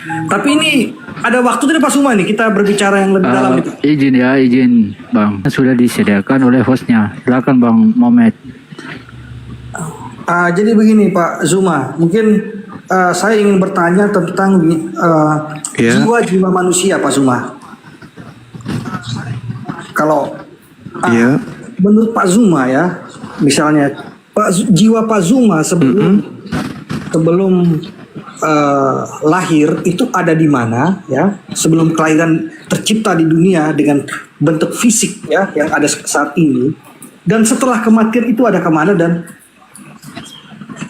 S12: Tapi ini ada waktu tidak Pak Suma nih kita berbicara yang lebih dalam itu.
S14: Izin Bang, sudah disediakan oleh hostnya. Silakan Bang Mohamed.
S12: Jadi begini Pak Zuma, mungkin saya ingin bertanya tentang jiwa manusia Pak Zuma. kalau
S5: Iya.
S12: menurut Pak Zuma ya, misalnya jiwa Pak Zuma sebelum lahir itu ada di mana ya, sebelum kelahiran tercipta di dunia dengan bentuk fisik ya yang ada saat ini, dan setelah kematian itu ada kemana dan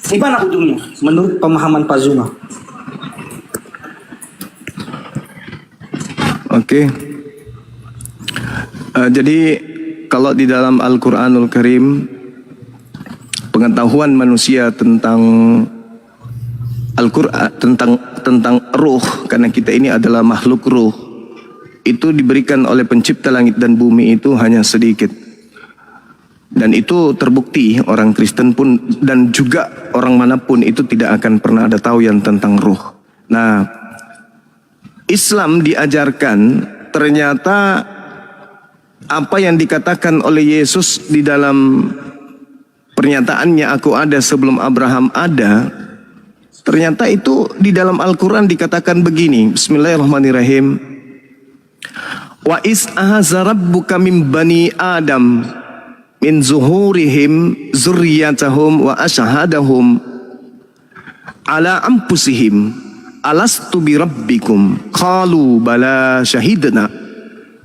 S12: di mana ujungnya menurut pemahaman Pak Zuma?
S5: Oke. Jadi kalau di dalam Al-Qur'anul Karim pengetahuan manusia tentang Al-Qur'an tentang ruh, karena kita ini adalah makhluk ruh, itu diberikan oleh pencipta langit dan bumi itu hanya sedikit. Dan itu terbukti orang Kristen pun dan juga orang manapun itu tidak akan pernah ada tahu yang tentang ruh. Nah, Islam diajarkan ternyata apa yang dikatakan oleh Yesus di dalam pernyataannya aku ada sebelum Abraham ada, ternyata itu di dalam Al-Quran dikatakan begini. Bismillahirrahmanirrahim. Wa is ahaza rabbuka min bani Adam min zuhurihim zurriyatahum wa ashhadahum ala anfusihim alastu bi rabbikum qalu bala syahidna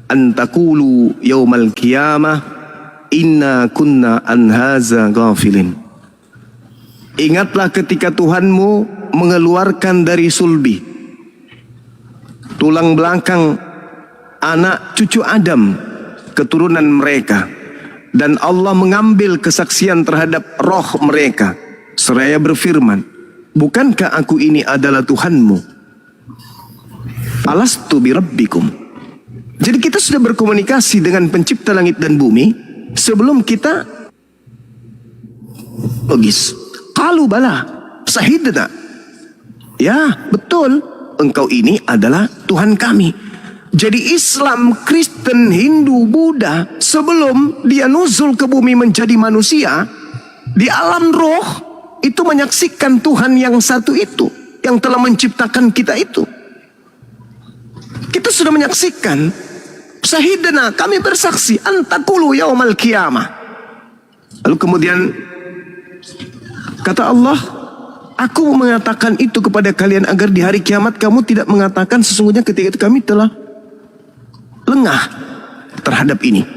S5: an taqulu yaumal qiyamah inna kunna an hadza ghafilin. Ingatlah ketika Tuhanmu mengeluarkan dari sulbi tulang belakang anak cucu Adam keturunan mereka, dan Allah mengambil kesaksian terhadap roh mereka seraya berfirman, bukankah aku ini adalah Tuhanmu? Alastu bi rabbikum. Jadi kita sudah berkomunikasi dengan pencipta langit dan bumi sebelum kita logis. Qalu bala syahidna. Ya, betul, engkau ini adalah Tuhan kami. Jadi Islam, Kristen, Hindu, Buddha sebelum dia nuzul ke bumi menjadi manusia, di alam roh itu menyaksikan Tuhan yang satu itu, yang telah menciptakan kita itu. Kita sudah menyaksikan. Syahidna, kami bersaksi, antakulu yaumal qiyamah. Lalu kemudian kata Allah, aku mengatakan itu kepada kalian agar di hari kiamat kamu tidak mengatakan sesungguhnya ketika itu kami telah lengah terhadap ini.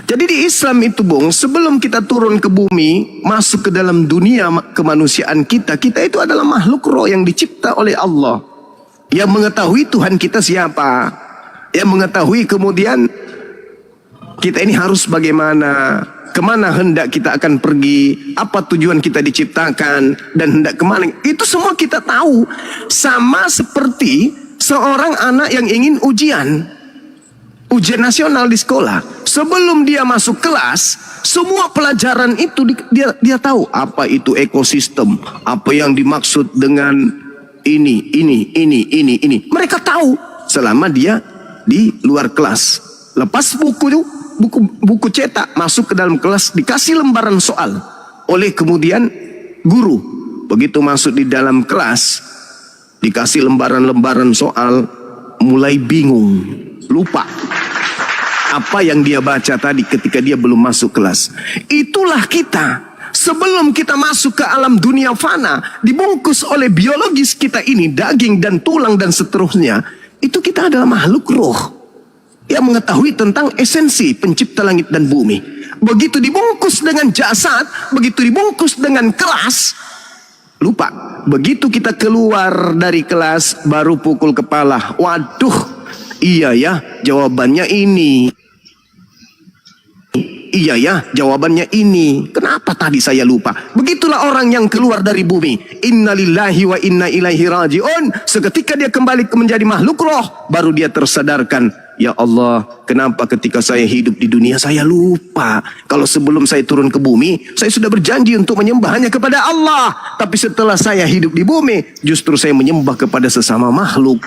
S5: Jadi di Islam itu, Bung, sebelum kita turun ke bumi, masuk ke dalam dunia kemanusiaan kita, kita itu adalah makhluk roh yang dicipta oleh Allah, yang mengetahui Tuhan kita siapa, yang mengetahui kemudian kita ini harus bagaimana, kemana hendak kita akan pergi, apa tujuan kita diciptakan, dan hendak kemana. Itu semua kita tahu. Sama seperti seorang anak yang ingin ujian nasional di sekolah. Sebelum dia masuk kelas, semua pelajaran itu dia tahu apa itu ekosistem, apa yang dimaksud dengan ini. Mereka tahu selama dia di luar kelas. Lepas buku cetak, masuk ke dalam kelas, dikasih lembaran soal oleh kemudian guru. Begitu masuk di dalam kelas, dikasih lembaran-lembaran soal, mulai bingung, lupa apa yang dia baca tadi ketika dia belum masuk kelas. Itulah kita. Sebelum kita masuk ke alam dunia fana, dibungkus oleh biologis kita ini, daging dan tulang dan seterusnya, itu kita adalah makhluk roh yang mengetahui tentang esensi pencipta langit dan bumi. Begitu dibungkus dengan jasad, begitu dibungkus dengan kelas, lupa. Begitu kita keluar dari kelas, baru pukul kepala. Waduh, iya ya, jawabannya ini. Iya ya, jawabannya ini. Kenapa tadi saya lupa? Begitulah orang yang keluar dari bumi. Innalillahi wa inna ilaihi raji'un. Seketika dia kembali menjadi makhluk roh, baru dia tersadarkan, ya Allah, kenapa ketika saya hidup di dunia saya lupa kalau sebelum saya turun ke bumi saya sudah berjanji untuk menyembah hanya kepada Allah, tapi setelah saya hidup di bumi justru saya menyembah kepada sesama makhluk.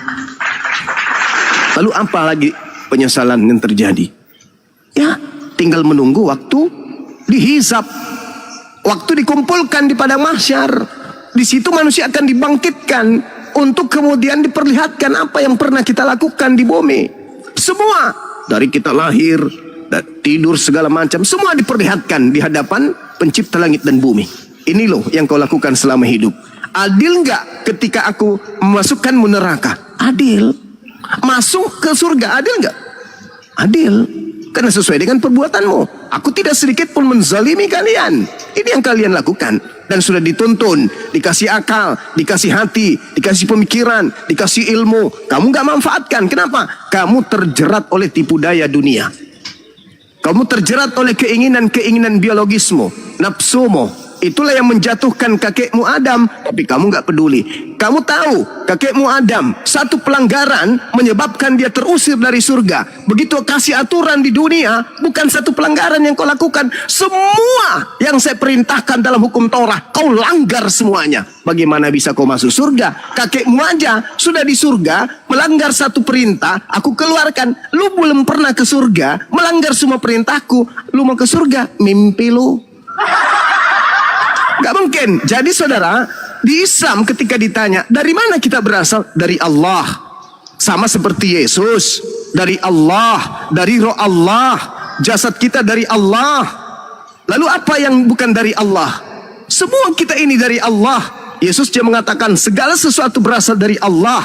S5: Lalu apa lagi penyesalan yang terjadi? Ya, tinggal menunggu waktu dihisab, waktu dikumpulkan di padang mahsyar. Di situ manusia akan dibangkitkan untuk kemudian diperlihatkan apa yang pernah kita lakukan di bumi. Semua dari kita lahir, tidur segala macam, semua diperlihatkan di hadapan pencipta langit dan bumi. Ini loh yang kau lakukan selama hidup. Adil nggak ketika aku memasukkanmu neraka? Adil. Masuk ke surga, adil nggak? Adil. Karena sesuai dengan perbuatanmu. Aku tidak sedikit pun menzalimi kalian. Ini yang kalian lakukan. Dan sudah dituntun, dikasih akal, dikasih hati, dikasih pemikiran, dikasih ilmu. Kamu nggak manfaatkan. Kenapa? Kamu terjerat oleh tipu daya dunia. Kamu terjerat oleh keinginan-keinginan biologismu, nafsumu. Itulah yang menjatuhkan kakekmu Adam, tapi kamu nggak peduli. Kamu tahu kakekmu Adam satu pelanggaran menyebabkan dia terusir dari surga. Begitu kasih aturan di dunia, bukan satu pelanggaran yang kau lakukan. Semua yang saya perintahkan dalam hukum Taurat, kau langgar semuanya. Bagaimana bisa kau masuk surga? Kakekmu aja sudah di surga, melanggar satu perintah, aku keluarkan. Lu belum pernah ke surga, melanggar semua perintahku. Lu mau ke surga? Mimpi lu. Gak mungkin. Jadi saudara, di Islam ketika ditanya, dari mana kita berasal? Dari Allah. Sama seperti Yesus. Dari Allah. Dari roh Allah. Jasad kita dari Allah. Lalu apa yang bukan dari Allah? Semua kita ini dari Allah. Yesus dia mengatakan segala sesuatu berasal dari Allah.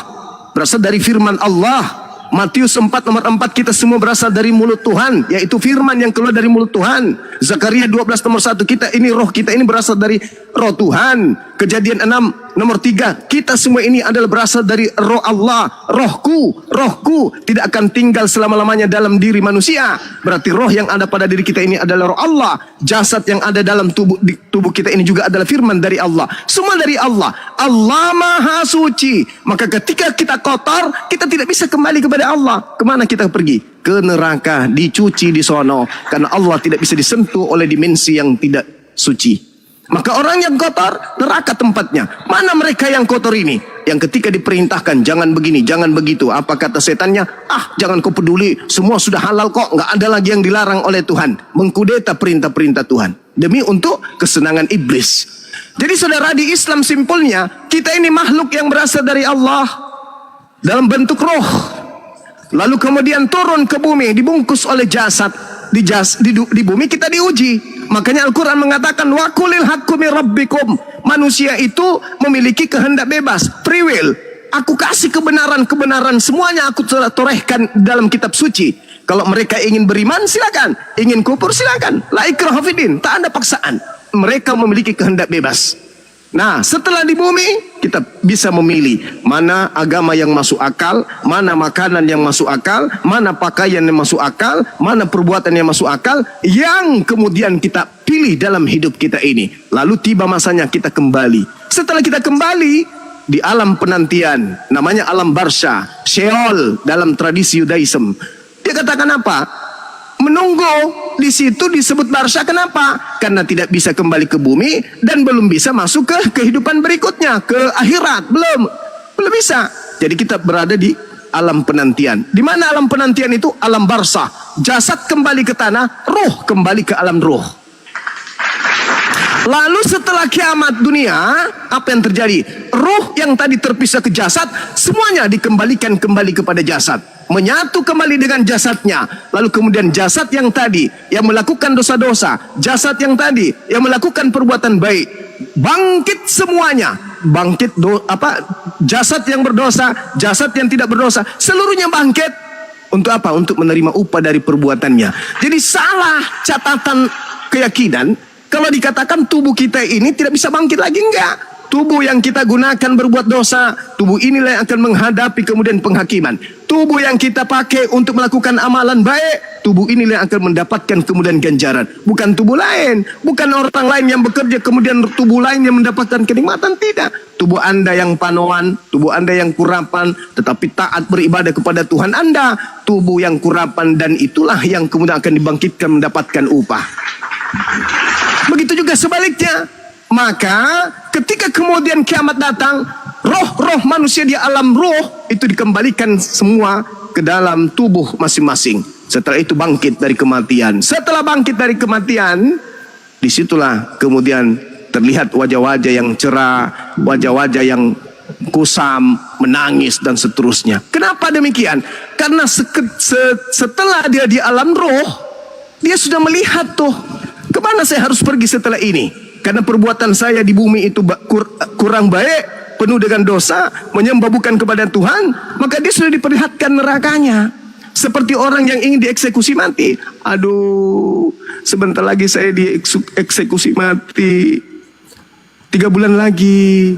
S5: Berasal dari firman Allah. Matius 4 nomor 4, kita semua berasal dari mulut Tuhan, yaitu firman yang keluar dari mulut Tuhan. Zakaria 12 nomor 1, kita ini roh kita ini berasal dari roh Tuhan. Kejadian 6 nomor 3, kita semua ini adalah berasal dari roh Allah. Rohku tidak akan tinggal selama-lamanya dalam diri manusia. Berarti roh yang ada pada diri kita ini adalah roh Allah. Jasad yang ada dalam tubuh kita ini juga adalah firman dari Allah. Semua dari Allah. Allah Maha Suci. Maka ketika kita kotor, kita tidak bisa kembali kepada Allah. Kemana kita pergi? Ke neraka, dicuci di sono. Karena Allah tidak bisa disentuh oleh dimensi yang tidak suci. Maka orang yang kotor, neraka tempatnya. Mana mereka yang kotor ini? Yang ketika diperintahkan, jangan begini, jangan begitu. Apa kata setannya? Jangan kau peduli, semua sudah halal kok. Nggak ada lagi yang dilarang oleh Tuhan. Mengkudeta perintah-perintah Tuhan. Demi untuk kesenangan iblis. Jadi saudara, di Islam simpulnya, kita ini makhluk yang berasal dari Allah. Dalam bentuk roh. Lalu kemudian turun ke bumi, dibungkus oleh jasad. Di bumi kita diuji. Makanya Al-Quran mengatakan wa qulil haqqu mir rabbikum. Manusia itu memiliki kehendak bebas, free will. Aku kasih kebenaran semuanya aku torehkan dalam kitab suci. Kalau mereka ingin beriman silakan, ingin kufur silakan. La ikraha fiddin, tak ada paksaan. Mereka memiliki kehendak bebas. Nah, setelah di bumi kita bisa memilih mana agama yang masuk akal, mana makanan yang masuk akal, mana pakaian yang masuk akal, mana perbuatan yang masuk akal, yang kemudian kita pilih dalam hidup kita ini. Lalu tiba masanya kita kembali. Setelah kita kembali di alam penantian, namanya alam barsha, Sheol dalam tradisi Yudaism. Dia katakan apa? Menunggu di situ disebut barsha. Kenapa? Karena tidak bisa kembali ke bumi dan belum bisa masuk ke kehidupan berikutnya, ke akhirat. Belum bisa. Jadi kita berada di alam penantian. Di mana alam penantian itu? Alam barsha. Jasad kembali ke tanah, roh kembali ke alam roh. Lalu setelah kiamat dunia, apa yang terjadi? Ruh yang tadi terpisah ke jasad, semuanya dikembalikan kembali kepada jasad. Menyatu kembali dengan jasadnya. Lalu kemudian jasad yang tadi, yang melakukan dosa-dosa, jasad yang tadi, yang melakukan perbuatan baik, bangkit semuanya. Jasad yang berdosa, jasad yang tidak berdosa, seluruhnya bangkit. Untuk apa? Untuk menerima upah dari perbuatannya. Jadi salah catatan keyakinan kalau dikatakan tubuh kita ini tidak bisa bangkit lagi. Enggak. Tubuh yang kita gunakan berbuat dosa, tubuh inilah yang akan menghadapi kemudian penghakiman. Tubuh yang kita pakai untuk melakukan amalan baik, tubuh inilah yang akan mendapatkan kemudian ganjaran. Bukan tubuh lain, bukan orang lain yang bekerja kemudian tubuh lain yang mendapatkan kenikmatan. Tidak. Tubuh Anda yang panoan, tubuh Anda yang kurapan, tetapi taat beribadah kepada Tuhan Anda. Tubuh yang kurapan dan itulah yang kemudian akan dibangkitkan mendapatkan upah. Begitu juga sebaliknya. Maka ketika kemudian kiamat datang, roh-roh manusia di alam roh itu dikembalikan semua ke dalam tubuh masing-masing. Setelah itu bangkit dari kematian. Setelah bangkit dari kematian, disitulah kemudian terlihat wajah-wajah yang cerah, wajah-wajah yang kusam, menangis dan seterusnya. Kenapa demikian? Karena setelah dia di alam roh, dia sudah melihat tuh, kemana saya harus pergi setelah ini? Karena perbuatan saya di bumi itu kurang baik, penuh dengan dosa, menyembah bukan kepada Tuhan, maka dia sudah diperlihatkan nerakanya. Seperti orang yang ingin dieksekusi mati. Aduh, sebentar lagi saya dieksekusi mati. 3 bulan lagi.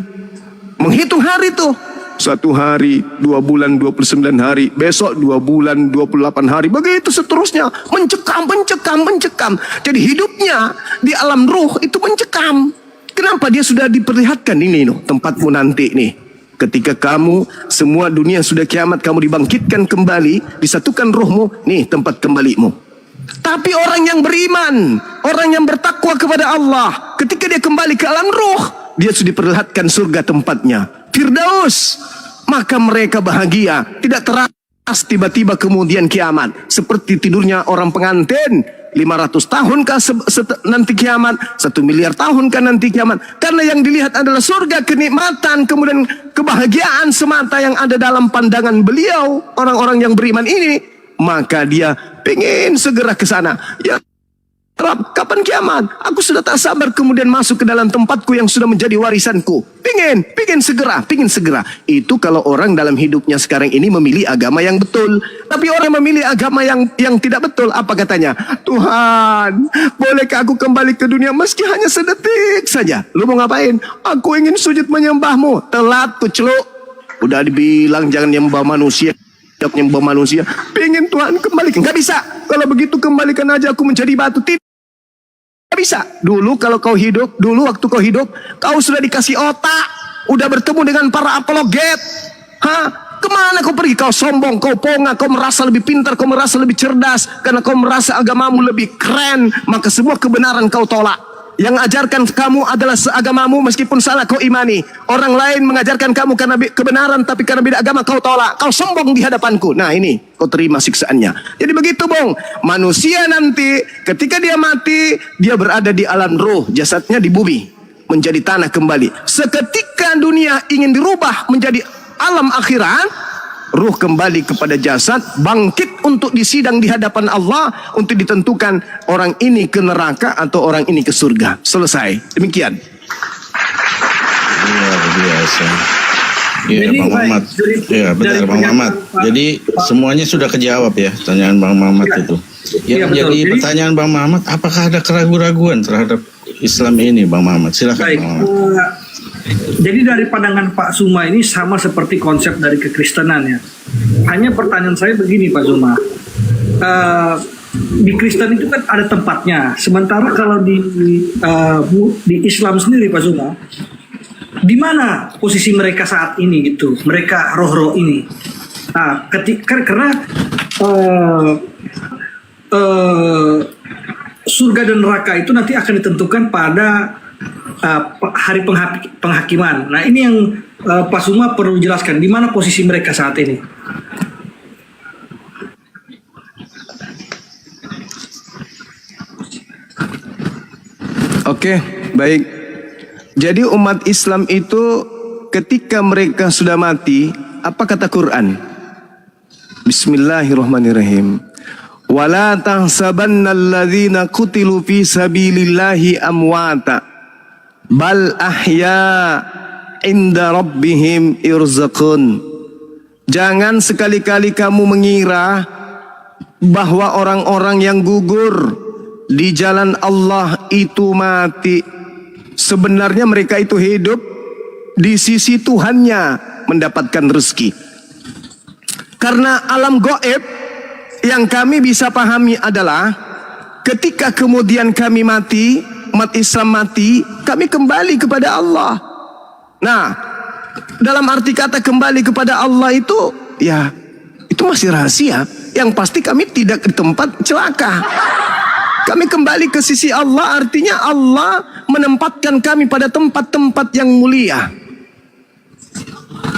S5: Menghitung hari tuh. 1 hari, 2 bulan, 29 hari. Besok 2 bulan, 28 hari. Begitu seterusnya. Mencekam. Jadi hidupnya di alam ruh itu mencekam. Kenapa? Dia sudah diperlihatkan ini loh, tempatmu nanti nih. Ketika kamu, semua dunia sudah kiamat, kamu dibangkitkan kembali, disatukan ruhmu, nih tempat kembalimu. Tapi orang yang beriman, orang yang bertakwa kepada Allah, ketika dia kembali ke alam ruh, dia sudah diperlihatkan surga tempatnya, Firdaus. Maka mereka bahagia, tidak teras tiba-tiba kemudian kiamat. Seperti tidurnya orang pengantin, 500 tahunkah nanti kiamat, 1 miliar tahunkah nanti kiamat. Karena yang dilihat adalah surga, kenikmatan, kemudian kebahagiaan semata yang ada dalam pandangan beliau, orang-orang yang beriman ini. Maka dia pengen segera ke sana. Ya Rab, kapan kiamat? Aku sudah tak sabar kemudian masuk ke dalam tempatku yang sudah menjadi warisanku. Pengen segera. Itu kalau orang dalam hidupnya sekarang ini memilih agama yang betul. Tapi orang memilih agama yang tidak betul, apa katanya? Tuhan, bolehkah aku kembali ke dunia meski hanya sedetik saja? Lu mau ngapain? Aku ingin sujud menyembahmu. Telat tuh celuk. Udah dibilang jangan nyembah manusia. Nyembah manusia. Pengen Tuhan kembalikan. Gak bisa. Kalau begitu kembalikan aja aku menjadi batu. Tidak bisa. Dulu kalau kau hidup, waktu kau hidup, kau sudah dikasih otak, udah bertemu dengan para apologet. Kemana kau pergi? Kau sombong, kau ponga, kau merasa lebih pintar, kau merasa lebih cerdas, karena kau merasa agamamu lebih keren, maka semua kebenaran kau tolak. Yang ajarkan kamu adalah seagamamu, meskipun salah kau imani. Orang lain mengajarkan kamu karena kebenaran, tapi karena beda agama kau tolak. Kau sombong di hadapanku. Nah ini, kau terima siksaannya. Jadi begitu bong, manusia nanti ketika dia mati, dia berada di alam roh, jasadnya di bumi, menjadi tanah kembali. Seketika dunia ingin dirubah menjadi alam akhirat, ruh kembali kepada jasad, bangkit untuk disidang di hadapan Allah, untuk ditentukan orang ini ke neraka atau orang ini ke surga. Selesai. Demikian.
S7: Luar biasa. Iya, Bang Mamat. Iya, benar Bang Mamat. Jadi semuanya sudah kejawab ya, pertanyaan Bang Mamat itu. Yang menjadi pertanyaan Bang Mamat, apakah ada keraguan-raguan terhadap Islam ini, Bang Mamat? Silakan Bang Mamat.
S12: Jadi dari pandangan Pak Suma ini sama seperti konsep dari kekristenan ya. Hanya pertanyaan saya begini Pak Suma, di Kristen itu kan ada tempatnya. Sementara kalau di Islam sendiri Pak Suma, di mana posisi mereka saat ini gitu? Mereka roh-roh ini. Nah, karena surga dan neraka itu nanti akan ditentukan pada hari penghakiman. Nah ini yang Pak Suma perlu jelaskan, di mana posisi mereka saat ini.
S5: Oke, baik. Jadi umat Islam itu ketika mereka sudah mati, apa kata Quran? Bismillahirrahmanirrahim. Wala tahsabannalladzina qutilu fi sabilillahi amwata bal ahya inda rabbihim irzaqun. Jangan sekali-kali kamu mengira bahwa orang-orang yang gugur di jalan Allah itu mati. Sebenarnya mereka itu hidup di sisi Tuhannya mendapatkan rezeki. Karena alam gaib yang kami bisa pahami adalah ketika kemudian kami mati, umat Islam mati, kami kembali kepada Allah. Nah, dalam arti kata kembali kepada Allah itu, ya itu masih rahasia. Yang pasti kami tidak di tempat celaka. Kami kembali ke sisi Allah, artinya Allah menempatkan kami pada tempat-tempat yang mulia.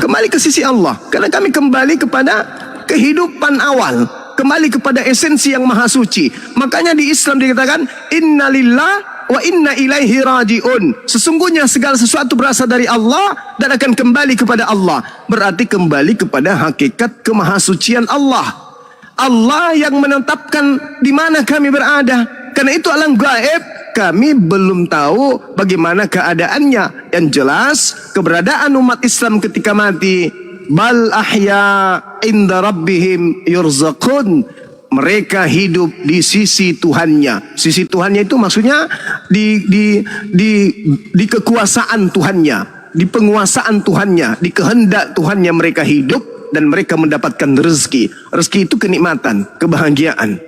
S5: Kembali ke sisi Allah, karena kami kembali kepada kehidupan awal, kembali kepada esensi yang maha suci. Makanya di Islam dikatakan innalillah wa inna ilaihi raji'un. Sesungguhnya segala sesuatu berasal dari Allah dan akan kembali kepada Allah. Berarti kembali kepada hakikat kemahasucian Allah. Allah yang menetapkan di mana kami berada. Karena itu alam gaib, kami belum tahu bagaimana keadaannya. Yang jelas keberadaan umat Islam ketika mati, bal ahya inda rabbihim yurzaqun. Mereka hidup di sisi Tuhannya. Sisi Tuhannya itu maksudnya di kekuasaan Tuhannya, di penguasaan Tuhannya, di kehendak Tuhannya mereka hidup dan mereka mendapatkan rezeki. Rezeki itu kenikmatan, kebahagiaan.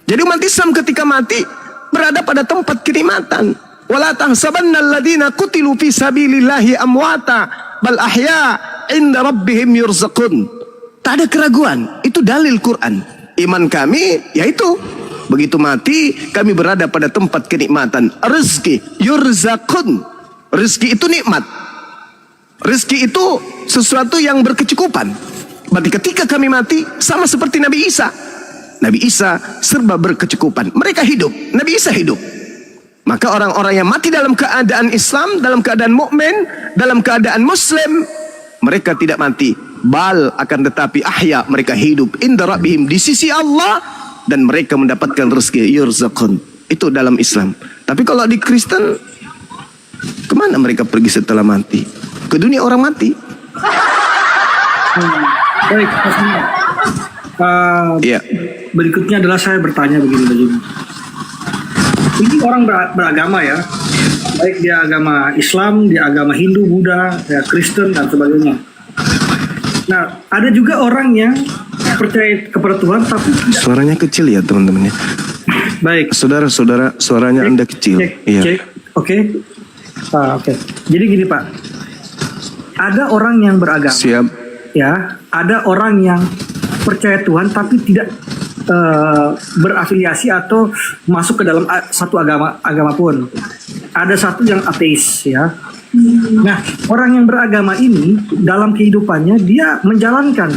S5: Jadi umat Islam ketika mati berada pada tempat kenikmatan. Wala tahsabanna alladziina qutilu fi sabilillahi amwata bal ahya inda rabbihim yurzaqun. Tak ada keraguan, itu dalil Quran. Iman kami yaitu begitu mati kami berada pada tempat kenikmatan. Rezeki yurzaqun. Rezeki itu nikmat. Rezeki itu sesuatu yang berkecukupan. Berarti ketika kami mati sama seperti Nabi Isa. Nabi Isa serba berkecukupan. Mereka hidup, Nabi Isa hidup. Maka orang-orang yang mati dalam keadaan Islam, dalam keadaan mukmin, dalam keadaan Muslim, mereka tidak mati. Bal akan tetapi ahya, mereka hidup inda rabbihim, di sisi Allah, dan mereka mendapatkan rezeki yurzaqun. Itu dalam Islam. Tapi kalau di Kristen, kemana mereka pergi setelah mati? Ke dunia orang mati.
S12: Baik,
S5: Ya.
S12: berikutnya adalah saya bertanya begini. Ini orang beragama ya, baik dia agama Islam, dia agama Hindu, Buddha, ya Kristen dan sebagainya. Nah, ada juga orang yang percaya kepada Tuhan tapi tidak.
S5: Suaranya kecil ya teman-teman ya.
S12: Baik.
S5: Saudara-saudara, suaranya Anda kecil. Iya.
S12: Oke. Oke. Jadi gini Pak, ada orang yang beragama.
S5: Siap.
S12: Ya, ada orang yang percaya Tuhan tapi tidak berafiliasi atau masuk ke dalam satu agama pun. Ada satu yang ateis ya. Nah, orang yang beragama ini dalam kehidupannya dia menjalankan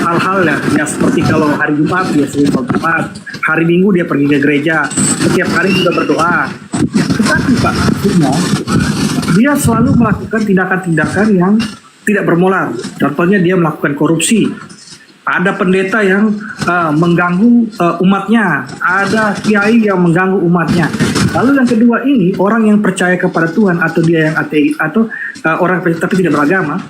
S12: hal-hal ya seperti kalau hari Jumat dia sering sholat Jumat, hari Minggu dia pergi ke gereja, setiap hari juga berdoa. Tetapi Pak, dia selalu melakukan tindakan-tindakan yang tidak bermoral. Contohnya dia melakukan korupsi. Ada pendeta yang mengganggu umatnya, ada kiai yang mengganggu umatnya. Lalu yang kedua ini orang yang percaya kepada Tuhan atau dia yang ateis atau orang tapi tidak beragama,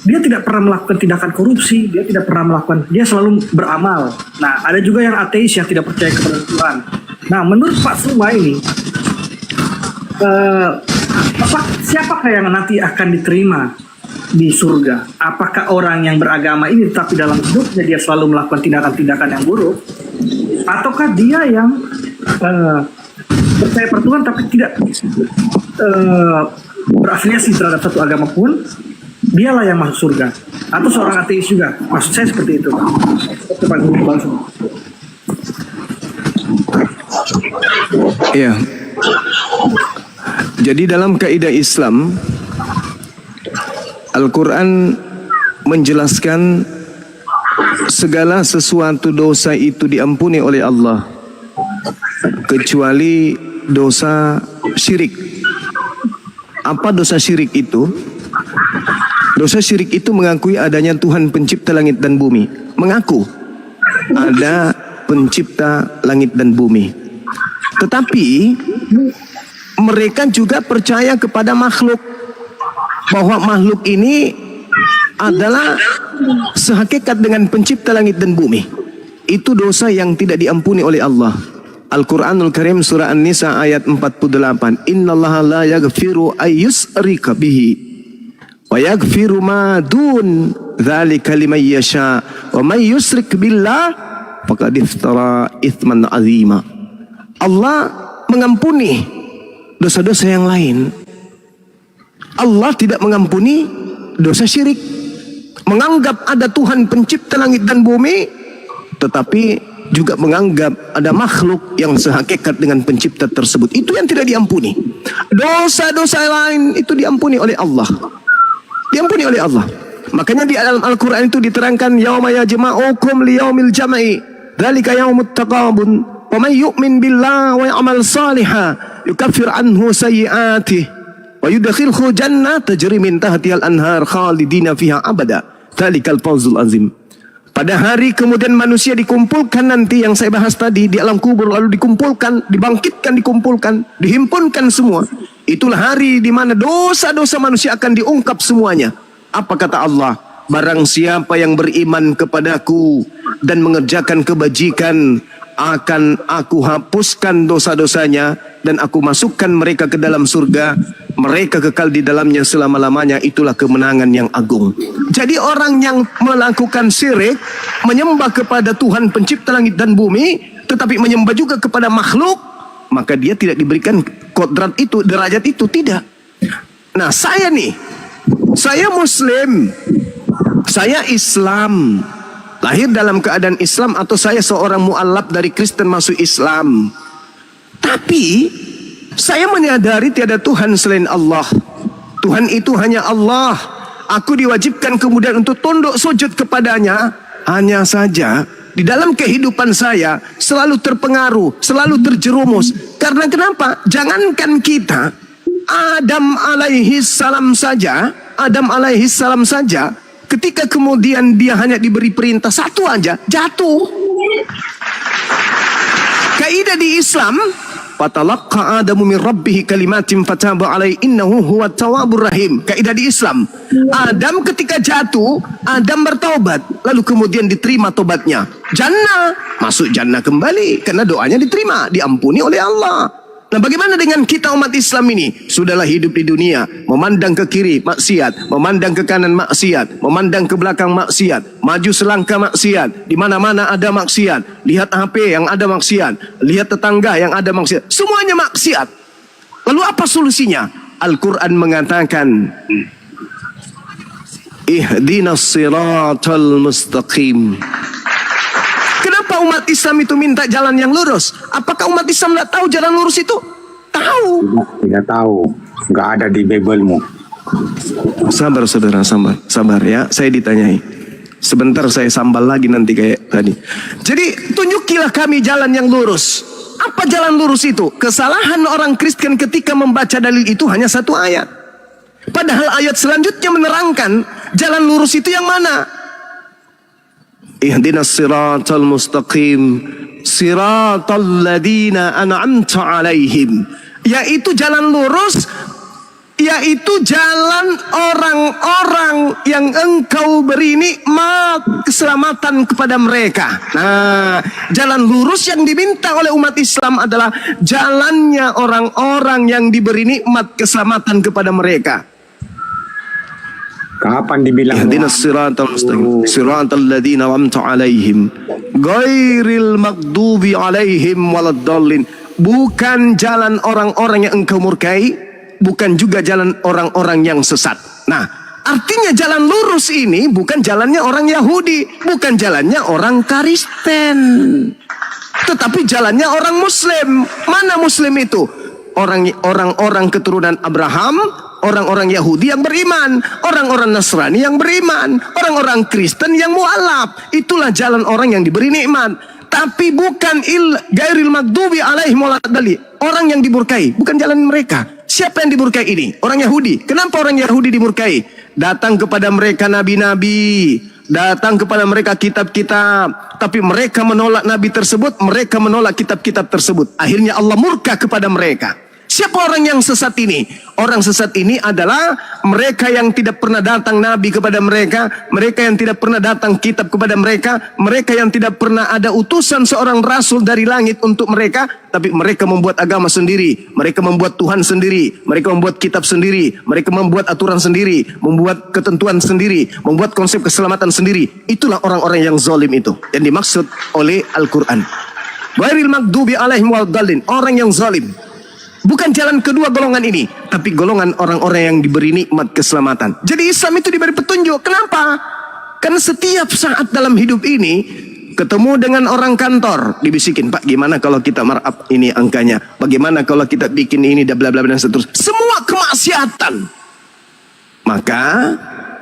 S12: dia tidak pernah melakukan tindakan korupsi, dia tidak pernah melakukan, dia selalu beramal. Nah, ada juga yang ateis yang tidak percaya kepada Tuhan. Nah, menurut Pak Suma ini, siapakah yang nanti akan diterima di surga? Apakah orang yang beragama ini tetapi dalam hidupnya dia selalu melakukan tindakan-tindakan yang buruk, ataukah dia yang percaya pada Tuhan tapi tidak berafiliasi terhadap satu agama pun, dialah yang masuk surga? Atau seorang ateis juga? Maksud saya seperti itu.
S5: Iya. Jadi dalam kaidah Islam, Al-Quran menjelaskan segala sesuatu dosa itu diampuni oleh Allah kecuali dosa syirik. Apa dosa syirik itu? Dosa syirik itu mengakui adanya Tuhan pencipta langit dan bumi. Mengaku ada pencipta langit dan bumi. Tetapi mereka juga percaya kepada makhluk, bahwa makhluk ini adalah sehakikat dengan pencipta langit dan bumi. Itu dosa yang tidak diampuni oleh Allah. Al-Quranul Karim surah An-Nisa ayat 48. Innallaha la yaghfiru ayyusrika bihi wa yaghfiru ma dun dzalika liman yasha wa may yusrik billah faqad iftara itsman azima. Allah mengampuni dosa-dosa yang lain. Allah tidak mengampuni dosa syirik. Menganggap ada Tuhan pencipta langit dan bumi, tetapi juga menganggap ada makhluk yang sehakikat dengan pencipta tersebut. Itu yang tidak diampuni. Dosa-dosa lain itu diampuni oleh Allah. Diampuni oleh Allah. Makanya di dalam Al-Quran itu diterangkan, yauma yajma'ukum liyaumil jam'i dzalika yaumut taqabun wa may yu'min billahi wa ya'mal salihah yukaffir anhu sayyi'atihi wa yudkhilhu jannah tajri min tahtiha al-anhar khalidina fiha abada. Dzalikal fawzul azim. Pada hari kemudian manusia dikumpulkan nanti yang saya bahas tadi di alam kubur, lalu dikumpulkan, dibangkitkan, dikumpulkan, dihimpunkan semua. Itulah hari di mana dosa-dosa manusia akan diungkap semuanya. Apa kata Allah? Barang siapa yang beriman kepadaku dan mengerjakan kebajikan, akan aku hapuskan dosa-dosanya dan aku masukkan mereka ke dalam surga. Mereka kekal di dalamnya selama-lamanya. Itulah kemenangan yang agung. Jadi orang yang melakukan syirik, menyembah kepada Tuhan pencipta langit dan bumi, tetapi menyembah juga kepada makhluk, maka dia tidak diberikan kodrat itu, derajat itu, tidak. Nah, saya nih, saya Muslim, saya Islam, lahir dalam keadaan Islam, atau saya seorang mu'alaf dari Kristen masuk Islam. Tapi saya menyadari tiada Tuhan selain Allah. Tuhan itu hanya Allah. Aku diwajibkan kemudian untuk tunduk sujud kepadanya. Hanya saja di dalam kehidupan saya selalu terpengaruh, selalu terjerumus. Karena kenapa? Jangankan kita, Adam alaihi salam saja, ketika kemudian dia hanya diberi perintah satu aja, jatuh. Kaidah di Islam, fatalaqqa Adamu min rabbih kalimatin fataba alaihi innahu huwat tawwabur rahim. Kaidah di Islam, Adam ketika jatuh, Adam bertaubat, lalu kemudian diterima tobatnya. Jannah, masuk jannah kembali karena doanya diterima, diampuni oleh Allah. Nah, bagaimana dengan kita umat Islam ini? Sudahlah hidup di dunia, memandang ke kiri maksiat, memandang ke kanan maksiat, memandang ke belakang maksiat, maju selangkah maksiat, di mana-mana ada maksiat, lihat HP yang ada maksiat, lihat tetangga yang ada maksiat, semuanya maksiat. Lalu apa solusinya? Al-Quran mengatakan, ihdinas siratal mustaqim. Kenapa umat Islam itu minta jalan yang lurus? Apakah umat Islam tidak tahu jalan lurus itu? Tahu.
S3: Tidak tahu. Nggak ada di Bible-mu.
S5: Sabar saudara, sabar ya. Saya ditanyai. Sebentar saya sambal lagi nanti kayak tadi. Jadi tunjukilah kami jalan yang lurus. Apa jalan lurus itu? Kesalahan orang Kristen ketika membaca dalil itu hanya satu ayat. Padahal ayat selanjutnya menerangkan jalan lurus itu yang mana? Ihdinas siratal mustaqim siratal ladina an'amta alaihim, yaitu jalan lurus, yaitu jalan orang-orang yang engkau beri nikmat keselamatan kepada mereka. Nah, jalan lurus yang diminta oleh umat Islam adalah jalannya orang-orang yang diberi nikmat keselamatan kepada mereka.
S3: Kapan dibilang
S5: ihdinas siratal mustaqim siratal ladzina an'amta alaihim ghairil maghdubi alaihim waladdallin. Bukan jalan orang-orang yang engkau murkai, bukan juga jalan orang-orang yang sesat. Nah, artinya jalan lurus ini bukan jalannya orang Yahudi, bukan jalannya orang Kristen, tetapi jalannya orang Muslim. Mana Muslim itu? Orang-orang keturunan Abraham, orang-orang Yahudi yang beriman, orang-orang Nasrani yang beriman, orang-orang Kristen yang mu'alaf. Itulah jalan orang yang diberi nikmat. Tapi bukan gairil maghdubi alaihim waladdallin. Orang yang dimurkai, bukan jalan mereka. Siapa yang dimurkai ini? Orang Yahudi. Kenapa orang Yahudi dimurkai? Datang kepada mereka nabi-nabi, datang kepada mereka kitab-kitab, tapi mereka menolak nabi tersebut, mereka menolak kitab-kitab tersebut. Akhirnya Allah murka kepada mereka. Siapa orang yang sesat ini? Orang sesat ini adalah mereka yang tidak pernah datang nabi kepada mereka, mereka yang tidak pernah datang kitab kepada mereka, mereka yang tidak pernah ada utusan seorang rasul dari langit untuk mereka, tapi mereka membuat agama sendiri, mereka membuat Tuhan sendiri, mereka membuat kitab sendiri, mereka membuat aturan sendiri, membuat ketentuan sendiri, membuat konsep keselamatan sendiri. Itulah orang-orang yang zalim itu yang dimaksud oleh Al-Quran. Ghairil maghdubi alaihim waladdallin, orang yang zalim. Bukan jalan kedua golongan ini, tapi golongan orang-orang yang diberi nikmat keselamatan. Jadi Islam itu diberi petunjuk. Kenapa? Karena setiap saat dalam hidup ini ketemu dengan orang kantor, dibisikin, Pak, gimana kalau kita markup ini angkanya? Bagaimana kalau kita bikin ini dan bla bla dan seterusnya? Semua kemaksiatan. Maka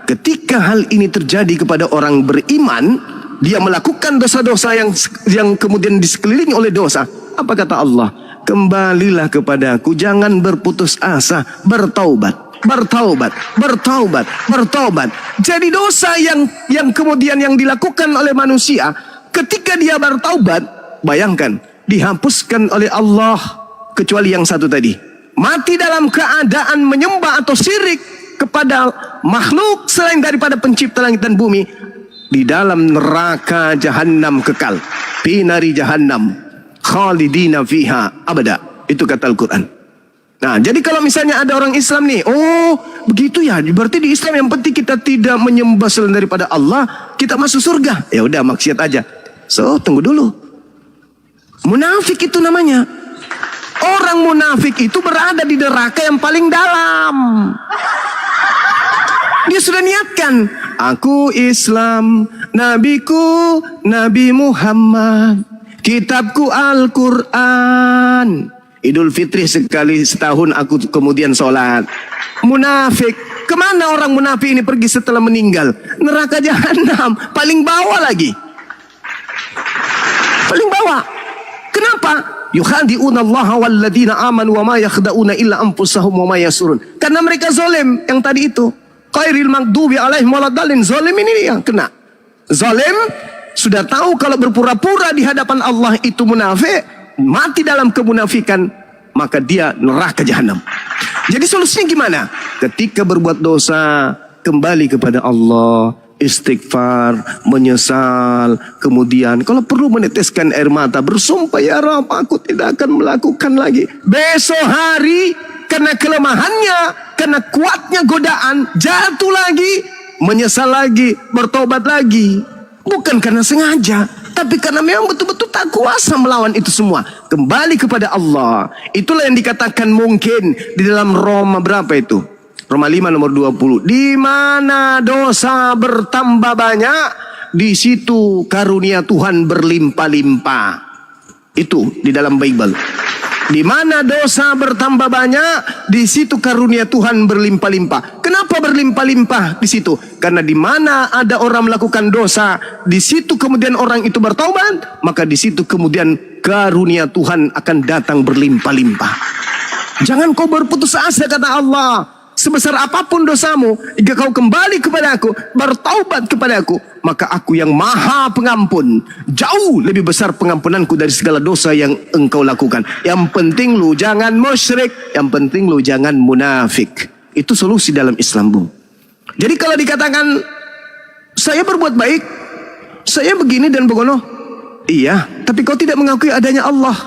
S5: ketika hal ini terjadi kepada orang beriman, dia melakukan dosa-dosa yang kemudian disekelilingi oleh dosa. Apa kata Allah? kembalilah kepadaku, jangan berputus asa, bertaubat, bertaubat, bertaubat, bertaubat. Jadi dosa yang kemudian yang dilakukan oleh manusia, ketika dia bertaubat, bayangkan, dihapuskan oleh Allah, kecuali yang satu tadi, mati dalam keadaan menyembah atau syirik kepada makhluk selain daripada pencipta langit dan bumi, di dalam neraka jahanam kekal, pinari jahannam khalidina fiha abada. Itu kata Al-Quran. Nah, jadi kalau misalnya ada orang Islam nih, oh begitu ya, berarti di Islam yang penting kita tidak menyembah selain daripada Allah, kita masuk surga. Ya udah, maksiat aja. So, tunggu dulu. Munafik itu namanya. Orang munafik itu berada di neraka yang paling dalam. Dia sudah niatkan, aku Islam, nabiku Nabi Muhammad, kitabku Al-Quran. Idul Fitri sekali setahun aku kemudian sholat. Munafik, kemana orang munafik ini pergi setelah meninggal? Neraka jahanam, paling bawah lagi. Paling bawah. Kenapa? Yukhadi'una Allah walladzina amanu wa ma yakhda'una illa anfusahum wa ma yasurun. Karena mereka zalim yang tadi itu. Khairil maghdubi alaihim waladdallin. Zalim ini yang kena. Zalim sudah tahu kalau berpura-pura di hadapan Allah itu munafik, mati dalam kemunafikan, maka dia neraka jahanam. Jadi solusinya gimana? Ketika berbuat dosa, kembali kepada Allah, istighfar, menyesal, kemudian kalau perlu meneteskan air mata, bersumpah, ya Rabb, aku tidak akan melakukan lagi. Besok hari karena kelemahannya, karena kuatnya godaan, jatuh lagi, menyesal lagi, bertobat lagi. Bukan karena sengaja, tapi karena memang betul-betul tak kuasa melawan itu semua. Kembali kepada Allah. Itulah yang dikatakan mungkin di dalam Roma berapa itu? Roma 5 nomor 20. Di mana dosa bertambah banyak, di situ karunia Tuhan berlimpah-limpah. Itu di dalam Bible. Di mana dosa bertambah banyak, di situ karunia Tuhan berlimpah-limpah. Kenapa berlimpah-limpah di situ? Karena di mana ada orang melakukan dosa, di situ kemudian orang itu bertaubat, maka di situ kemudian karunia Tuhan akan datang berlimpah-limpah. Jangan kau berputus asa, kata Allah. Sebesar apapun dosamu, jika kau kembali kepada aku, bertaubat kepada aku, maka aku yang maha pengampun. Jauh lebih besar pengampunanku dari segala dosa yang engkau lakukan. Yang penting lu jangan musyrik, yang penting lu jangan munafik. Itu solusi dalam Islam, Bung. Jadi kalau dikatakan saya berbuat baik, saya begini dan begono, iya, tapi kau tidak mengakui adanya Allah,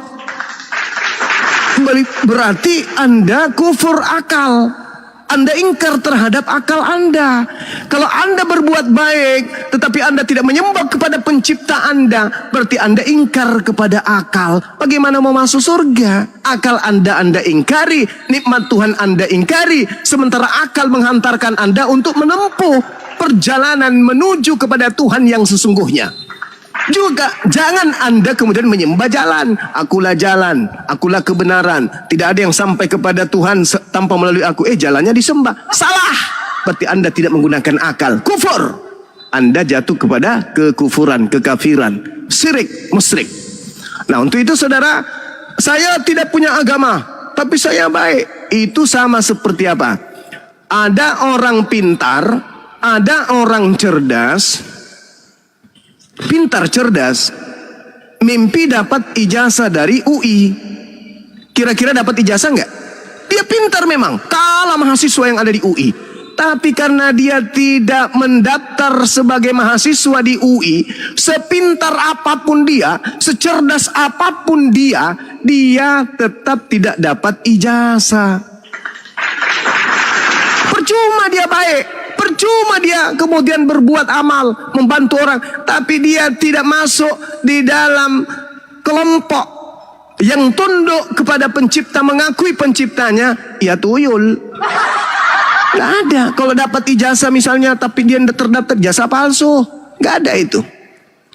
S5: berarti Anda kufur akal. Anda ingkar terhadap akal Anda. Kalau Anda berbuat baik, tetapi Anda tidak menyembah kepada pencipta Anda, berarti Anda ingkar kepada akal. Bagaimana mau masuk surga? Akal Anda ingkari, nikmat Tuhan Anda ingkari, sementara akal menghantarkan Anda untuk menempuh perjalanan menuju kepada Tuhan yang sesungguhnya. Juga jangan Anda kemudian menyembah jalan. Akulah jalan, akulah kebenaran. Tidak ada yang sampai kepada Tuhan tanpa melalui aku. Jalannya disembah. Salah. Berarti Anda tidak menggunakan akal. Kufur. Anda jatuh kepada kekufuran, kekafiran, syirik, musyrik. Nah, untuk itu saudara, saya tidak punya agama, tapi saya baik. Itu sama seperti apa? Ada orang pintar, ada orang cerdas. Pintar cerdas, mimpi dapat ijazah dari UI. Kira-kira dapat ijazah nggak? Dia pintar memang, kalah mahasiswa yang ada di UI. Tapi karena dia tidak mendaftar sebagai mahasiswa di UI, sepintar apapun dia, secerdas apapun dia tetap tidak dapat ijazah. Percuma dia baik. Percuma dia kemudian berbuat amal, membantu orang, tapi dia tidak masuk di dalam kelompok yang tunduk kepada pencipta, mengakui penciptanya, ya tuyul. Gak ada. Kalau dapat ijazah misalnya, tapi dia terdaftar jasa palsu, gak ada itu.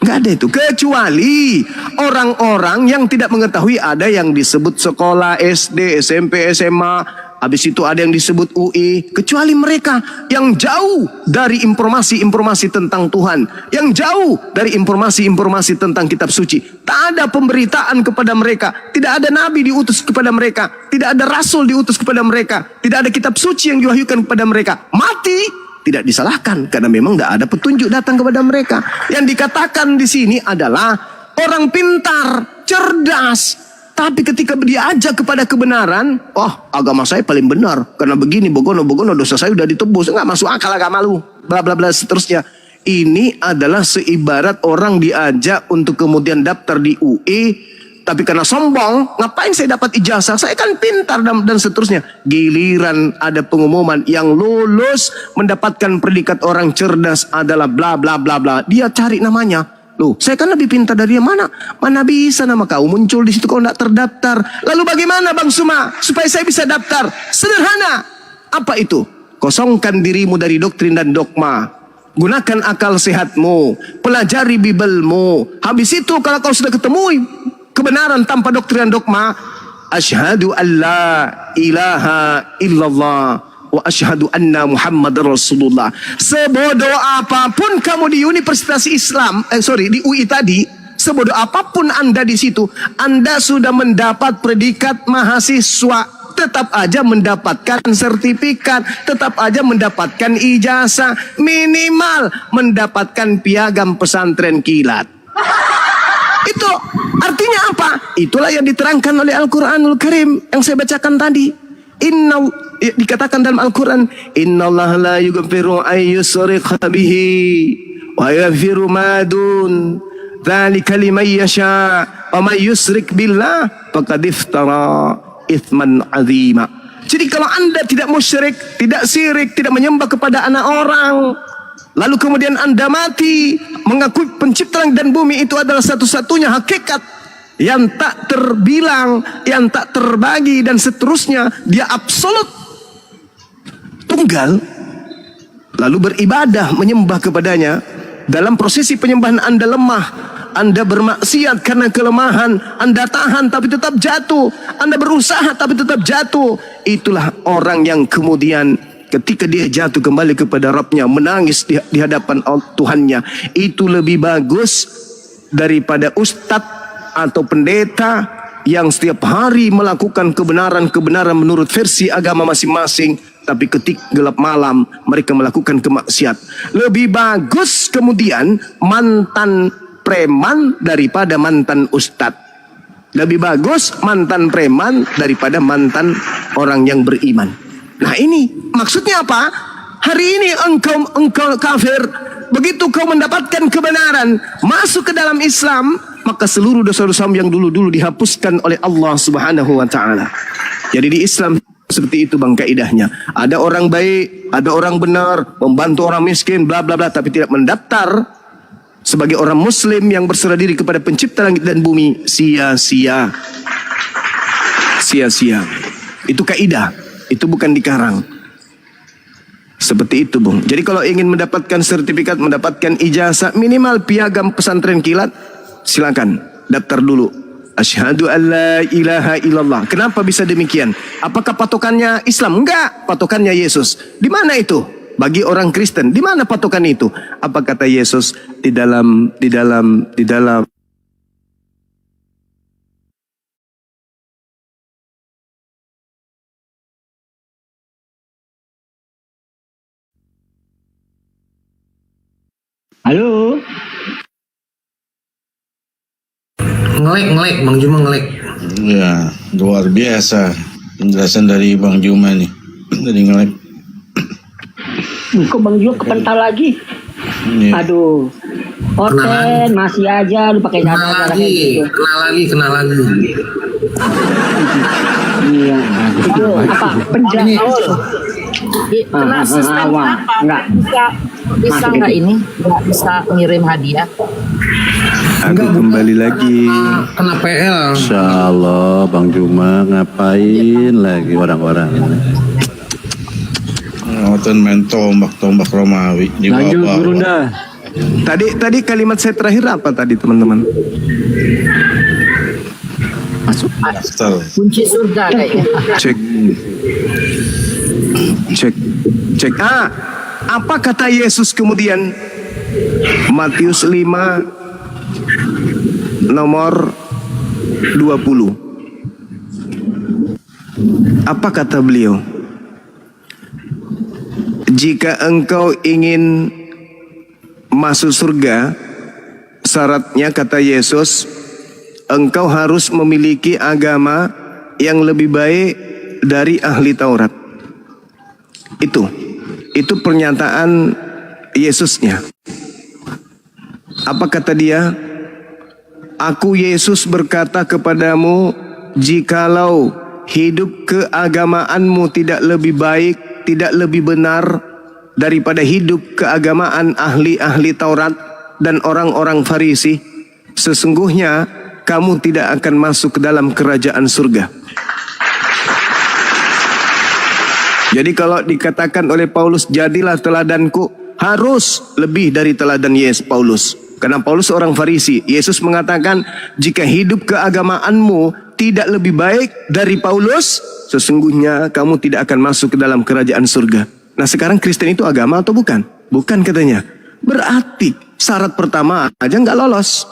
S5: Gak ada itu. Kecuali orang-orang yang tidak mengetahui ada yang disebut sekolah SD, SMP, SMA, habis itu ada yang disebut UI, kecuali mereka yang jauh dari informasi-informasi tentang Tuhan, yang jauh dari informasi-informasi tentang kitab suci. Tak ada pemberitaan kepada mereka, tidak ada nabi diutus kepada mereka, tidak ada rasul diutus kepada mereka, tidak ada kitab suci yang diwahyukan kepada mereka. Mati tidak disalahkan karena memang tidak ada petunjuk datang kepada mereka. Yang dikatakan di sini adalah orang pintar, cerdas. Tapi ketika diajak kepada kebenaran, oh agama saya paling benar karena begini, begono dosa saya sudah ditebus, nggak masuk akal agama lu, bla bla bla seterusnya. Ini adalah seibarat orang diajak untuk kemudian daftar di UI, tapi karena sombong, ngapain saya dapat ijazah? Saya kan pintar dan seterusnya. Giliran ada pengumuman yang lulus mendapatkan predikat orang cerdas adalah bla bla bla bla. Dia cari namanya. Loh, saya kan lebih pintar dari yang mana? Mana bisa nama kau muncul di situ kalau tidak terdaftar? Lalu bagaimana Bang Suma supaya saya bisa daftar? Sederhana. Apa itu? Kosongkan dirimu dari doktrin dan dogma. Gunakan akal sehatmu. Pelajari Bibelmu. Habis itu kalau kau sudah ketemu kebenaran tanpa doktrin dan dogma, asyhadu an la ilaha illallah wa asyhadu anna Muhammadar Rasulullah. Sebodoh apapun kamu di Universitas Islam, di UI tadi, sebodoh apapun Anda di situ, Anda sudah mendapat predikat mahasiswa, tetap aja mendapatkan sertifikat, tetap aja mendapatkan ijazah, minimal mendapatkan piagam pesantren kilat. Itu artinya apa? Itulah yang diterangkan oleh Al-Quranul Karim yang saya bacakan tadi. Dikatakan dalam Al-Quran, innallaha la yughfiru an yushraka bihi wa yaghfiru ma dun dzalika liman yasha wa may yusyrik billah faqad iftara itsman azima. Jadi kalau Anda tidak musyrik, tidak syirik, tidak menyembah kepada anak orang, lalu kemudian Anda mati mengakui pencipta langit dan bumi itu adalah satu-satunya hakikat yang tak terbilang, yang tak terbagi dan seterusnya, dia absolut tunggal, lalu beribadah menyembah kepadanya. Dalam prosesi penyembahan Anda lemah, Anda bermaksiat karena kelemahan, Anda tahan tapi tetap jatuh, Anda berusaha tapi tetap jatuh. Itulah orang yang kemudian ketika dia jatuh kembali kepada Rabbnya, menangis di hadapan Tuhannya. Itu lebih bagus daripada ustadz atau pendeta yang setiap hari melakukan kebenaran-kebenaran menurut versi agama masing-masing, tapi ketika gelap malam mereka melakukan kemaksiat. Lebih bagus kemudian mantan preman daripada mantan ustadz. Lebih bagus mantan preman daripada mantan orang yang beriman. Nah ini maksudnya apa? Hari ini engkau kafir, begitu kau mendapatkan kebenaran, masuk ke dalam Islam, maka seluruh dosa-dosamu yang dulu-dulu dihapuskan oleh Allah Subhanahu wa taala. Jadi di Islam seperti itu Bang kaidahnya. Ada orang baik, ada orang benar, membantu orang miskin, bla bla bla, tapi tidak mendaftar sebagai orang muslim yang berserah diri kepada pencipta langit dan bumi, sia-sia. Sia-sia. Itu kaidah, itu bukan dikarang. Seperti itu, Bung. Jadi kalau ingin mendapatkan sertifikat, mendapatkan ijazah, minimal piagam pesantren kilat, silakan daftar dulu. Asyhadu an la ilaha illallah. Kenapa bisa demikian? Apakah patokannya Islam? Enggak, patokannya Yesus. Di mana itu? Bagi orang Kristen, di mana patokan itu? Apa kata Yesus di dalam
S4: Halo.
S1: Ngelek Bang Juma ngelek.
S7: Ya, luar biasa penjelasan dari Bang Juma nih. Dari ngelek.
S4: Kok Bang Juma kepental lagi?
S7: Iya.
S4: Aduh. Oten masih aja lu pakai
S1: kena lagi.
S4: Iya. Itu apa? Penjelasan.
S13: Kena sistem apa?
S4: Enggak.
S13: Bisa nggak ini? Nggak bisa ngirim hadiah?
S5: Aku kembali lagi.
S1: Kena PL.
S6: Insya Allah Bang Juma ngapain lagi orang-orang ini?
S7: Nonton main tombak Romawi di bawah.
S5: Tadi kalimat saya terakhir apa tadi teman-teman?
S13: Kunci surga kayaknya.
S5: Cek. Cek. Apa kata Yesus kemudian? Matius 5 nomor 20. Apa kata beliau? Jika engkau ingin masuk surga, syaratnya kata Yesus, engkau harus memiliki agama yang lebih baik dari ahli Taurat. Itu pernyataan Yesusnya. Apa kata dia? Aku Yesus berkata kepadamu, jikalau hidup keagamaanmu tidak lebih baik, tidak lebih benar daripada hidup keagamaan ahli-ahli Taurat dan orang-orang Farisi, sesungguhnya kamu tidak akan masuk ke dalam kerajaan surga. Jadi kalau dikatakan oleh Paulus, jadilah teladanku, harus lebih dari teladan Paulus. Karena Paulus orang Farisi. Yesus mengatakan, jika hidup keagamaanmu tidak lebih baik dari Paulus, sesungguhnya kamu tidak akan masuk ke dalam kerajaan surga. Nah sekarang Kristen itu agama atau bukan? Bukan katanya. Berarti syarat pertama aja nggak lolos.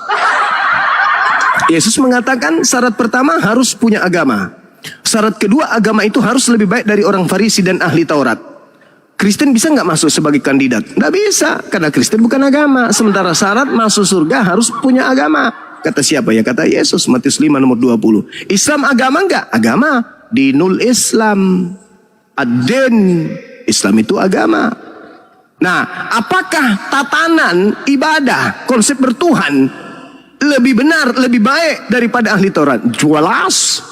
S5: Yesus mengatakan syarat pertama harus punya agama. Syarat kedua, agama itu harus lebih baik dari orang Farisi dan ahli Taurat. Kristen bisa nggak masuk sebagai kandidat? Nggak bisa, karena Kristen bukan agama. Sementara syarat masuk surga harus punya agama. Kata siapa ya? Kata Yesus, Matius 5 nomor 20. Islam agama nggak? Agama. Dinul Islam. Ad-din. Islam itu agama. Nah, apakah tatanan ibadah, konsep bertuhan lebih benar, lebih baik daripada ahli Taurat? Jelas.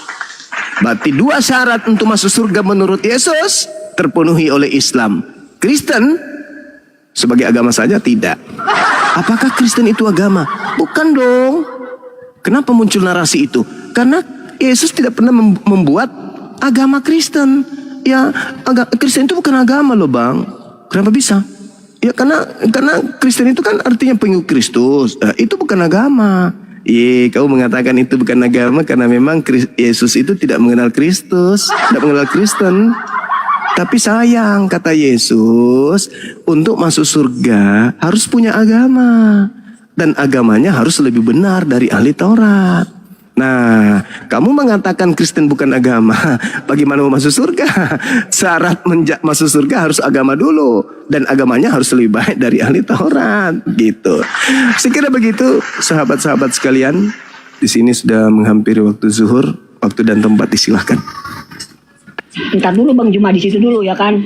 S5: Berarti dua syarat untuk masuk surga menurut Yesus terpenuhi oleh Islam. Kristen sebagai agama saja tidak. Apakah Kristen itu agama? Bukan dong. Kenapa muncul narasi itu? Karena Yesus tidak pernah membuat agama Kristen. Ya, Kristen itu bukan agama loh bang. Kenapa bisa? Ya karena Kristen itu kan artinya pengikut Kristus. Itu bukan agama. Kamu mengatakan itu bukan agama karena memang Yesus itu tidak mengenal Kristus, tidak mengenal Kristen. Tapi sayang, kata Yesus, untuk masuk surga harus punya agama. Dan agamanya harus lebih benar dari ahli Taurat. Nah, kamu mengatakan Kristen bukan agama, bagaimana mau masuk surga? Syarat masuk surga harus agama dulu, dan agamanya harus lebih baik dari ahli Taurat, gitu. Sekira begitu, sahabat-sahabat sekalian. Di sini sudah menghampiri waktu zuhur, waktu dan tempat disilahkan.
S4: Ntar dulu Bang Juma di situ dulu ya kan.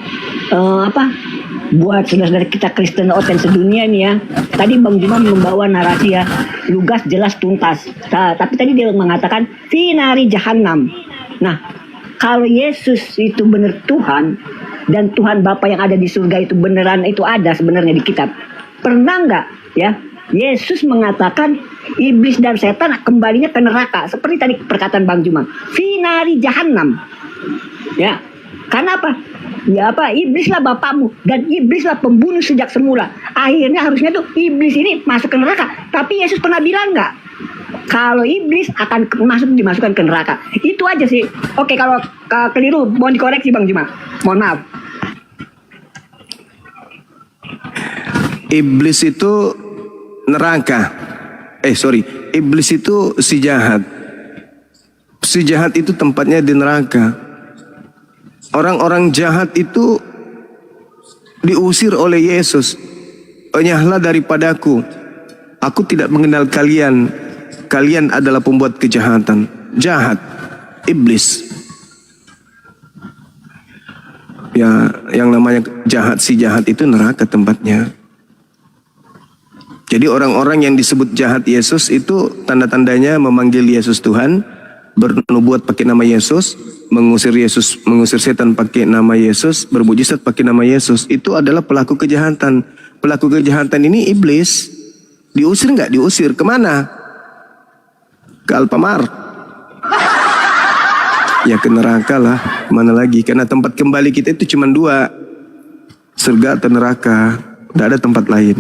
S4: Buat saudara-saudara kita Kristen Oten sedunia nih ya. Tadi Bang Juma membawa narasi ya, lugas, jelas, tuntas. Tapi tadi dia mengatakan finari jahanam. Nah, kalau Yesus itu benar Tuhan dan Tuhan Bapa yang ada di surga itu beneran itu ada sebenarnya di kitab. Pernah nggak ya Yesus mengatakan iblis dan setan kembalinya ke neraka seperti tadi perkataan Bang Juma. Finari jahanam. Ya. Karena apa? Ya apa, iblislah bapakmu dan iblislah pembunuh sejak semula. Akhirnya harusnya tuh iblis ini masuk ke neraka. Tapi Yesus pernah bilang nggak kalau iblis akan dimasukkan ke neraka? Itu aja sih. Oke, kalau keliru mohon dikoreksi Bang Juma. Mohon maaf.
S5: Iblis itu neraka. Iblis itu si jahat. Si jahat itu tempatnya di neraka. Orang-orang jahat itu diusir oleh Yesus. Enyahlah daripadaku. Aku tidak mengenal kalian. Kalian adalah pembuat kejahatan. Jahat. Iblis. Ya, yang namanya jahat, si jahat itu neraka tempatnya. Jadi orang-orang yang disebut jahat Yesus itu tanda-tandanya memanggil Yesus Tuhan, bernubuat pakai nama Yesus, mengusir setan pakai nama Yesus, bermujizat pakai nama Yesus. Itu adalah pelaku kejahatan. Pelaku kejahatan ini iblis. Diusir nggak? Diusir kemana? Ke Alfamart. Ya ke neraka lah. Mana lagi? Karena tempat kembali kita itu cuma dua, surga atau neraka. Tidak ada tempat lain.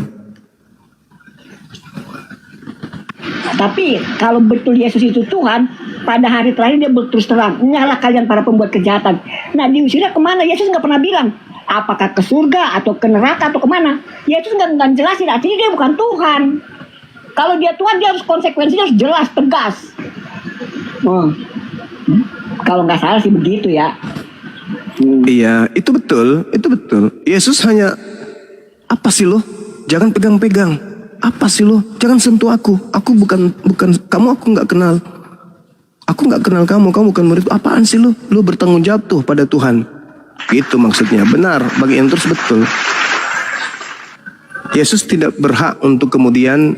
S4: Tapi kalau betul Yesus itu Tuhan, pada hari terakhir dia berterus terang, nyala kalian para pembuat kejahatan. Nah diusirnya kemana? Yesus nggak pernah bilang. apakah ke surga atau ke neraka atau kemana? Yesus nggak jelasin, artinya dia bukan Tuhan. Kalau dia Tuhan, dia harus konsekuensinya harus jelas, tegas. Kalau nggak salah sih begitu ya.
S5: Iya, itu betul, itu betul. Yesus hanya, apa sih lo? Jangan pegang-pegang. Apa sih lo? Jangan sentuh aku. Aku bukan kamu, aku nggak kenal. Aku nggak kenal kamu bukan murid. Apaan sih lo? Lo bertanggung jawab tuh pada Tuhan. Itu maksudnya. Benar, bagi Entrus betul. Yesus tidak berhak untuk kemudian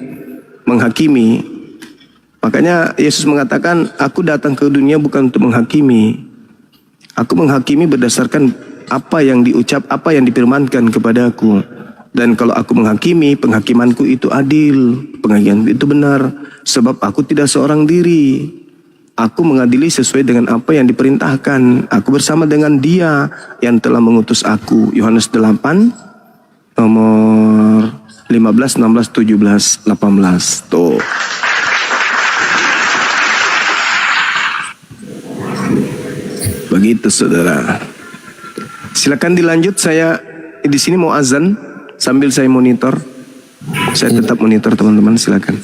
S5: menghakimi. Makanya Yesus mengatakan, aku datang ke dunia bukan untuk menghakimi. Aku menghakimi berdasarkan apa yang difirmankan kepadaku. Dan kalau aku menghakimi, penghakimanku itu adil, penghakimanku itu benar. Sebab aku tidak seorang diri. Aku mengadili sesuai dengan apa yang diperintahkan. Aku bersama dengan Dia yang telah mengutus aku. Yohanes 8, nomor 15, 16, 17, 18. Tuh. Begitu saudara. Silakan dilanjut, saya di sini mau azan sambil saya monitor. Saya tetap monitor teman-teman, silakan.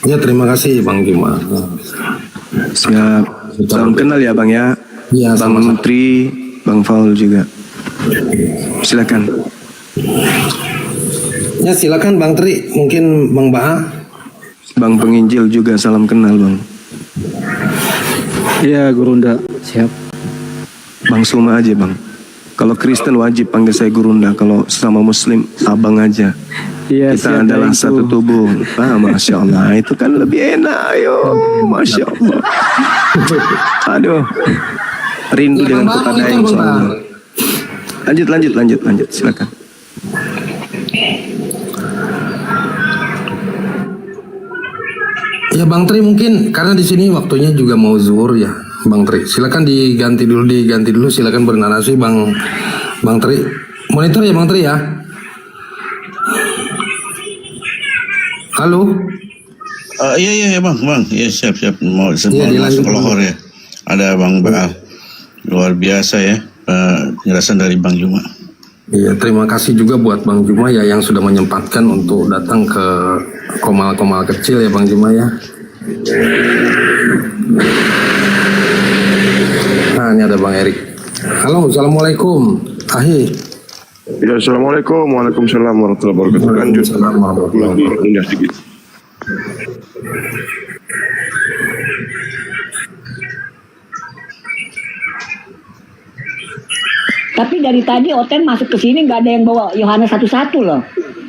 S1: Ya, terima kasih Bang Juma.
S5: Siap. Salam kenal ya Bang ya.
S1: Iya,
S5: Bang Menteri, Bang Faul juga. Silakan.
S1: Ya, silakan Bang Tri, mungkin Bang Baha.
S5: Bang Penginjil juga salam kenal Bang.
S14: Iya, Gurunda. Siap.
S5: Bang Suma aja Bang. Kalau Kristen wajib panggil saya Gurunda. Kalau sama Muslim abang aja.
S14: Iya,
S5: kita adalah satu tubuh. Masya Allah, itu kan lebih enak. Ayo, Masya Allah. Aduh, rindu
S1: Ya,
S5: dengan
S1: Bang,
S5: kepada
S1: monitor,
S5: Insya
S1: Bang.
S5: Allah. Lanjut. Silakan.
S1: Ya Bang Tri, mungkin karena di sini waktunya juga mau zuhur ya Bang Tri. Silakan diganti dulu. Silakan bernarasi Bang Tri. Monitor ya Bang Tri ya. Halo.
S7: Iya bang. Iya siap. Mau
S1: Iya,
S7: masuk ke lohor ya. Ada Bang Baal. Luar biasa ya penjelasan dari Bang Juma.
S1: Iya, terima kasih juga buat Bang Juma ya yang sudah menyempatkan untuk datang ke Komal-Komal Kecil ya Bang Juma ya. Nah, ini ada Bang Erik. Halo, assalamualaikum. Ahi.
S15: Ya, assalamualaikum, waalaikumsalam warahmatullahi wabarakatuh. Lanjut, mundur sedikit.
S4: Tapi dari tadi Oten masuk ke sini nggak ada yang bawa Yohanes 1:1 loh.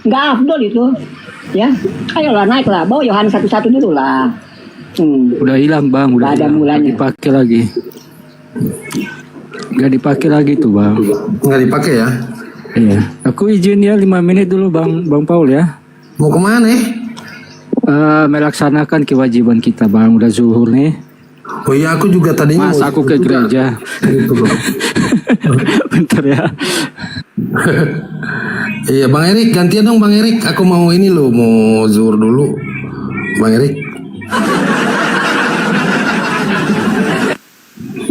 S4: Nggak afdol itu. Ya, ayolah naiklah, bawa Yohanes 1:1 dulu lah.
S14: Udah hilang Bang, udah
S4: ada
S14: hilang.
S4: mulanya.
S14: Nggak dipakai lagi. Nggak dipakai lagi tuh Bang.
S1: Nggak dipakai ya?
S14: Iya. Aku izin ya 5 menit dulu Bang Paul ya.
S1: Mau kemana?
S14: Melaksanakan kewajiban kita Bang, udah zuhur nih.
S1: Oh iya, aku juga tadinya
S14: Mas,
S1: mau
S14: aku ke
S1: juga.
S14: gereja.
S1: Gitu, Bang.
S14: Bentar ya.
S1: Iya Bang Erik, gantian dong Bang Erik. Aku mau ini loh, mau zuhur dulu. Bang Erik.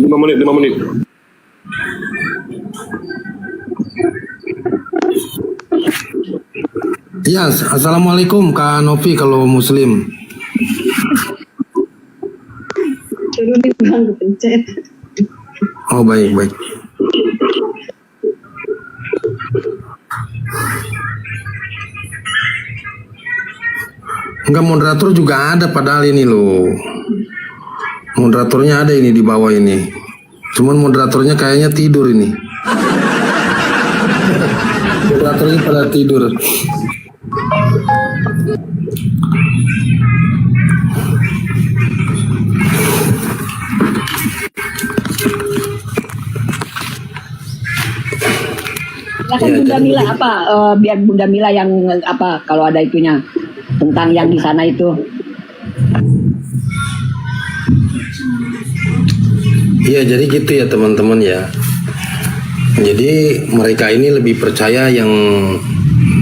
S15: 5 menit.
S1: Iya, assalamualaikum Kak Novi kalau Muslim.
S2: Turunin Bang, pencet.
S1: Oh baik. Enggak, moderator juga ada padahal ini loh. Moderatornya ada ini di bawah ini. Cuman moderatornya kayaknya tidur ini. Moderatornya pada tidur.
S4: Silakan Bunda Mila apa biar Bunda Mila yang apa kalau ada itunya tentang yang di sana itu.
S1: Iya, jadi gitu ya teman-teman ya. Jadi mereka ini lebih percaya yang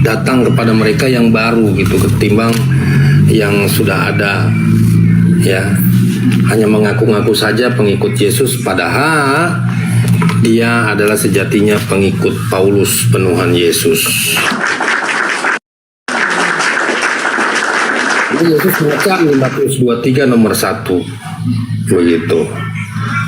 S1: datang kepada mereka yang baru gitu ketimbang yang sudah ada ya. Hanya mengaku-ngaku saja pengikut Yesus, padahal dia adalah sejatinya pengikut Paulus penuhan Yesus. Yesus mengecam di Matius 23 nomor 1. Begitu.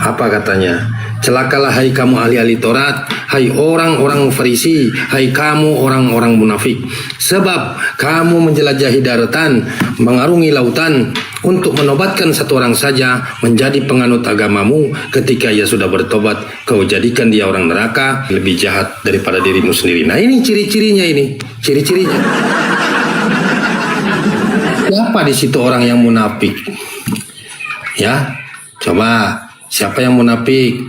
S1: Apa katanya? Celakalah hai kamu ahli-ahli Taurat, hai orang-orang Farisi, hai kamu orang-orang munafik. Sebab kamu menjelajahi daratan, mengarungi lautan, untuk menobatkan satu orang saja menjadi penganut agamamu. Ketika ia sudah bertobat, kau jadikan dia orang neraka, lebih jahat daripada dirimu sendiri. Nah ini ciri-cirinya ini. Ciri-cirinya. Siapa di situ orang yang munafik? Ya, coba siapa yang munafik?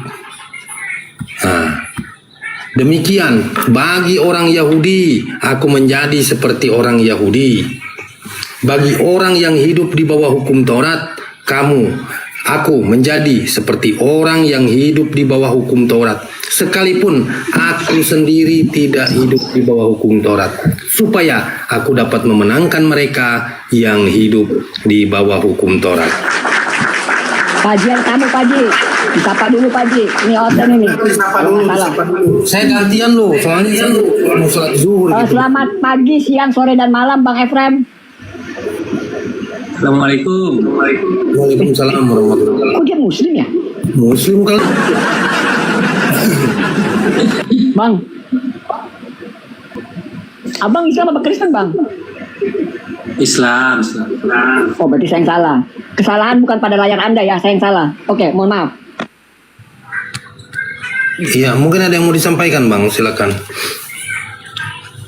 S1: Nah, demikian bagi orang Yahudi, aku menjadi seperti orang Yahudi. Bagi orang yang hidup di bawah hukum Taurat, aku menjadi seperti orang yang hidup di bawah hukum Taurat. Sekalipun aku sendiri tidak hidup di bawah hukum Taurat, supaya aku dapat memenangkan mereka yang hidup di bawah hukum Taurat.
S4: Kajian kamu Pak Ji, disapa dulu Pak Ji. Ini hotel ini.
S1: Disapa dulu. Saya gantian loh, soalnya saya mau sholat zuhur. Gitu.
S4: Selamat pagi, siang, sore, dan malam Bang Efrem.
S16: Assalamualaikum.
S1: Waalaikumsalam warahmatullahi wabarakatuh.
S4: Kok dia muslim ya?
S1: Muslim kalau
S4: Bang, Abang Islam apa Kristen Bang?
S16: Islam.
S4: Oh berarti saya yang salah. Kesalahan bukan pada layar Anda ya, saya yang salah. Oke, mohon maaf.
S1: Iya, mungkin ada yang mau disampaikan Bang, silakan.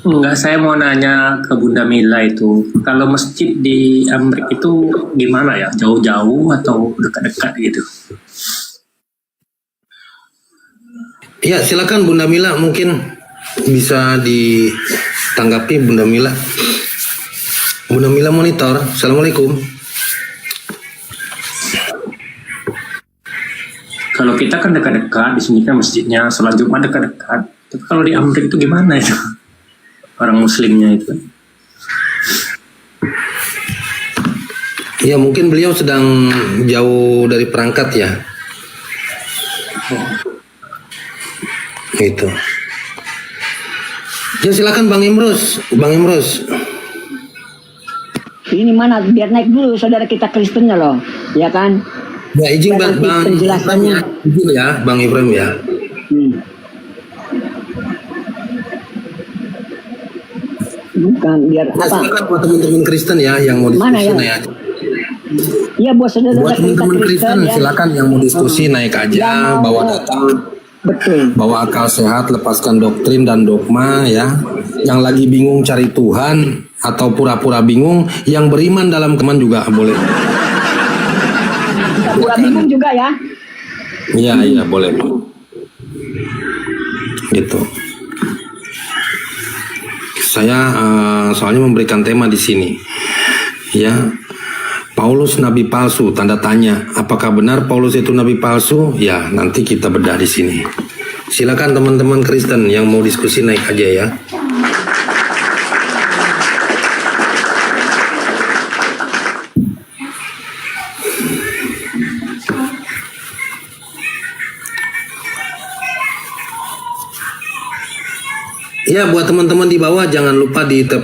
S16: Enggak, saya mau nanya ke Bunda Mila itu, kalau masjid di Amerika itu gimana ya? Jauh-jauh atau dekat-dekat gitu?
S1: Iya, silakan Bunda Mila, mungkin bisa ditanggapi Bunda Mila. Bunda Mila monitor. Assalamualaikum.
S16: Kalau kita kan dekat-dekat, di sini kan masjidnya sholat Jumat dekat-dekat. Tapi kalau di Amerika itu gimana itu? Orang muslimnya itu.
S1: Ya mungkin beliau sedang jauh dari perangkat ya. Gitu. Ya silakan Bang Imrus.
S4: Ini mana biar naik dulu saudara kita Kristennya loh, ya kan?
S1: Ya izin Bang penjelasannya. Izin ya Bang Ibrahim ya.
S4: Bukan biar
S1: nah,
S4: apa?
S1: Silakan buat teman-teman Kristen ya yang mau diskusi naik aja.
S4: Iya buat saudara
S1: buat teman-teman Kristen ya. Silakan yang mau diskusi naik aja, bawa data.
S4: Betul.
S1: Bawa akal sehat, lepaskan doktrin dan dogma ya. Yang lagi bingung cari Tuhan atau pura-pura bingung, yang beriman dalam teman juga boleh.
S4: Pura bingung juga ya.
S1: Iya boleh. Gitu. Saya soalnya memberikan tema di sini. Ya. Paulus nabi palsu, tanda tanya. Apakah benar Paulus itu nabi palsu? Ya, nanti kita bedah di sini. Silakan teman-teman Kristen yang mau diskusi naik aja ya. Ya, buat teman-teman di bawah jangan lupa di tap